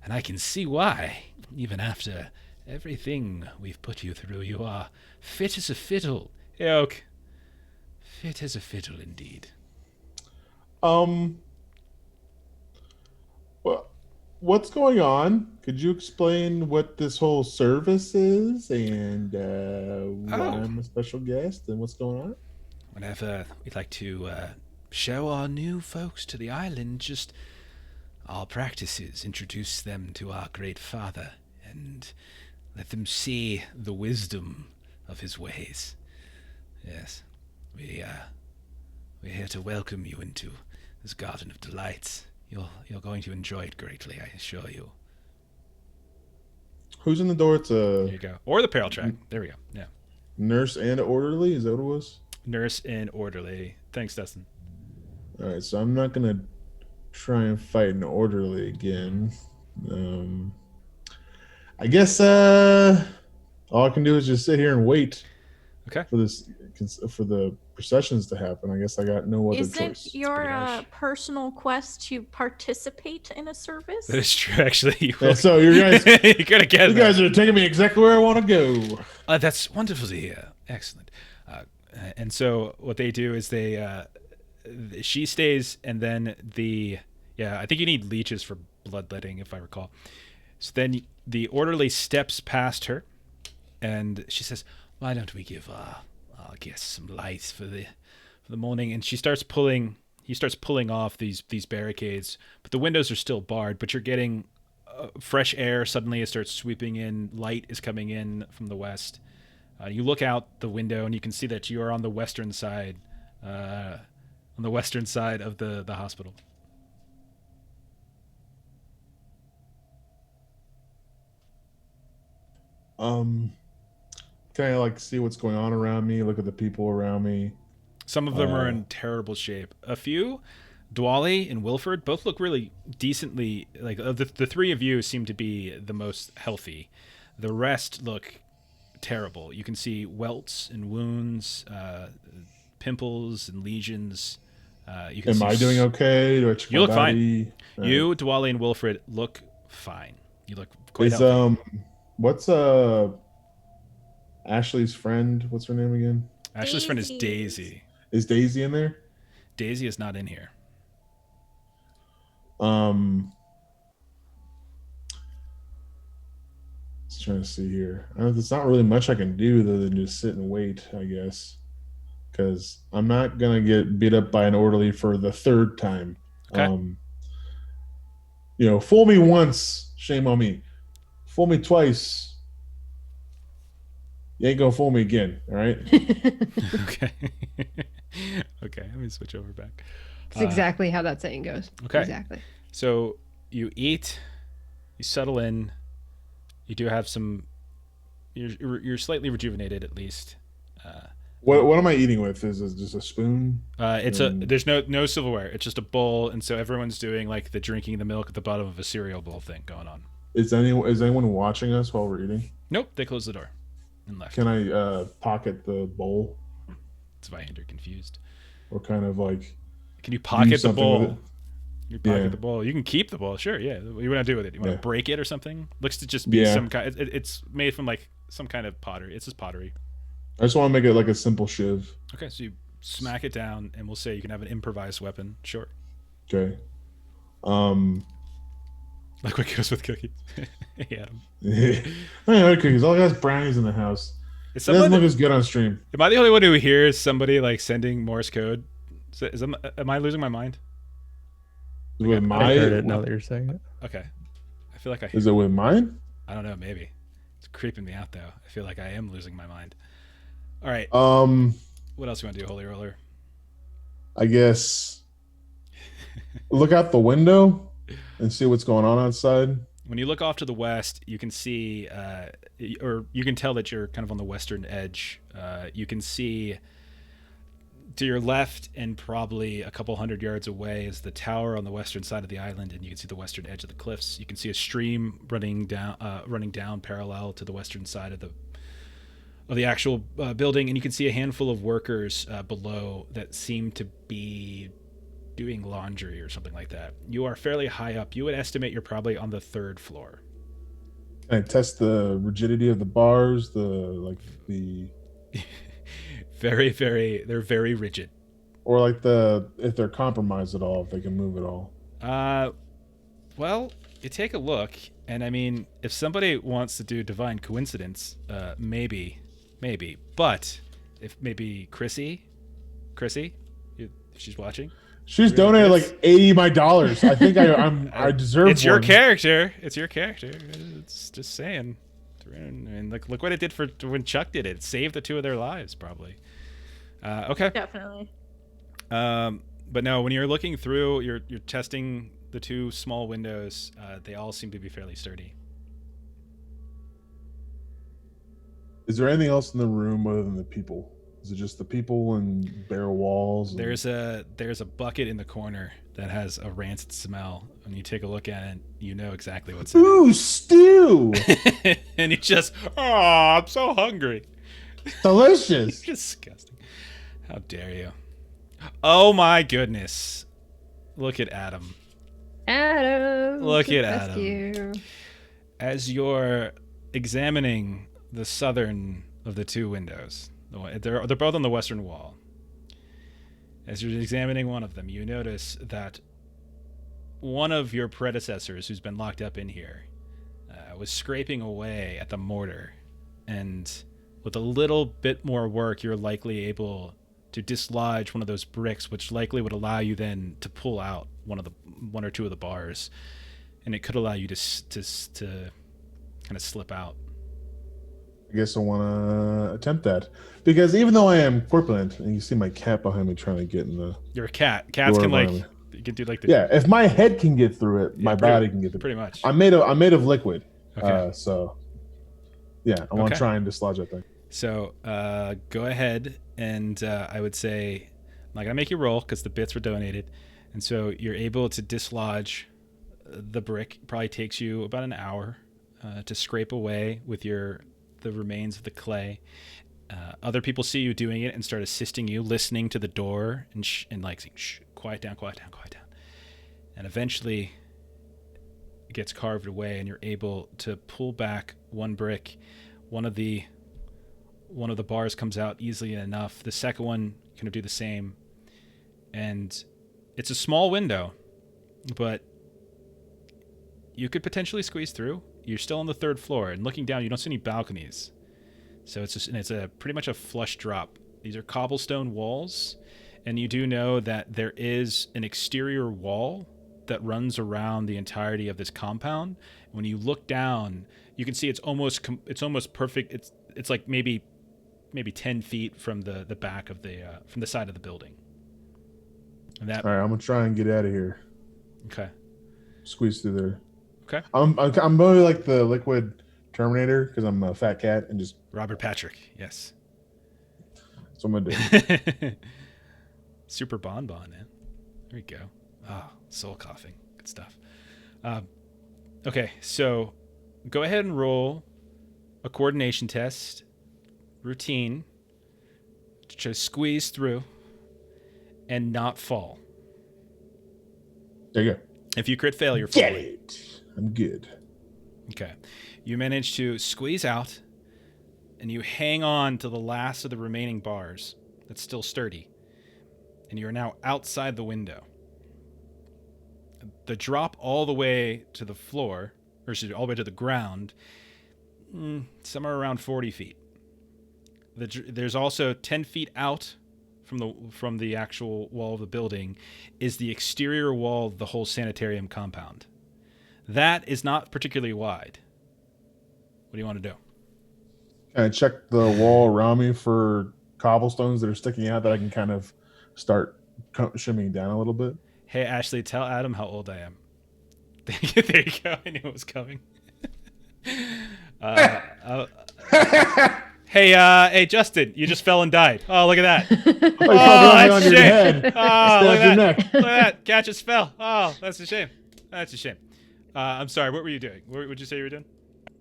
And I can see why. Even after everything we've put you through, you are fit as a fiddle. Hey, Oak. Fit as a fiddle indeed. What's going on? Could you explain what this whole service is and why I'm a special guest and what's going on? Whenever we'd like to show our new folks to the island just our practices, introduce them to our great father, and let them see the wisdom of his ways. Yes, we're here to welcome you into this garden of delights. You're going to enjoy it greatly, I assure you. Who's in the door? It's There you go. Or the peril track. There we go. Yeah. Nurse and orderly. Is that what it was? Nurse and orderly. Thanks, Dustin. All right, so I'm not gonna try and fight an orderly again. I guess all I can do is just sit here and wait. Okay. For the processions to happen. I guess I got no other Isn't choice. your personal quest to participate in a service? That is true, actually. Yeah, so you guys, you guys are taking me exactly where I want to go. That's wonderful to hear. Excellent. And so what they do is she stays, and then I think you need leeches for bloodletting, if I recall. So then the orderly steps past her, and she says, "Why don't we give our guests some lights for the morning?" And he starts pulling off these barricades, but the windows are still barred. But you're getting fresh air. Suddenly it starts sweeping in. Light is coming in from the west. You look out the window and you can see that you are on the western side, of the hospital. Can I see what's going on around me? Look at the people around me. Some of them are in terrible shape. A few, Dwally and Wilford, both look really decently. Like the three of you seem to be the most healthy. The rest look terrible. You can see welts and wounds, pimples and lesions. Am I doing okay? Do I check you my look body? fine. You, Dwally, and Wilfred look fine. You look quite healthy. What's Ashley's friend? What's her name again? Ashley's friend is Daisies. Daisy. Is Daisy in there? Daisy is not in here. Just trying to see here. There's not really much I can do other than just sit and wait, I guess, because I'm not gonna get beat up by an orderly for the third time. Okay. Fool me once, shame on me. Fool me twice, you ain't gonna fool me again. All right. Okay. Okay, let me switch over back. That's exactly how that saying goes. Okay. Exactly. So you eat, you settle in, you do have some. You're slightly rejuvenated at least. What am I eating with? Is it just a spoon? There's no silverware. It's just a bowl, and so everyone's doing like the drinking the milk at the bottom of a cereal bowl thing going on. Is anyone watching us while we're eating? Nope, they closed the door and left. Can I pocket the bowl? Zweihander confused. Or kind of like? Can you pocket the bowl? With it? You pocket the bowl. You can keep the bowl, sure. Yeah. What do you want to do with it? You want to break it or something? Looks to just be some kind. It's made from like some kind of pottery. It's just pottery. I just want to make it like a simple shiv. Okay, so you smack it down, and we'll say you can have an improvised weapon. Sure. Okay. Like what goes with cookies. Hey, Adam. I like cookies. All I got is brownies in the house. It doesn't look as good on stream. Am I the only one who hears somebody like sending Morse code? Am I losing my mind? With I heard it now that you're saying it. Okay. I feel like I. Is it with mine? I don't know. Maybe it's creeping me out though. I feel like I am losing my mind. All right. What else you want to do, Holy Roller? I guess look out the window and see what's going on outside. When you look off to the west, you can see, or you can tell that you're kind of on the western edge. You can see to your left and probably a couple 100 yards away is the tower on the western side of the island, and you can see the western edge of the cliffs. You can see a stream running down parallel to the western side of the actual building, and you can see a handful of workers below that seem to be doing laundry or something like that. You are fairly high up. You would estimate you're probably on the 3rd floor. Can I test the rigidity of the bars? The very, very, they're very rigid. Or like if they're compromised at all, if they can move at all. Well, you take a look, and I mean, if somebody wants to do divine coincidence, maybe. But if maybe Chrissy, if she's watching. She's donated like $80 my dollars. I think I deserve. It's your character. It's your character. It's just saying. I mean, look what it did for when Chuck did it. It saved the 2 of their lives, probably. Okay. Definitely. But no, when you're looking through, you're testing the 2 small windows. They all seem to be fairly sturdy. Is there anything else in the room other than the people? Is it just the people and bare walls? There's a bucket in the corner that has a rancid smell. When you take a look at it, you know exactly what's in it. Ooh, stew! And you just, I'm so hungry. Delicious. Disgusting. How dare you? Oh my goodness. Look at Adam. Look at Adam. You. As you're examining the southern of the 2 windows, they're both on the western wall. As you're examining one of them, you notice that one of your predecessors, who's been locked up in here, was scraping away at the mortar, and with a little bit more work, you're likely able to dislodge one of those bricks, which likely would allow you then to pull out one or two of the bars, and it could allow you to kind of slip out. I guess I want to attempt that, because even though I am corpulent, and you see my cat behind me trying to get in the. You're a cat. Cats can you can do like the. Yeah, if my head can get through it, my body can get through. Pretty much. I'm made of liquid. Okay. So. Yeah, I want to try and dislodge that thing. So go ahead, and I would say I'm not gonna make you roll because the bits were donated, and so you're able to dislodge the brick. It probably takes you about an hour to scrape away with the remains of the clay. Other people see you doing it and start assisting you, listening to the door and like saying, "Shh, quiet down," and eventually it gets carved away, and you're able to pull back one brick. One of the one of the bars comes out easily enough. The second one kind of do the same. And it's a small window, but you could potentially squeeze through. You're still on the 3rd floor, and looking down, you don't see any balconies. So it's a pretty much a flush drop. These are cobblestone walls, and you do know that there is an exterior wall that runs around the entirety of this compound. When you look down, you can see it's almost perfect. It's like maybe 10 feet from the back of from the side of the building. And that. All right, I'm gonna try and get out of here. Okay. Squeeze through there. Okay. I'm really like the liquid Terminator because I'm a fat cat and just Robert Patrick. Yes. That's what I'm gonna do. Super bonbon, man. There we go. Ah, soul coughing. Good stuff. Okay, so go ahead and roll a coordination test. Routine. To try to squeeze through and not fall. There you go. If you crit fail, you're Get falling. it. I'm good. Okay. You manage to squeeze out, and you hang on to the last of the remaining bars that's still sturdy. And you are now outside the window. The drop all the way to the floor, or excuse me, all the way to the ground, somewhere around 40 feet. There's also 10 feet out from the actual wall of the building is the exterior wall of the whole sanitarium compound. That is not particularly wide. What do you want to do? Can I check the wall around me for cobblestones that are sticking out that I can kind of start shimmying down a little bit? Hey, Ashley, tell Adam how old I am. There you go. I knew it was coming. Hey, Justin, you just fell and died. Oh, look at that. That's a your shame. head. Oh, look Stabbed your at neck. that. Look at that. Cat just fell. Oh, that's a shame. That's a shame. I'm sorry. What were you doing? What would you say you were doing?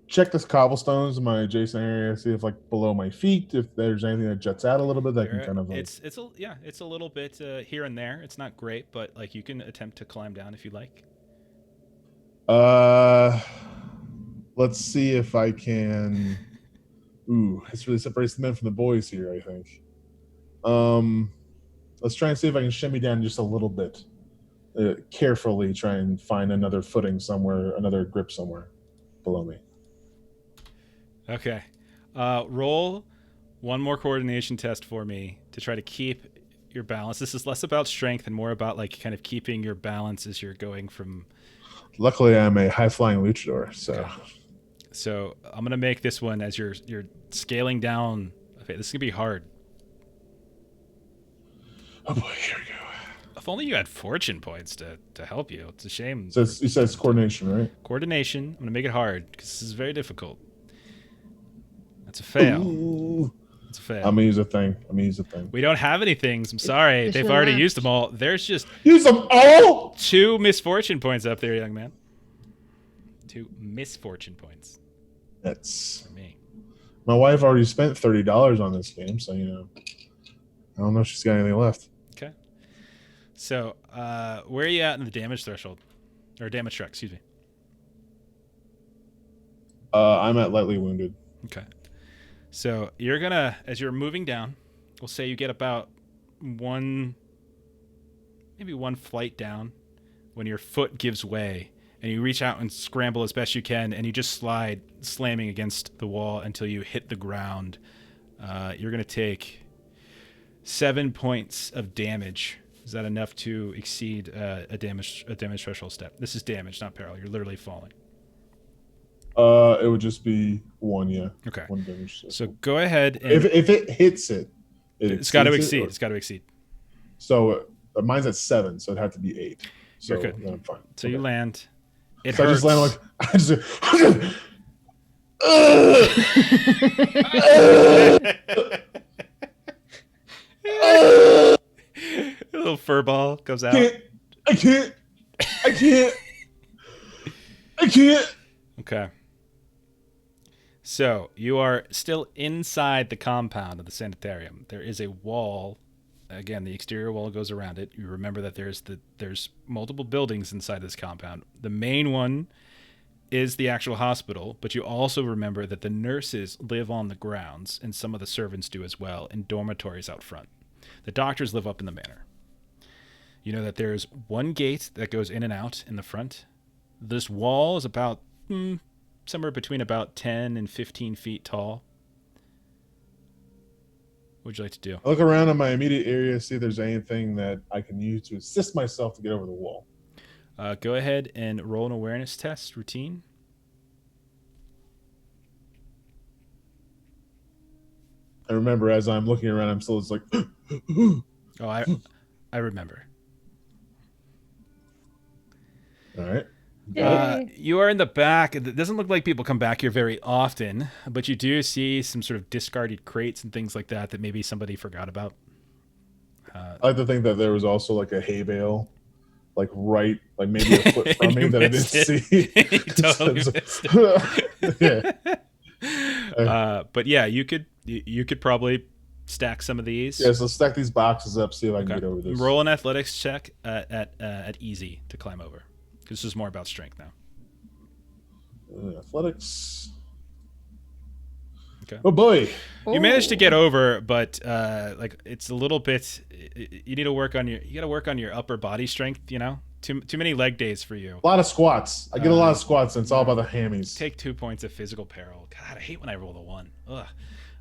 Check this cobblestones in my adjacent area, see if like below my feet, if there's anything that juts out a little bit that can kind of like... It's a little bit here and there. It's not great, but like you can attempt to climb down if you like. Let's see if I can. Ooh, this really separates the men from the boys here, I think. Let's try and see if I can shimmy down just a little bit. Carefully try and find another footing somewhere, another grip somewhere below me. Okay. Roll one more coordination test for me to try to keep your balance. This is less about strength and more about like kind of keeping your balance as you're going from... Luckily, I'm a high-flying luchador, so... Okay. So I'm going to make this one as you're scaling down. Okay, this is going to be hard. Oh boy, here we go. If only you had fortune points to help you. It's a shame. So you said it's coordination, right? Coordination. I'm going to make it hard because this is very difficult. That's a fail. Ooh. It's a fail. I'm going to use a thing. We don't have any things. I'm sorry. They've already used them all. There's just... Use them all? 2 misfortune points up there, young man. 2 misfortune points. That's... For me. My wife already spent $30 on this game, so, you know, I don't know if she's got anything left. Okay. So, where are you at in the damage threshold? Or damage track, excuse me. I'm at lightly wounded. Okay. So, you're going to, as you're moving down, we'll say you get about maybe one flight down when your foot gives way. And you reach out and scramble as best you can, and you just slide, slamming against the wall until you hit the ground. You're going to take 7 points of damage. Is that enough to exceed a damage threshold step? This is damage, not peril. You're literally falling. It would just be 1, yeah. Okay. 1 damage. So go ahead. And if it hits it, it's got to exceed. It's got to exceed. So mine's at 7, so it'd have to be 8. So You're good. then I'm fine. So you land. It So hurts. I just land A little fur ball comes out. I can't. Okay. So you are still inside the compound of the sanitarium. There is a wall. Again, the exterior wall goes around it. You remember that there's multiple buildings inside this compound. The main one is the actual hospital, but you also remember that the nurses live on the grounds, and some of the servants do as well, in dormitories out front. The doctors live up in the manor. You know that there's one gate that goes in and out in the front. This wall is about somewhere between about 10 and 15 feet tall. What would you like to do? I look around in my immediate area, see if there's anything that I can use to assist myself to get over the wall. Go ahead and roll an awareness test routine. I remember as I'm looking around, I'm still just like, Oh, I remember. all right. You are in the back. It doesn't look like people come back here very often, but you do see some sort of discarded crates and things like that maybe somebody forgot about. I like to think that there was also like a hay bale, like maybe a foot from me that I didn't see. You totally missed it. Yeah. But yeah, you could probably stack some of these. Yeah, so stack these boxes up, see if I can get over this. Roll an athletics check at easy to climb over. This is more about strength now. Athletics. Okay. Oh boy! You managed to get over, but like it's a little bit. You need to work on your upper body strength. You know, too many leg days for you. A lot of squats. I get a lot of squats, and it's all about the hammies. Take 2 points of physical peril. God, I hate when I roll the 1. Ugh.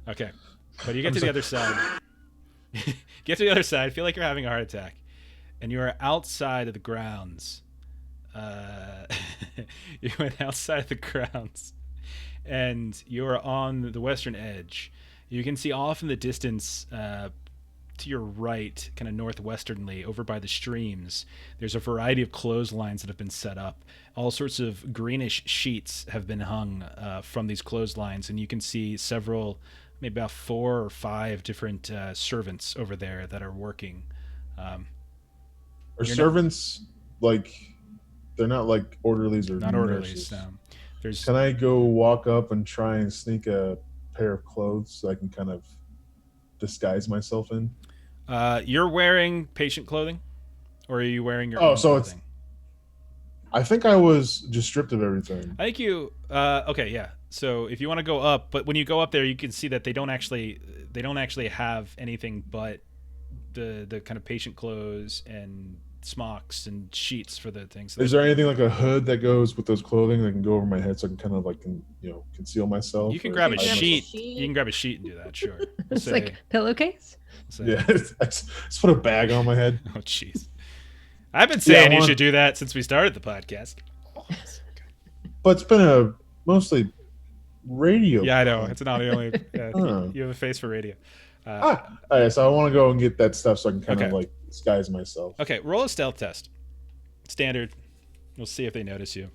Okay, but you get to the other side. Get to the other side. Feel like you're having a heart attack, and you are outside of the grounds. You went outside of the grounds, and you're on the western edge. You can see off in the distance, to your right, kind of northwesternly, over by the streams, there's a variety of clotheslines that have been set up. All sorts of greenish sheets have been hung from these clotheslines, and you can see several, maybe about 4 or 5 different servants over there that are working. Are servants like... They're not like orderlies or not nurses. Orderlies. No. Can I go walk up and try and sneak a pair of clothes so I can kind of disguise myself in? You're wearing patient clothing, or are you wearing your own clothing? I think I was just stripped of everything. I think you. Okay, yeah. So if you want to go up, but when you go up there, you can see that they don't actually have anything but the kind of patient clothes and smocks and sheets for the things. Is there anything like a hood that goes with those clothing that can go over my head so I can kind of like conceal myself? You can grab a sheet. You can grab a sheet and do that. Sure. It's like pillowcase. Yeah, let's put a bag on my head. Oh jeez. I've been saying you should do that since we started the podcast. But it's been a mostly radio. Yeah, I know. It's an audio only. You have a face for radio. All right, so I want to go and get that stuff so I can kind of like disguise myself. Okay, roll a stealth test. Standard. We'll see if they notice you.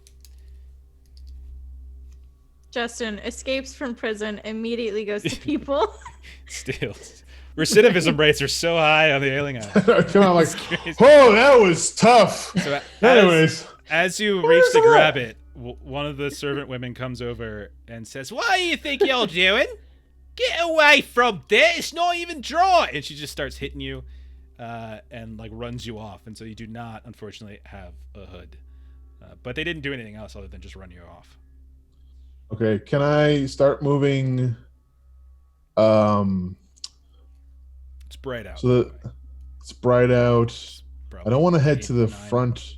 Justin escapes from prison, immediately goes to people. Steals. Recidivism rates are so high on the Ailing Island. Come on, like, oh, that was tough. So anyways, as you reach to grab it, one of the servant women comes over and says, "What do you think you're doing? Get away from there! It's not even dry!" And she just starts hitting you, and like runs you off. And so you do not, unfortunately, have a hood. But they didn't do anything else other than just run you off. Okay, can I start moving? It's bright out. So it's bright out. I don't want to head to the front.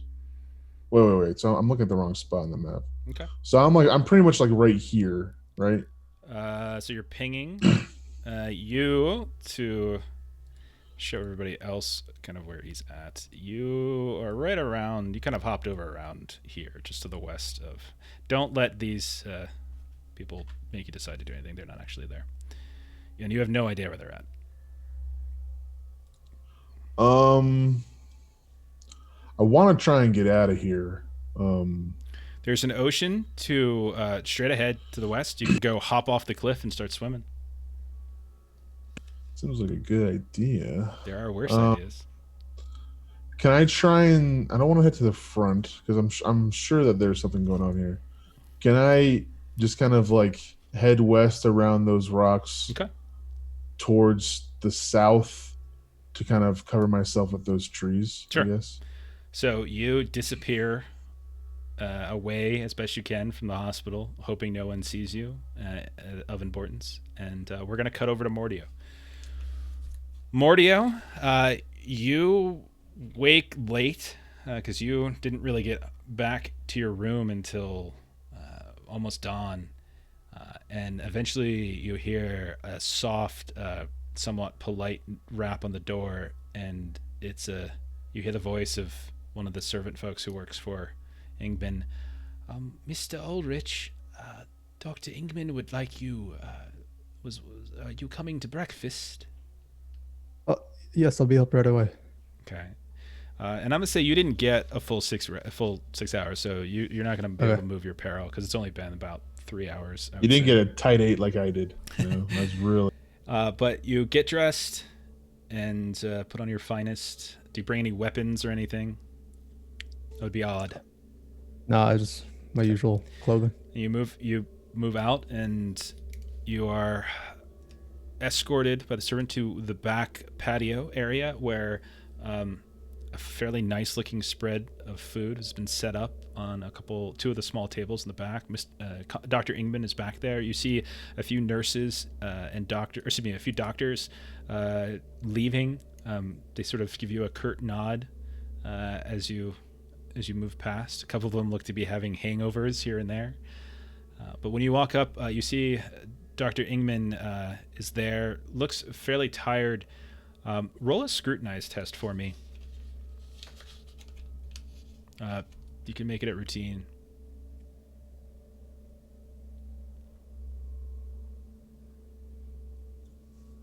Wait. So I'm looking at the wrong spot on the map. Okay. So I'm pretty much like right here, right? So you're pinging you to show everybody else kind of where he's at. You are right around. You kind of hopped over around here, just to the west of. Don't let these people make you decide to do anything. They're not actually there, and you have no idea where they're at. I want to try and get out of here. There's an ocean to straight ahead to the west. You can go hop off the cliff and start swimming. Seems like a good idea. There are worse ideas. Can I try and... I don't want to head to the front because I'm sure that there's something going on here. Can I just kind of like head west around those rocks towards the south to kind of cover myself with those trees? Sure. I guess. So you disappear away as best you can from the hospital, hoping no one sees you of importance. And we're going to cut over to Mordio. Mordio, you wake late because you didn't really get back to your room until almost dawn. And eventually you hear a soft, somewhat polite rap on the door, and you hear the voice of one of the servant folks who works for Ingman. Mr. Ulrich, Dr. Ingman would like you. Are you coming to breakfast? Yes, I'll be up right away. Okay. And I'm gonna say you didn't get a full 6 hours, so you're not gonna be able to move your apparel because it's only been about 3 hours. You didn't get a tight 8 like I did. That's really. But you get dressed and put on your finest. Do you bring any weapons or anything? That would be odd. Nah, just my usual clothing. You move out, and you are escorted by the servant to the back patio area where a fairly nice looking spread of food has been set up on two of the small tables in the back. Dr. Ingman is back there. You see a few nurses and a few doctors leaving. They sort of give you a curt nod as you move past. A couple of them look to be having hangovers here and there. But when you walk up, you see Dr. Ingman is there, looks fairly tired. Roll a scrutinize test for me. You can make it at routine.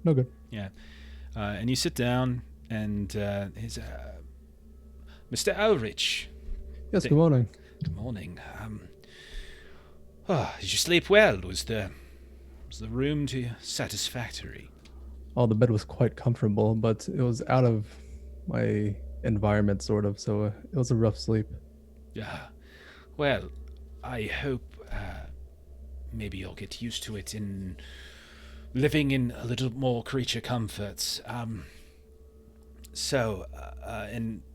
No good. Yeah. And you sit down, and Mr. Ulrich. Yes, good morning. Good morning. Did you sleep well? Was the room to you satisfactory? Oh, the bed was quite comfortable, but it was out of my environment, sort of, so it was a rough sleep. Yeah. Well, I hope maybe you'll get used to it in living in a little more creature comforts. And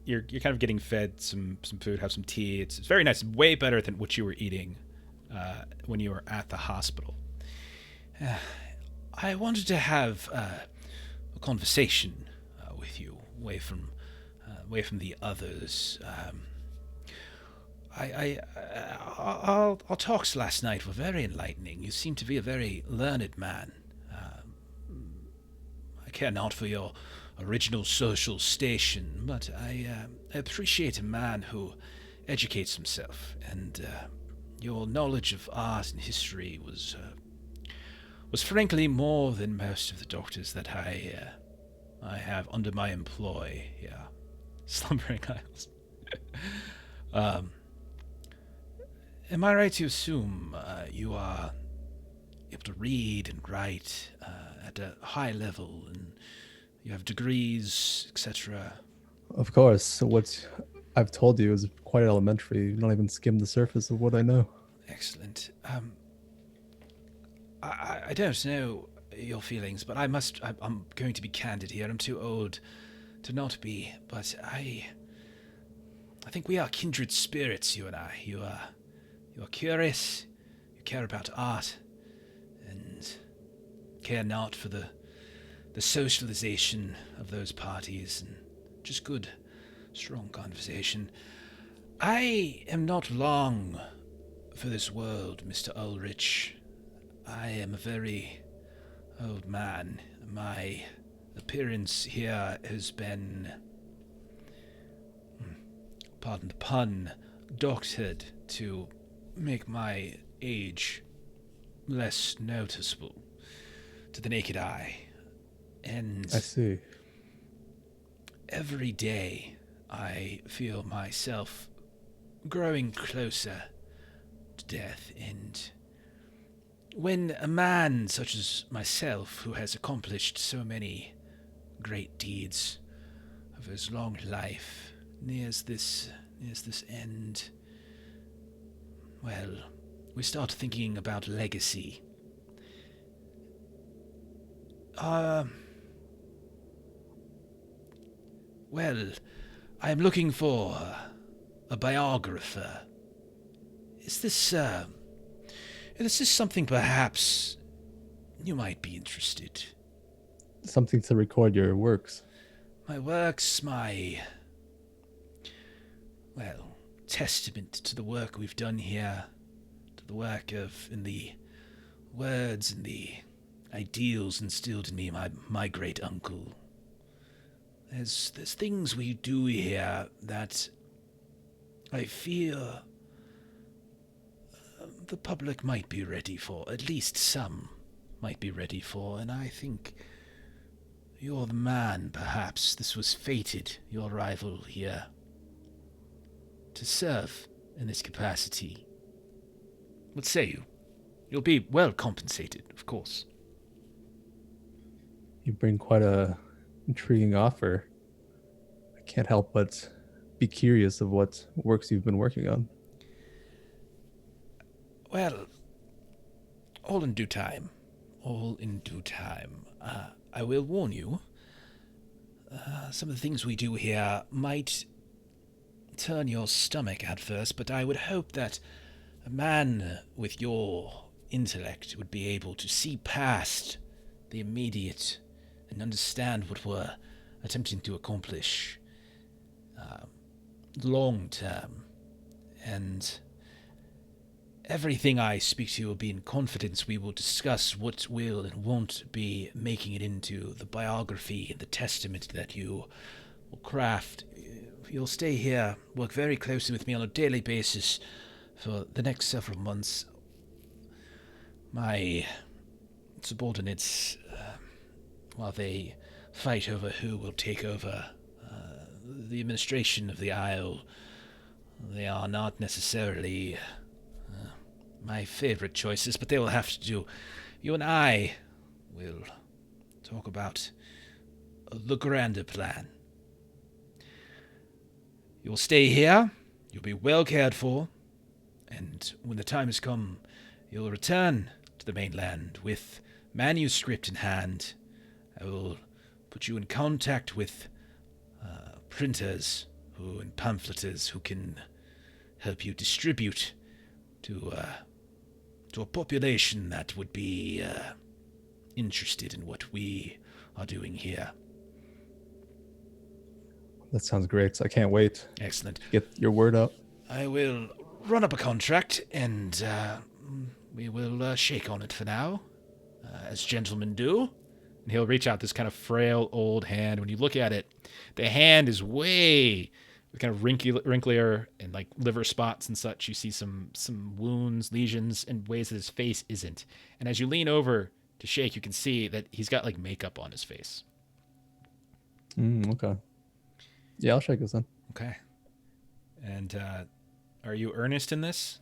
you're kind of getting fed some food, have some tea. It's very nice, way better than what you were eating when you were at the hospital. I wanted to have a conversation with you, away from the others. Our talks last night were very enlightening. You seem to be a very learned man. I care not for your original social station, but I appreciate a man who educates himself, and your knowledge of art and history was frankly more than most of the doctors that I have under my employ here. Slumbering Isles. Am I right to assume you are able to read and write at a high level, and you have degrees, etc.? Of course. What I've told you is quite elementary. You don't even skim the surface of what I know. Excellent. I don't know your feelings, but I'm going to be candid here. I'm too old to not be, but I think we are kindred spirits, you and I. You are curious, you care about art, and care not for the socialization of those parties, and just good, strong conversation. I am not long for this world, Mr. Ulrich. I am a very old man. My appearance here has been, pardon the pun, doctored to make my age less noticeable to the naked eye. And I see. every day I feel myself growing closer to death, and when a man such as myself, who has accomplished so many great deeds of his long life, nears this end, well, we start thinking about legacy. Well, I'm looking for a biographer, Is this something perhaps you might be interested? Something to record your works. My works, well, testament to the work we've done here, to the work in the words and the ideals instilled in me by my great uncle. There's things we do here that I fear the public might be ready for, at least some might be ready for, and I think you're the man, perhaps. This was fated, your arrival here, to serve in this capacity. What say you? You'll be well compensated, of course. You bring quite a intriguing offer. I can't help but be curious of what works you've been working on. Well, all in due time. All in due time. I will warn you, some of the things we do here might turn your stomach at first, but I would hope that a man with your intellect would be able to see past the immediate and understand what we're attempting to accomplish long term. And everything I speak to you will be in confidence. We will discuss what will and won't be making it into the biography and the testament that you will craft. You'll stay here, work very closely with me on a daily basis for the next several months. My subordinates, while they fight over who will take over the administration of the Isle, they are not necessarily my favorite choices, but they will have to do. You and I will talk about the grander plan. You'll stay here, you'll be well cared for, and when the time has come, you'll return to the mainland with manuscript in hand. I will put you in contact with printers and pamphleters who can help you distribute to a population that would be interested in what we are doing here. That sounds great. I can't wait. Excellent. Get your word up. I will run up a contract, and we will shake on it for now, as gentlemen do. And he'll reach out this kind of frail old hand. When you look at it, the hand is way kind of wrinklier and like liver spots and such. You see some wounds, lesions, in ways that his face isn't. And as you lean over to shake, you can see that he's got like makeup on his face. Okay. Yeah, I'll shake this then. Okay. And are you earnest in this?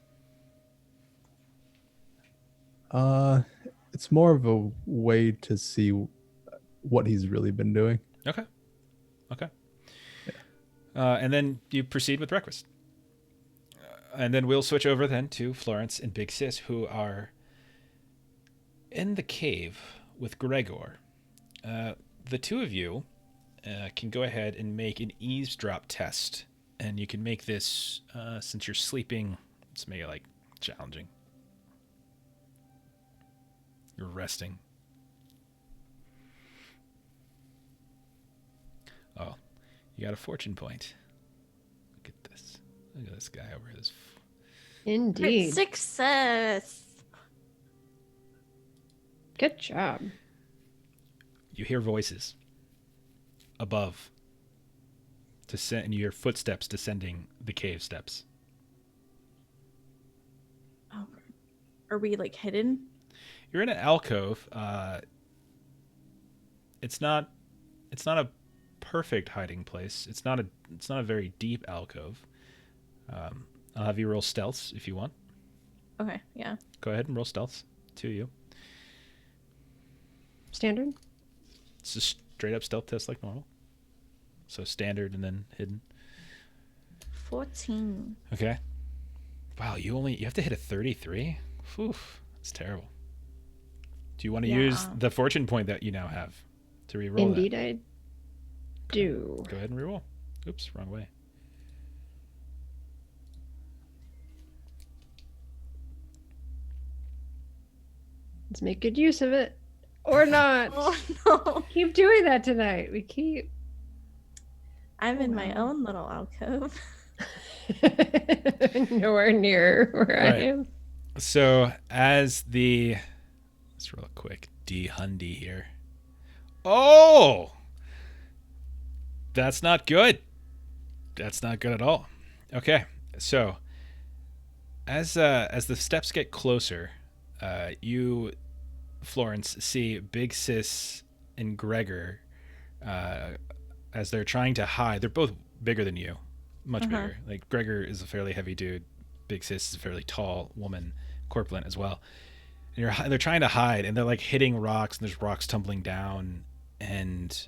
It's more of a way to see what he's really been doing. Okay. And then you proceed with breakfast. And then we'll switch over then to Florence and Big Sis, who are in the cave with Gregor. The two of you can go ahead and make an eavesdrop test. And you can make this, since you're sleeping, let's make it like challenging. You're resting. Oh, you got a fortune point. Look at this. Look at this guy over here. Indeed. Success. Good job. You hear voices above, and you hear footsteps descending the cave steps. Oh, are we like hidden? You're in an alcove. It's not a perfect hiding place. It's not a very deep alcove. I'll have you roll stealths if you want. Okay, yeah. Go ahead and roll stealths. Two of you. Standard? It's a straight up stealth test like normal. So standard and then hidden. 14. Okay. Wow, you have to hit a 33? Whew, that's terrible. Do you want to use the fortune point that you now have to reroll Indeed, that? I do. Go ahead and reroll. Oops, wrong way. Let's make good use of it. Or not. Oh no. Keep doing that tonight. We keep. I'm in my own little alcove. Nowhere near where I Right. am. So as let's real quick D-Hundy here. Oh, that's not good. That's not good at all. Okay, so as the steps get closer, you, Florence, see Big Sis and Gregor as they're trying to hide. They're both bigger than you, much bigger. Like Gregor is a fairly heavy dude. Big Sis is a fairly tall woman, corpulent as well. And they're trying to hide, and they're like hitting rocks, and there's rocks tumbling down, and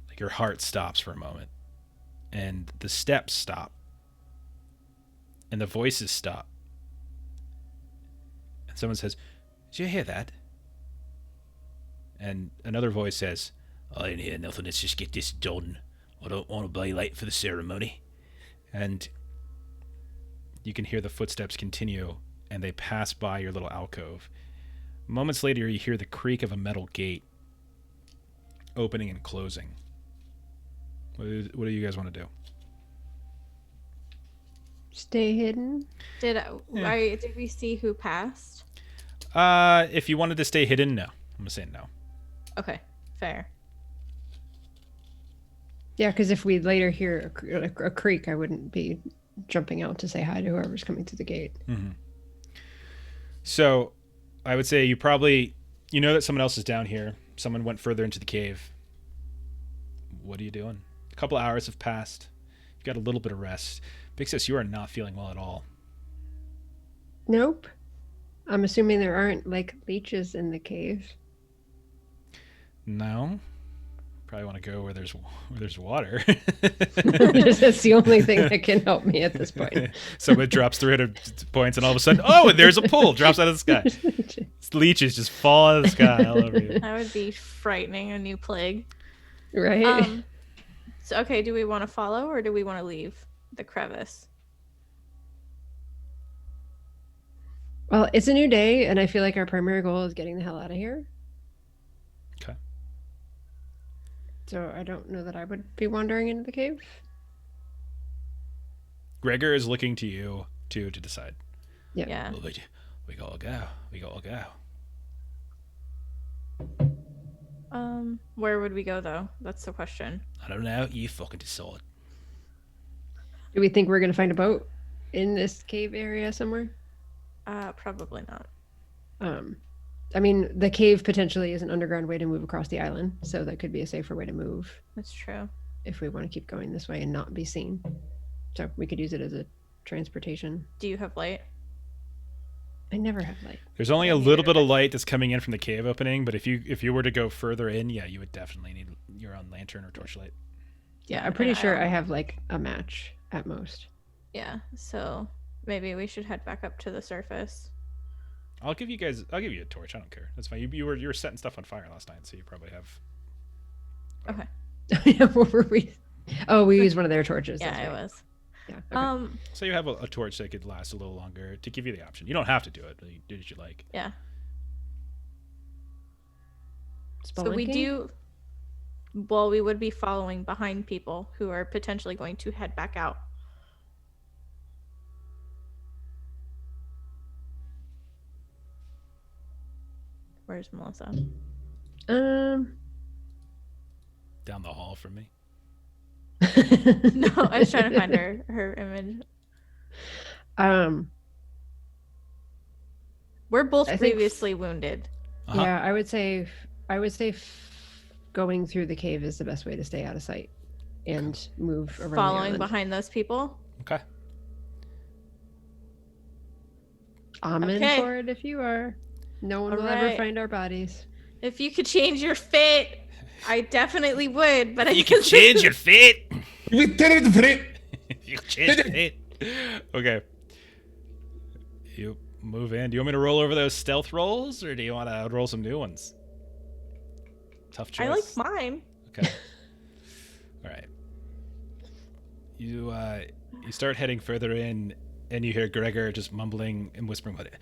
like your heart stops for a moment, and the steps stop, and the voices stop, and someone says, "Did you hear that?" And another voice says, "I didn't hear nothing. Let's just get this done. I don't want to be late for the ceremony." And you can hear the footsteps continue, and they pass by your little alcove. Moments later, you hear the creak of a metal gate opening and closing. What do you guys want to do? Stay hidden. Did we see who passed? If you wanted to stay hidden, no. I'm gonna say no. Okay, fair. Yeah, because if we later hear a creak, I wouldn't be jumping out to say hi to whoever's coming through the gate. Mm-hmm. So, I would say you know that someone else is down here. Someone went further into the cave. What are you doing? A couple hours have passed. You've got a little bit of rest. Big Sis, you are not feeling well at all. Nope. I'm assuming there aren't like leeches in the cave. No. Probably want to go where there's water. That's the only thing that can help me at this point. Someone drops 300 points, and all of a sudden, oh, and there's a pool. Drops out of the sky. Leeches just fall out of the sky all over you. That would be frightening, a new plague. Right? So, okay, do we want to follow or do we want to leave the crevice? Well, it's a new day, and I feel like our primary goal is getting the hell out of here. Okay. So I don't know that I would be wandering into the cave. Gregor is looking to you to decide. Yeah. Well, we gotta go. We gotta go. Where would we go though? That's the question. I don't know. You fucking decide. Do we think we're going to find a boat in this cave area somewhere? Probably not. I mean, the cave potentially is an underground way to move across the island, so that could be a safer way to move That's true. if we want to keep going this way and not be seen. So we could use it as a transportation. Do you have light? I never have light. There's only a little bit of light that's coming in from the cave opening, but if you were to go further in, yeah, you would definitely need your own lantern or torchlight. Yeah, I'm pretty sure I have like a match at most. Yeah, so maybe we should head back up to the surface. I'll give you a torch. I don't care. That's fine. You were setting stuff on fire last night, so you probably have. Okay. What were we? Oh, we used one of their torches. Yeah, that's it right. was. Yeah. Okay. So you have a torch that could last a little longer to give you the option. You don't have to do it. But you do what you like. Yeah. Spelunking? So we do. Well, we would be following behind people who are potentially going to head back out. Where's Melissa? Down the hall from me. No, I was trying to find her image. We're both I think- previously wounded. Uh-huh. Yeah, I would say going through the cave is the best way to stay out of sight and move around. Following the behind those people. Okay. I'm in Okay. for it if you are. No one will Alright. ever find our bodies. If you could change your fate, I definitely would. But I You can guess- change your fate. We did it, Fred. You can change your fate. Okay. You move in. Do you want me to roll over those stealth rolls, or do you want to roll some new ones? Tough choice. I like mine. Okay. All right. You start heading further in, and you hear Gregor just mumbling and whispering about it.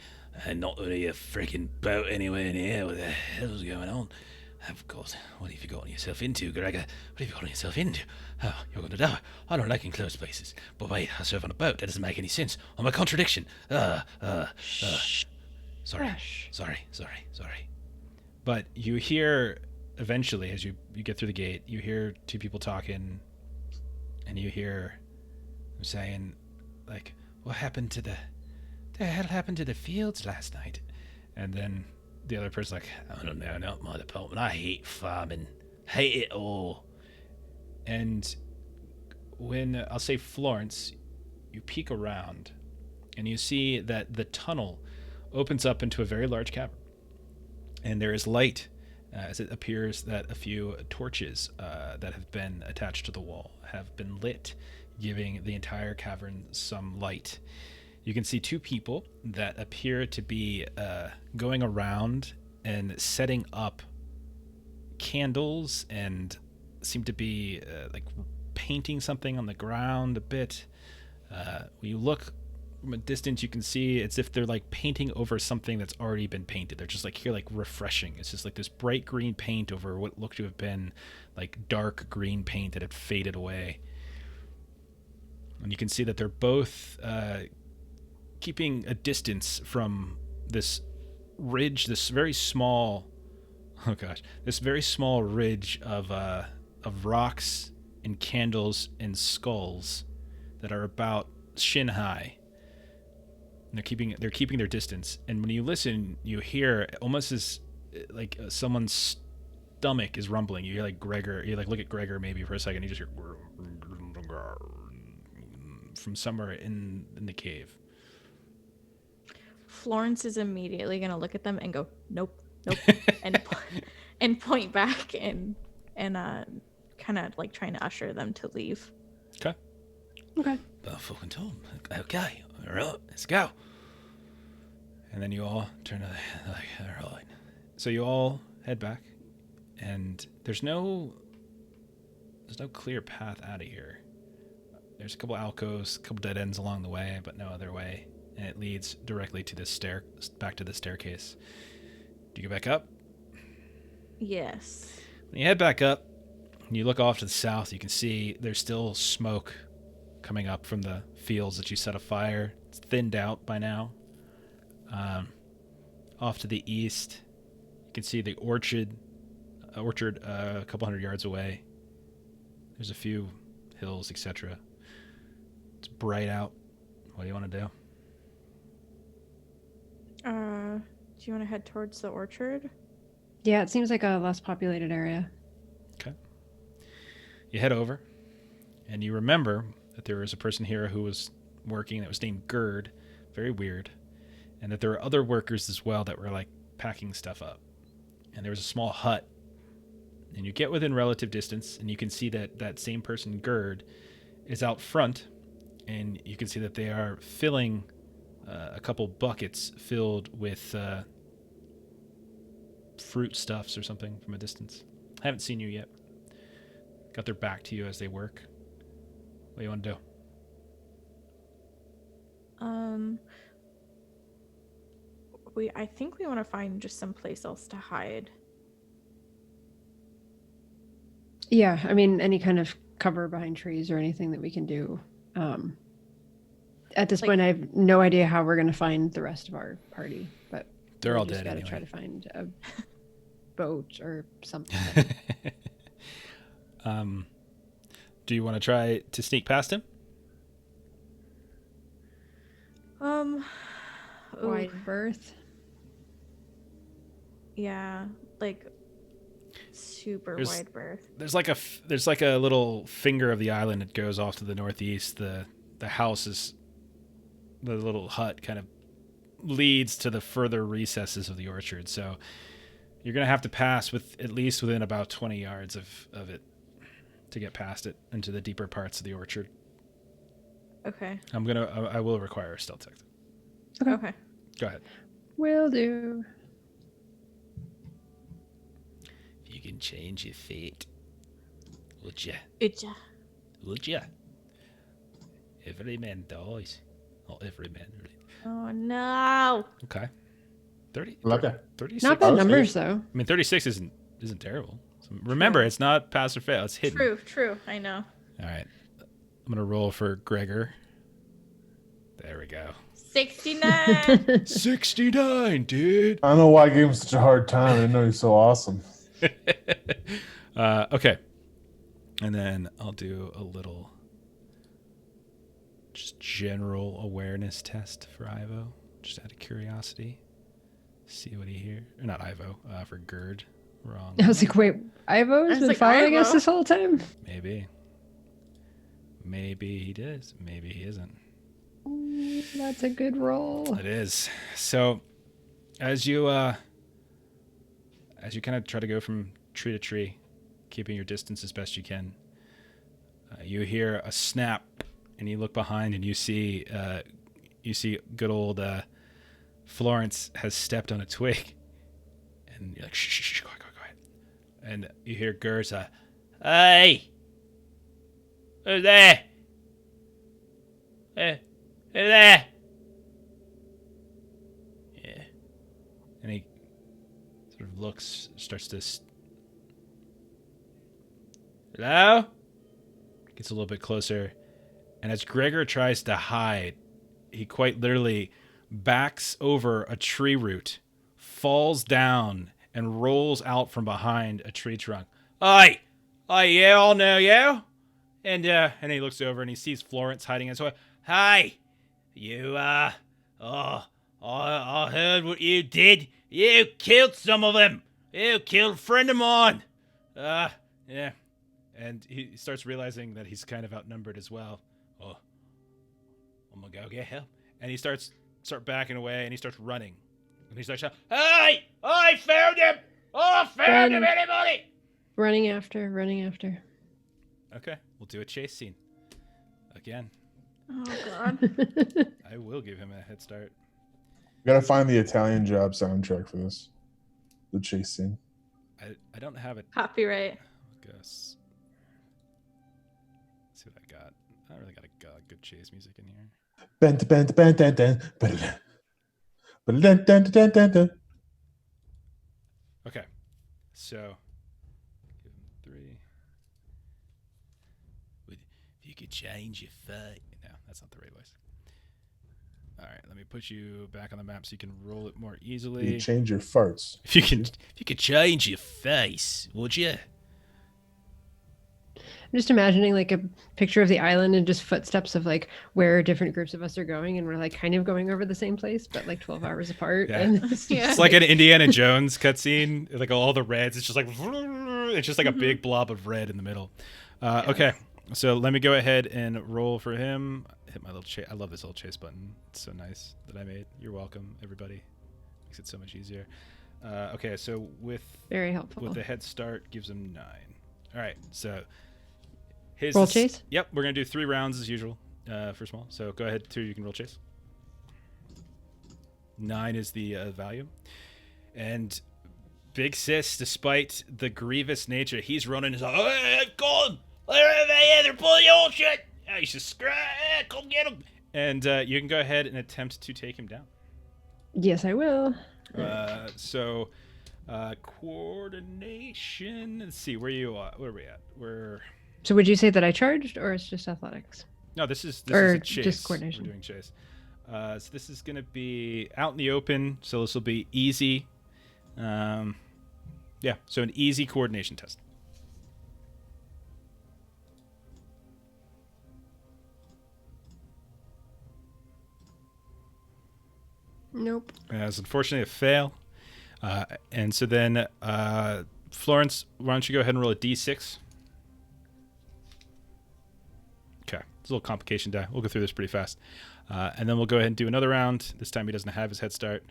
And not really a freaking boat anywhere near. What the hell's going on? Of course, what have you gotten yourself into, Gregor? What have you gotten yourself into? Oh, you're going to die. I don't like enclosed spaces. But wait, I serve on a boat. That doesn't make any sense. I'm a contradiction. Sorry. But you hear, eventually, as you get through the gate, you hear two people talking, and you hear them saying, like, what happened to the hell happened to the fields last night? And then the other person's like, I don't know, not my department. I hate farming. Hate it all. And when, I'll say Florence, you peek around, and you see that the tunnel opens up into a very large cavern. And there is light, as it appears that a few torches that have been attached to the wall have been lit, giving the entire cavern some light. You can see two people that appear to be going around and setting up candles and seem to be like painting something on the ground a bit. When you look from a distance, you can see it's if they're like painting over something that's already been painted. They're just like here, like refreshing. It's just like this bright green paint over what looked to have been like dark green paint that had faded away. And you can see that they're both keeping a distance from this ridge, this very small ridge of rocks and candles and skulls that are about shin high. And they're keeping their distance. And when you listen, you hear almost as like someone's stomach is rumbling. You hear like Gregor. You like look at Gregor maybe for a second. You just hear from somewhere in the cave. Florence is immediately gonna look at them and go, nope, and point back and kind of like trying to usher them to leave. Okay. Fucking Tom. Okay. All right. Let's go. And then you all turn to all right. So you all head back, and there's no clear path out of here. There's a couple alcoves, a couple dead ends along the way, but no other way. And it leads directly to this back to the staircase. Do you go back up? Yes. When you head back up, and you look off to the south, you can see there's still smoke coming up from the fields that you set afire. It's thinned out by now. Off to the east, you can see the orchard a couple hundred yards away. There's a few hills, etc. It's bright out. What do you want to do? Do you want to head towards the orchard? Yeah, it seems like a less populated area. Okay. You head over, and you remember that there was a person here who was working that was named Gerd. Very weird. And that there were other workers as well that were like packing stuff up. And there was a small hut. And you get within relative distance, and you can see that that same person, Gerd, is out front. And you can see that they are filling a couple buckets filled with fruit stuffs or something from a distance. I haven't seen you yet. Got their back to you as they work. What do you want to do? I think we want to find just someplace else to hide. Yeah, I mean, any kind of cover behind trees or anything that we can do. At this point, I have no idea how we're going to find the rest of our party, but they're all just dead gotta anyway. try to find a boat or something. Do you want to try to sneak past him? Wide berth. Yeah, like super wide berth. There's like a little finger of the island that goes off to the northeast. The house is the little hut kind of leads to the further recesses of the orchard. So you're gonna have to pass within about 20 yards of it to get past it into the deeper parts of the orchard. Okay. I will require a stealth check. Okay. Go ahead. Will do. You can change your fate. Would ya? Ucha. Would ya? Every man dies. Not every man, really. Oh no. Okay. 30, Okay. 36. Not I bad was numbers though. I mean, 36 isn't terrible. So remember, it's not pass or fail. It's hidden. True. I know. All right. I'm going to roll for Gregor. There we go. 69. 69, dude. I don't know why I gave him such a hard time. I didn't know he's so awesome. Okay. And then I'll do a little just general awareness test for Ivo, just out of curiosity. See what he hears. Or not Ivo, for Gerd. Wrong. I was like, wait, Ivo's was been like, following us Ivo? this whole time? Maybe. Maybe he does. Maybe he isn't. Ooh, that's a good roll. It is. So as you kind of try to go from tree to tree, keeping your distance as best you can, you hear a snap, and you look behind, and you see good old Florence has stepped on a twig, and you're like, shh, quiet. And you hear Gers, hey, who's there? Hey, who's there? Yeah. And he sort of looks, starts to... Hello? Gets a little bit closer. And as Gregor tries to hide, he quite literally backs over a tree root, falls down, and rolls out from behind a tree trunk. Oi! Oi, you all know you? And he looks over and he sees Florence hiding in his way. Hi! You, I heard what you did. You killed some of them. You killed a friend of mine. Yeah. And he starts realizing that he's kind of outnumbered as well. Oh, I'm gonna go get help. And he starts backing away, and he starts running. And he starts shouting, "Hey! I found him! Oh, I found him! Anybody!" Running after. Okay, we'll do a chase scene. Again, Oh God. I will give him a head start. We gotta find the Italian Job soundtrack for this. The chase scene. I don't have it. Copyright. Guess. Let's see what I got. I don't really got a good chase music in here. Okay, so give him 3. If you could change your fate. No, that's not the right voice. All right, let me put you back on the map so you can roll it more easily. You change your farts. If you could change your face, would you? I'm just imagining like a picture of the island and just footsteps of like where different groups of us are going, and we're like kind of going over the same place, but like 12 hours apart. Yeah. And it's Yeah. It's like an Indiana Jones cutscene, like all the reds. It's just like it's just like a big blob of red in the middle. Okay, so let me go ahead and roll for him. Hit my little chase. I love this little chase button. It's so nice that I made. You're welcome, everybody. Makes it so much easier. Okay, so with very helpful. the head start gives him 9. All right, so his Roll chase? Yep, we're gonna do 3 rounds as usual for small. So go ahead, 2. You can roll chase. 9 is the value, and Big Sis, despite the grievous nature, he's running. He's like, "Hey, got him! They're pulling your shit! You should come get him!" And you can go ahead and attempt to take him down. Yes, I will. So coordination. Let's see, where you are. Where are we at? So would you say that I charged, or it's just athletics? No, this is Or a chase. just coordination. We're doing chase. So this is going to be out in the open. So this will be easy. Yeah, so an easy coordination test. Nope. It's unfortunately a fail. And so then, Florence, why don't you go ahead and roll a d6? Okay, it's a little complication die. We'll go through this pretty fast. And then we'll go ahead and do another round. This time he doesn't have his head start.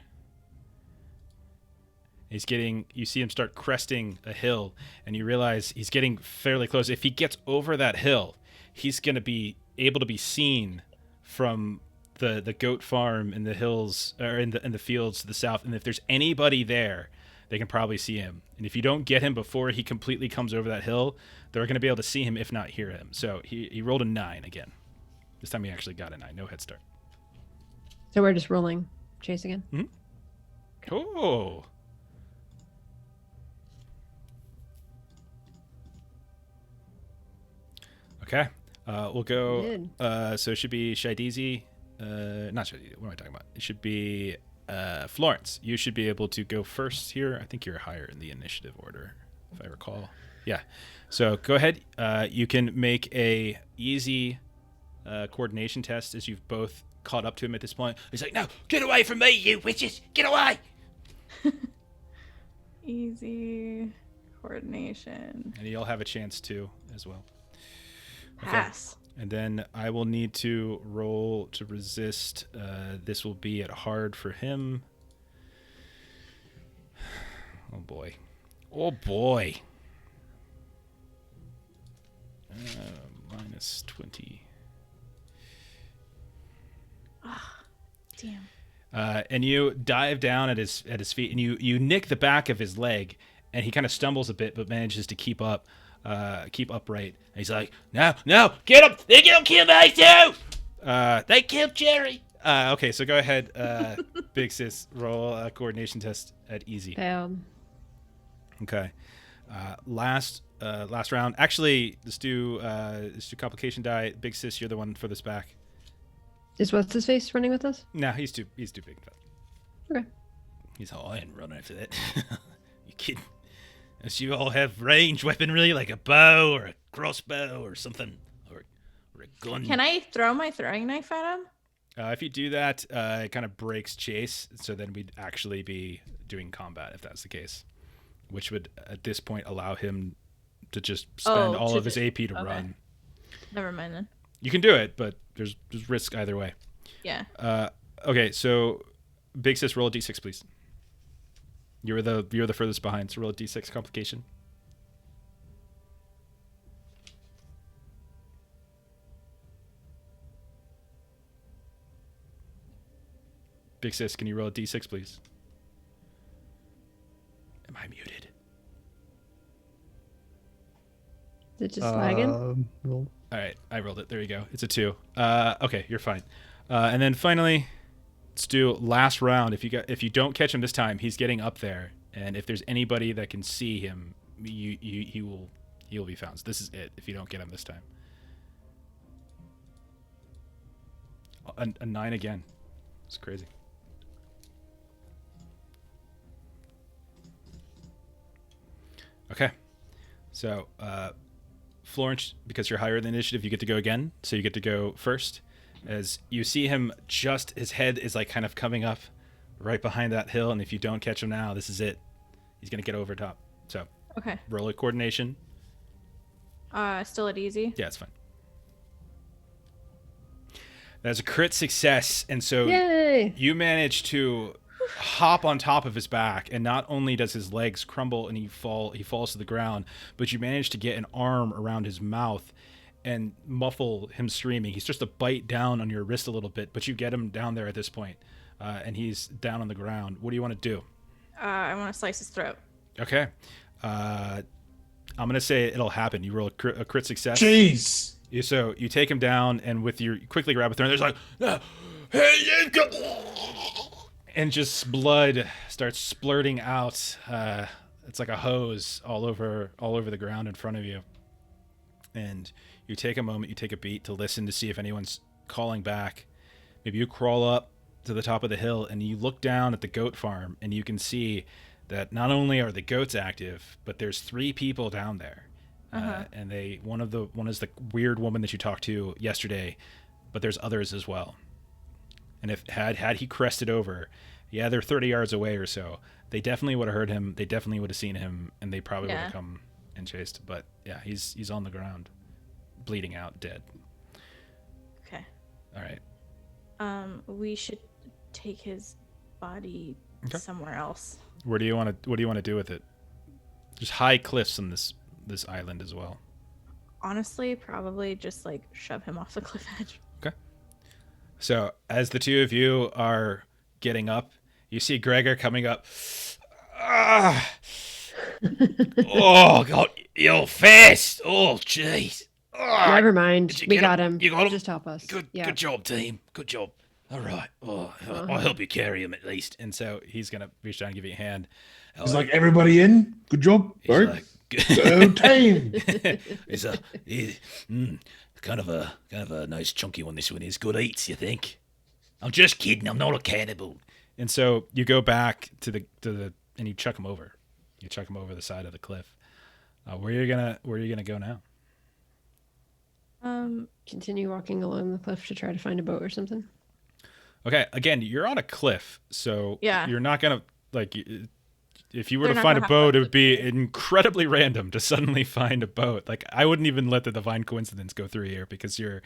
You see him start cresting a hill, and you realize he's getting fairly close. If he gets over that hill, he's going to be able to be seen from the goat farm in the hills, or in the fields to the south. And if there's anybody there, they can probably see him. And if you don't get him before he completely comes over that hill, they're going to be able to see him, if not hear him. So he rolled a 9 again. This time he actually got a 9, no head start. So we're just rolling chase again? Mhm. Oh. Okay. We'll go. Good. So it should be Shaidizi. Not Shaidizi. What am I talking about? It should be Florence. You should be able to go first here. I think you're higher in the initiative order, if I recall. Yeah. So go ahead. You can make a easy coordination test as you've both caught up to him at this point. He's like, "No, get away from me, you witches! Get away!" Easy coordination. And you'll have a chance to as well. Pass. And then I will need to roll to resist. This will be at hard for him. Oh boy. Oh boy. Minus 20. Damn. And you dive down at his feet, and you nick the back of his leg, and he kind of stumbles a bit, but manages to keep upright. And he's like, "No, get him! They don't kill me too! They killed Jerry." Okay, so go ahead, Big Sis, roll a coordination test at easy. Failed. Okay. Last round. Actually, let's do complication die. Big Sis, you're the one for this back. Is what's his face running with us? No, he's too big for that. Okay. He's all, "I ain't running after that." You kidding? Unless you all have range weaponry like a bow or a crossbow or something, or a gun. Can I throw my throwing knife at him? If you do that, it kind of breaks chase, so then we'd actually be doing combat if that's the case, which would at this point allow him to just spend all of his AP to run. Never mind then. You can do it, but there's risk either way. Yeah. Okay, so Big Sis, roll a d6, please. You're the furthest behind, so roll a d6 complication. Big Sis, can you roll a d6, please? Am I muted? Is it just lagging? Roll. All right, I rolled it. There you go. It's a 2. Okay, you're fine. And then finally, let's do last round. If you don't catch him this time, he's getting up there, and if there's anybody that can see him, he will be found. So this is it. If you don't get him this time, a 9 again. It's crazy. Okay, so Florence, because you're higher in the initiative, you get to go again. So you get to go first. As you see him, just his head is like kind of coming up right behind that hill, and if you don't catch him now, this is it. He's gonna get over top. So Okay. roll a coordination. Still at easy. Yeah, it's fine. That's a crit success, and so Yay! you manage to hop on top of his back, and not only does his legs crumble and he falls to the ground, but you manage to get an arm around his mouth and muffle him screaming. He's just to bite down on your wrist a little bit, but you get him down there at this point, and he's down on the ground. What do you want to do? I want to slice his throat. Okay. I'm going to say it'll happen. You roll a crit success. Jeez. So you take him down, and with your quickly grab a thorn, there's like, "No, hey, you go," and just blood starts splurting out. It's like a hose all over the ground in front of you. And you take a moment, you take a beat to listen to see if anyone's calling back. Maybe you crawl up to the top of the hill and you look down at the goat farm, and you can see that not only are the goats active, but there's 3 people down there. And one is the weird woman that you talked to yesterday, but there's others as well. And if had he crested over, yeah, they're 30 yards away or so, they definitely would have heard him. They definitely would have seen him, and they probably would have come and chased. But yeah, he's on the ground, bleeding out, dead. Okay. All right. We should take his body somewhere else. What do you want to do with it? There's high cliffs on this island as well. Honestly, probably just like shove him off the cliff edge. Okay. So as the two of you are getting up, you see Gregor coming up. Oh God, your face! Oh jeez. Never mind. Did you We get got him? him. You got him? Just help us. Good Yeah. job, team. Good job. All right. Well, Uh-huh. I'll help you carry him at least. And so he's gonna reach down and give you a hand. He's like, everybody in? Good job. He's All like, right. Go team. he's kind of a nice chunky one. This one is good eats. You think? I'm just kidding. I'm not a cannibal. And so you go back to the and you chuck him over. You chuck him over the side of the cliff. Where are you gonna go now? Continue walking along the cliff to try to find a boat or something. Okay, again, you're on a cliff, so Yeah. you're not gonna if you were They're to not find gonna a have boat, it boats would be with you. incredibly random to suddenly find a boat. Like I wouldn't even let the divine coincidence go through here because you're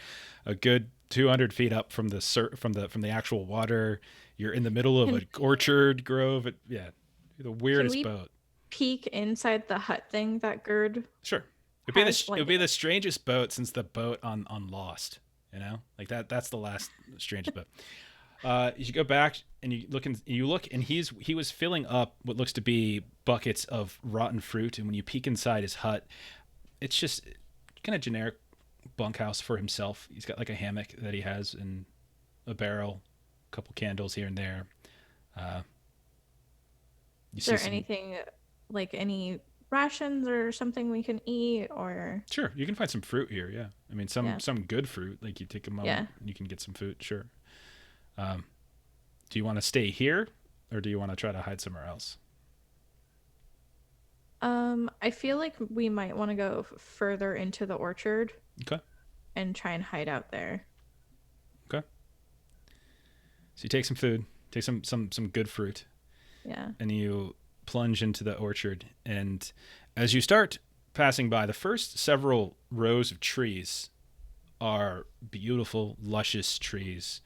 a good 200 feet up from the actual water. You're in the middle of an orchard grove. You're the weirdest we- boat. Peek inside the hut thing that Gerd. Sure, it has, would be the strangest boat since the boat on Lost. You know, like that's the last strangest boat. You go back and you look and he was filling up what looks to be buckets of rotten fruit. And when you peek inside his hut, it's just kind of generic bunkhouse for himself. He's got like a hammock that he has and a barrel, a couple candles here and there. Is there anything like any rations or something we can eat or? Sure, you can find some fruit here. Yeah, I mean some good fruit. Like you take a moment, Yeah. and you can get some food. Sure. Do you want to stay here, or do you want to try to hide somewhere else? I feel like we might want to go further into the orchard. Okay. And try and hide out there. Okay. So you take some food, take some good fruit. Yeah. And you plunge into the orchard. And as you start passing by, the first several rows of trees are beautiful, luscious trees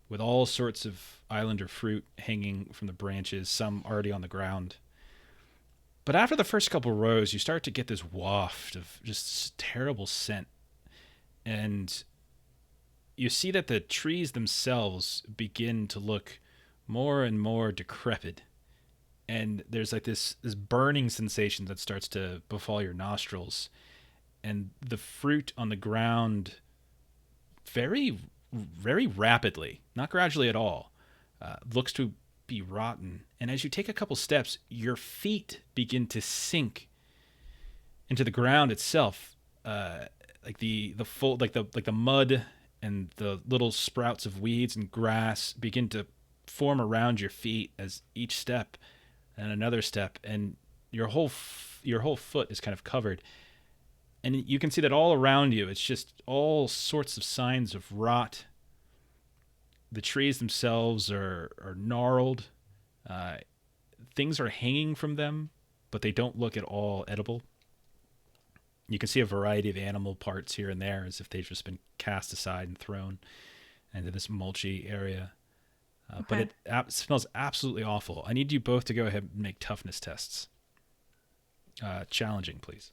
with all sorts of islander fruit hanging from the branches, some already on the ground. But after the first couple rows, you start to get this waft of just terrible scent. And you see that the trees themselves begin to look more and more decrepit. And there's like this burning sensation that starts to befall your nostrils. And the fruit on the ground very, very rapidly, not gradually at all, looks to be rotten. And as you take a couple steps, your feet begin to sink into the ground itself. Like the mud and the little sprouts of weeds and grass begin to form around your feet as each step and another step, and your whole foot is kind of covered. And you can see that all around you, it's just all sorts of signs of rot. The trees themselves are gnarled. Things are hanging from them, but they don't look at all edible. You can see a variety of animal parts here and there as if they've just been cast aside and thrown into this mulchy area. But it smells absolutely awful. I need you both to go ahead and make toughness tests. Challenging, please.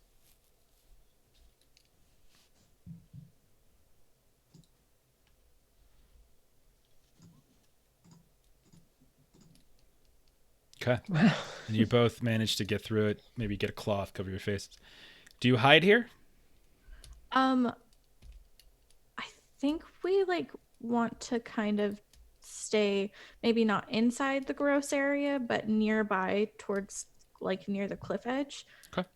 Okay. Wow. And you both manage to get through it. Maybe get a cloth, cover your faces. Do you hide here? I think we want to kind of stay maybe not inside the gross area, but nearby towards near the cliff edge. Okay.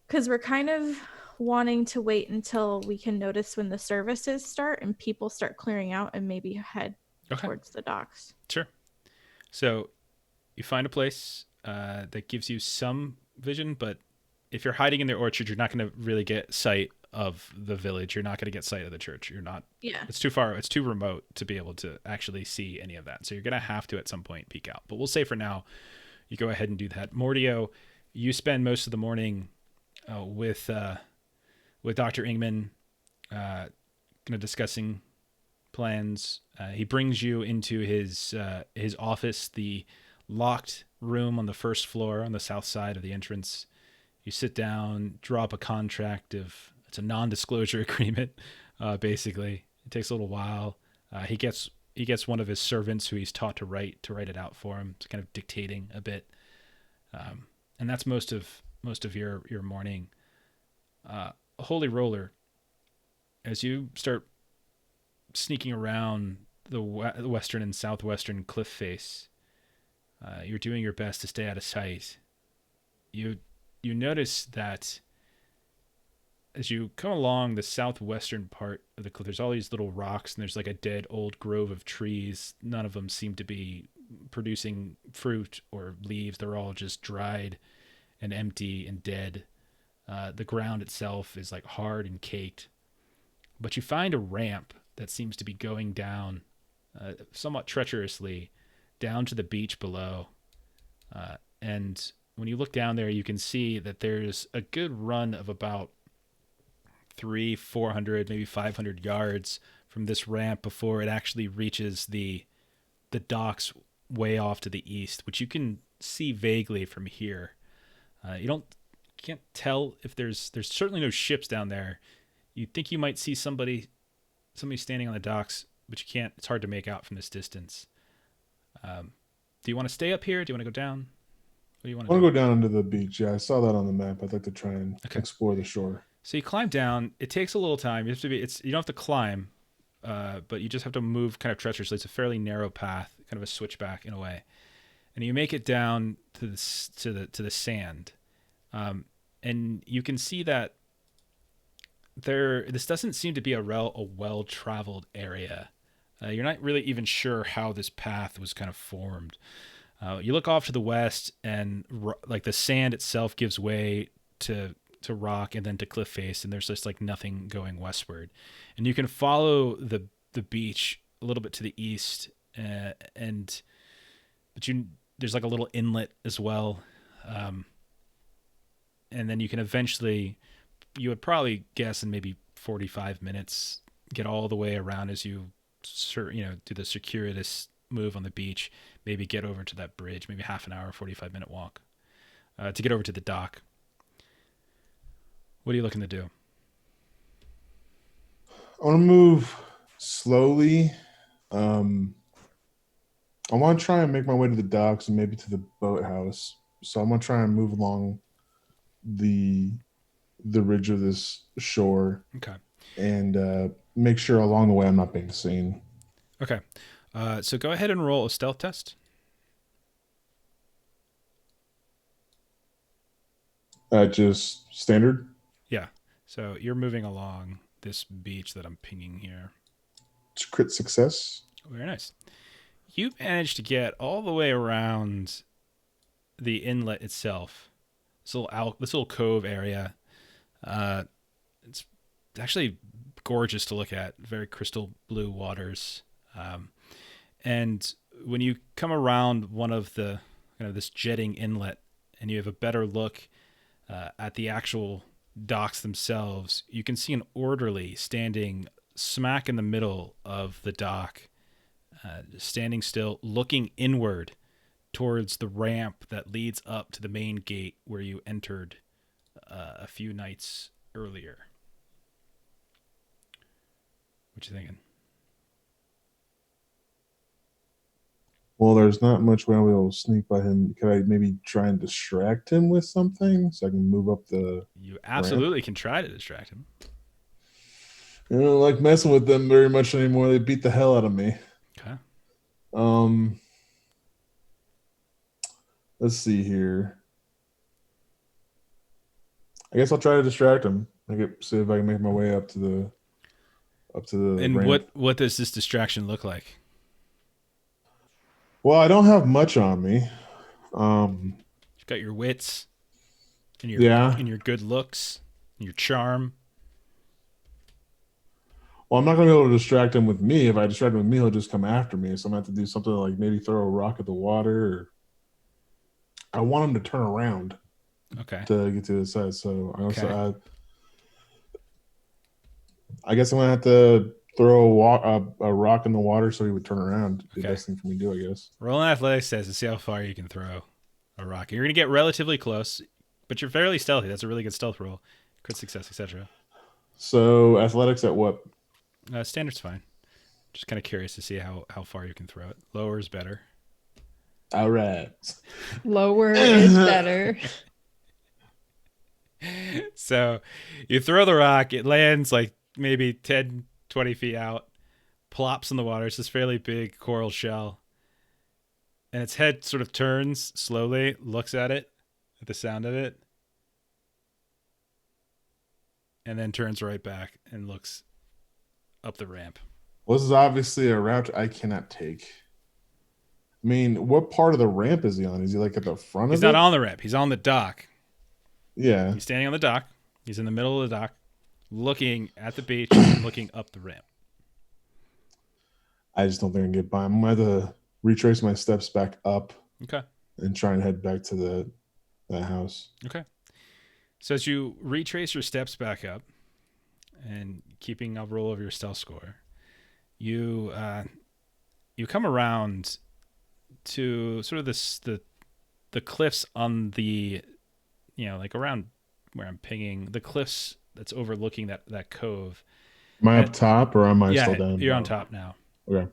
Because we're kind of wanting to wait until we can notice when the services start and people start clearing out and maybe head towards the docks. Sure. So you find a place that gives you some vision, but if you're hiding in the orchard, you're not going to really get sight of the village. You're not going to get sight of the church. You're not. Yeah. It's too far. It's too remote to be able to actually see any of that. So you're going to have to at some point peek out. But we'll say for now, you go ahead and do that. Mordio, you spend most of the morning with Dr. Ingman, kind of discussing plans. He brings you into his office, the locked room on the first floor on the south side of the entrance. You sit down, draw up a contract it's a non-disclosure agreement, basically. It takes a little while. He gets one of his servants who he's taught to write it out for him, to kind of dictating a bit. And that's most of your morning. Holy Roller, as you start sneaking around the western and southwestern cliff face. You're doing your best to stay out of sight. You notice that as you come along the southwestern part of the cliff, there's all these little rocks, and there's like a dead old grove of trees. None of them seem to be producing fruit or leaves. They're all just dried and empty and dead. The ground itself is like hard and caked. But you find a ramp that seems to be going down somewhat treacherously down to the beach below. And when you look down there, you can see that there's a good run of about 400, maybe 500 yards from this ramp before it actually reaches the docks way off to the east, which you can see vaguely from here. You can't tell if there's certainly no ships down there. You think you might see somebody standing on the docks, but you can't. It's hard to make out from this distance. Do you want to stay up here? Do you want to go down? What do you want to do? I want to go down into the beach. Yeah, I saw that on the map. I'd like to try and explore the shore. So you climb down. It takes a little time. You don't have to climb, but you just have to move kind of treacherously. It's a fairly narrow path, kind of a switchback in a way, and you make it down to the sand, and you can see that this doesn't seem to be a well-traveled area. You're not really even sure how this path was kind of formed. You look off to the west, and like the sand itself gives way to rock and then to cliff face, and there's just like nothing going westward. And you can follow the beach a little bit to the east, there's like a little inlet as well, and then you can eventually, you would probably guess in maybe 45 minutes, get all the way around as you do the circuitous move on the beach, maybe get over to that bridge, maybe half an hour, 45-minute walk to get over to the dock. What are you looking to do? I want to move slowly. I want to try and make my way to the docks and maybe to the boathouse. So I'm going to try and move along the ridge of this shore. Okay. And make sure along the way I'm not being seen. Okay. So go ahead and roll a stealth test. Just standard? Yeah. So you're moving along this beach that I'm pinging here. It's crit success. Very nice. You managed to get all the way around the inlet itself. This little cove area. It's actually gorgeous to look at. Very crystal blue waters. And when you come around one of the this jetting inlet, and you have a better look at the actual docks themselves, you can see an orderly standing smack in the middle of the dock, standing still, looking inward towards the ramp that leads up to the main gate where you entered a few nights earlier. What you thinking? Well, there's not much way I'll be able to sneak by him. Could I maybe try and distract him with something so I can move up the You absolutely can try to distract him. I don't like messing with them very much anymore. They beat the hell out of me. Okay. Let's see here. I guess I'll try to distract him. See if I can make my way up to the And ramp. what does this distraction look like? Well, I don't have much on me. You've got your wits and your good looks and your charm. Well, I'm not going to be able to distract him with me. If I distract him with me, he'll just come after me. So I'm going to have to do something like maybe throw a rock at the water. Or I want him to turn around. Okay. To get to the side. So I guess I'm going to have to throw a rock in the water so he would turn around. The best thing for me to do, I guess. Roll an athletics test to see how far you can throw a rock. You're going to get relatively close, but you're fairly stealthy. That's a really good stealth roll. Crit success, etc. So athletics at what? Standard's fine. Just kind of curious to see how far you can throw it. Lower is better. All right. Lower is better. So you throw the rock. It lands like maybe 10, 20 feet out. plops in the water. It's this fairly big coral shell. And its head sort of turns slowly, looks at it, at the sound of it, and then turns right back and looks up the ramp. Well, this is obviously a route I cannot take. I mean, what part of the ramp is he on? Is he like at the front He's of it? not on the ramp. He's on the dock. Yeah. He's standing on the dock. He's in the middle of the dock, looking at the beach and looking up the ramp. I just don't think I can get by. I'm going to have to retrace my steps back up. Okay. And try and head back to the house. Okay. So as you retrace your steps back up and keeping a roll of your stealth score, you come around to sort of the cliffs on the, like around where I'm pinging, the cliffs that's overlooking that cove. Am I up top or am I still down? You're on top now. Okay.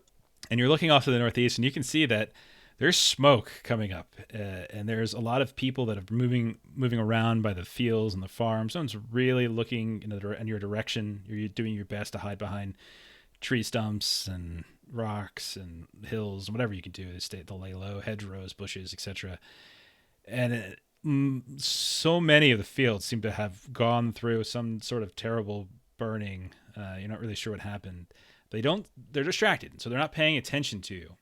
And you're looking off to the northeast, and you can see that there's smoke coming up, and there's a lot of people that are moving around by the fields and the farm. Someone's really looking in your direction. You're doing your best to hide behind tree stumps and rocks and hills, whatever you can do to lay low, hedgerows, bushes, etc. And so many of the fields seem to have gone through some sort of terrible burning. You're not really sure what happened. They're distracted, so they're not paying attention to you.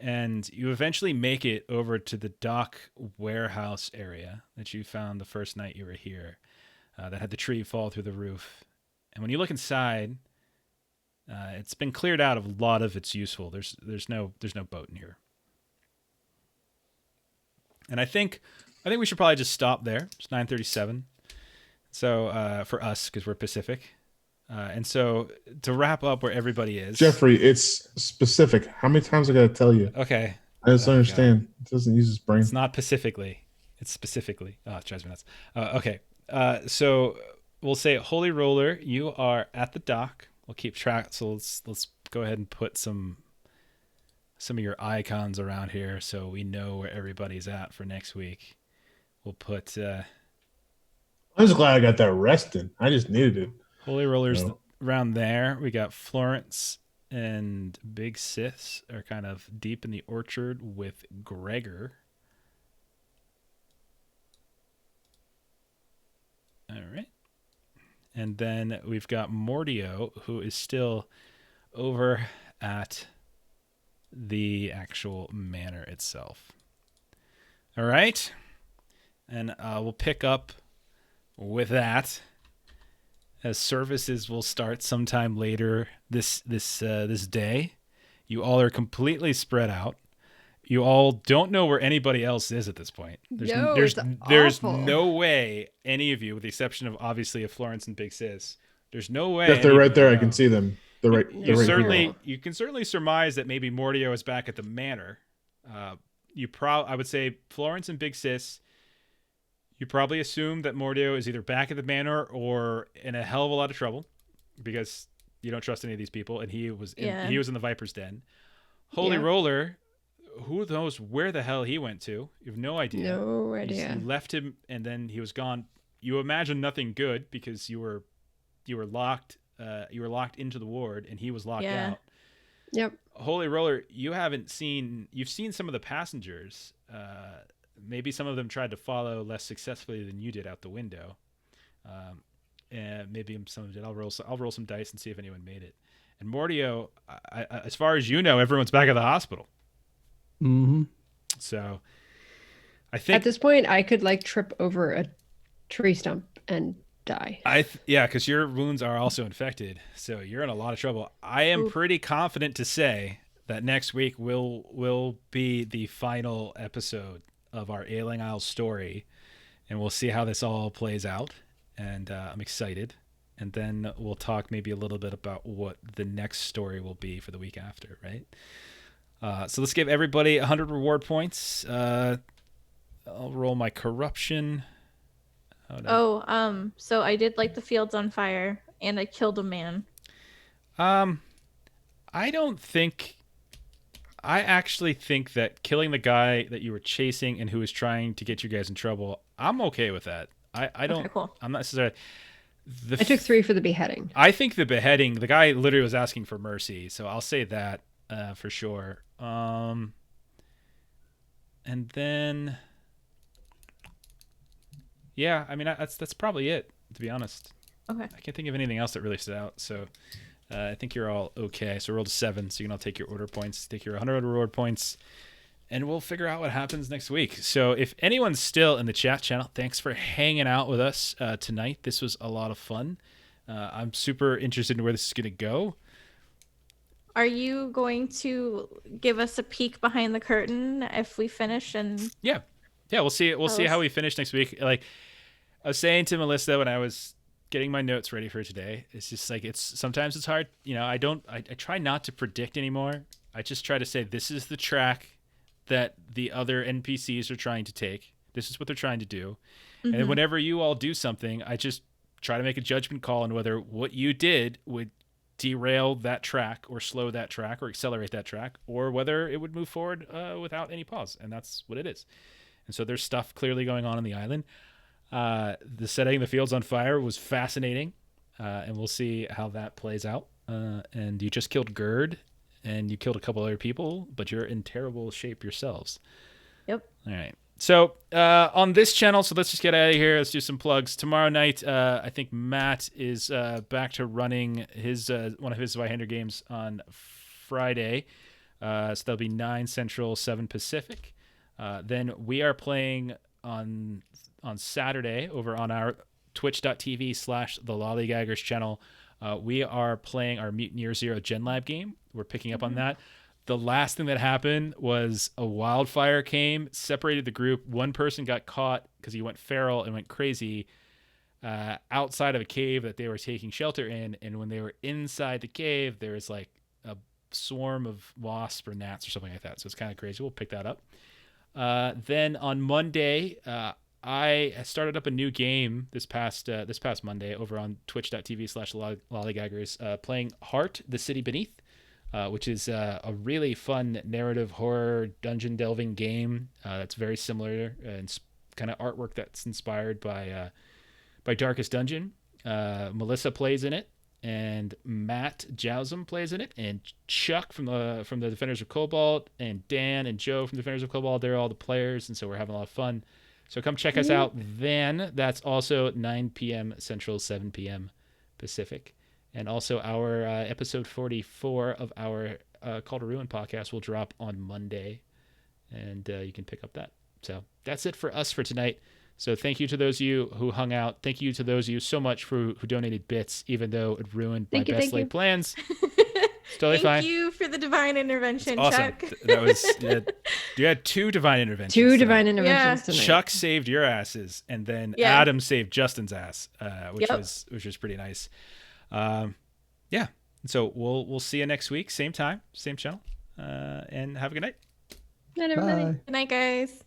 And you eventually make it over to the dock warehouse area that you found the first night you were here, that had the tree fall through the roof. And when you look inside, it's been cleared out of a lot of its useful. There's no boat in here. And I think we should probably just stop there. It's 9:37. So for us, because we're Pacific. And so to wrap up where everybody is, Jeffrey, it's specific. How many times I got to tell you? Okay. I just understand. God. It doesn't use his brain. It's not Pacifically. It's specifically. Oh, it drives me nuts. Okay. So we'll say, Holy Roller, you are at the dock. We'll keep track. So let's go ahead and put some of your icons around here so we know where everybody's at for next week. We'll put. I'm just glad I got that rest in. I just needed it. Holy Rollers around there. We got Florence and Big Sis are kind of deep in the orchard with Gregor. All right. And then we've got Mordio, who is still over at the actual manor itself. All right. And we'll pick up with that, as services will start sometime later this day. You all are completely spread out. You all don't know where anybody else is at this point. There's no way any of you, with the exception of obviously of Florence and Big Sis, there's no way. If they're right there, I can see them. You can certainly surmise that maybe Mordio is back at the manor. I would say Florence and Big Sis. You probably assume that Mordio is either back at the manor or in a hell of a lot of trouble, because you don't trust any of these people, and he was in the Viper's Den. Holy Roller, who knows where the hell he went to? You have no idea. No idea. You left him, and then he was gone. You imagine nothing good because you were locked. You were locked into the ward, and he was locked out. Yep. Holy Roller, you've seen some of the passengers. Maybe some of them tried to follow less successfully than you did out the window. And maybe some of them did. I'll roll some dice and see if anyone made it. And Mordio, as far as you know, everyone's back at the hospital. Mm-hmm. So I think at this point I could trip over a tree stump and die. Because your wounds are also infected, so you're in a lot of trouble. I am pretty confident to say that next week will be the final episode of our Ailing Isle story, and we'll see how this all plays out. And I'm excited. And then we'll talk maybe a little bit about what the next story will be for the week after, right? So let's give everybody 100 reward points. I'll roll my corruption. So I did light the fields on fire, and I killed a man. I actually think that killing the guy that you were chasing and who was trying to get you guys in trouble, I'm okay with that. I don't. Okay, cool. I'm not necessarily. I took 3 for the beheading. I think the beheading, the guy literally was asking for mercy, so I'll say that for sure. And then, yeah, I mean that's probably it, to be honest. Okay. I can't think of anything else that really stood out. So I think you're all okay. So roll to 7, so you can all take your order points, take your 100 reward points, and we'll figure out what happens next week. So if anyone's still in the chat channel, thanks for hanging out with us tonight. This was a lot of fun. I'm super interested in where this is going to go. Are you going to give us a peek behind the curtain if we finish? And Yeah, we'll see. We'll see how we finish next week. Like I was saying to Melissa when I was getting my notes ready for today, it's just like sometimes it's hard. You know, I try not to predict anymore. I just try to say this is the track that the other NPCs are trying to take. This is what they're trying to do. Mm-hmm. And whenever you all do something, I just try to make a judgment call on whether what you did would derail that track or slow that track or accelerate that track, or whether it would move forward without any pause. And that's what it is. And so there's stuff clearly going on the island. The setting the fields on fire was fascinating, and we'll see how that plays out. And you just killed Gerd, and you killed a couple other people, but you're in terrible shape yourselves. Yep. All right. So on this channel, so let's just get out of here. Let's do some plugs. Tomorrow night, I think Matt is back to running his one of his Zweihander games on Friday. So that'll be 9 Central, 7 Pacific. Then we are playing on Saturday over on our twitch.tv/the Lollygaggers channel. We are playing our Mutineer Zero Gen Lab game. We're picking up on that. The last thing that happened was a wildfire came, separated the group. One person got caught because he went feral and went crazy outside of a cave that they were taking shelter in. And when they were inside the cave, there was like a swarm of wasps or gnats or something like that. So it's kind of crazy. We'll pick that up. Then on Monday, I started up a new game this past Monday over on twitch.tv/lollygaggers, playing Heart, the City Beneath. Which is a really fun narrative horror dungeon delving game that's very similar and kind of artwork that's inspired by Darkest Dungeon. Melissa plays in it, and Matt Jousm plays in it, and Chuck from the Defenders of Cobalt, and Dan and Joe from Defenders of Cobalt. They're all the players, and so we're having a lot of fun. So come check us out then. That's also 9 p.m. Central, 7 p.m. Pacific. And also our episode 44 of our Call to Ruin podcast will drop on Monday, and you can pick up that. So that's it for us for tonight. So thank you to those of you who hung out. Thank you to those of you so much who donated bits, even though it ruined my best laid plans. It's totally fine. Thank you for the divine intervention, awesome. Chuck. That was you had 2 divine interventions. 2 divine interventions tonight. Chuck saved your asses, and then Adam saved Justin's ass, which was pretty nice. So we'll see you next week, same time, same channel, and have a good night. Night, everybody. Bye. Good night, guys.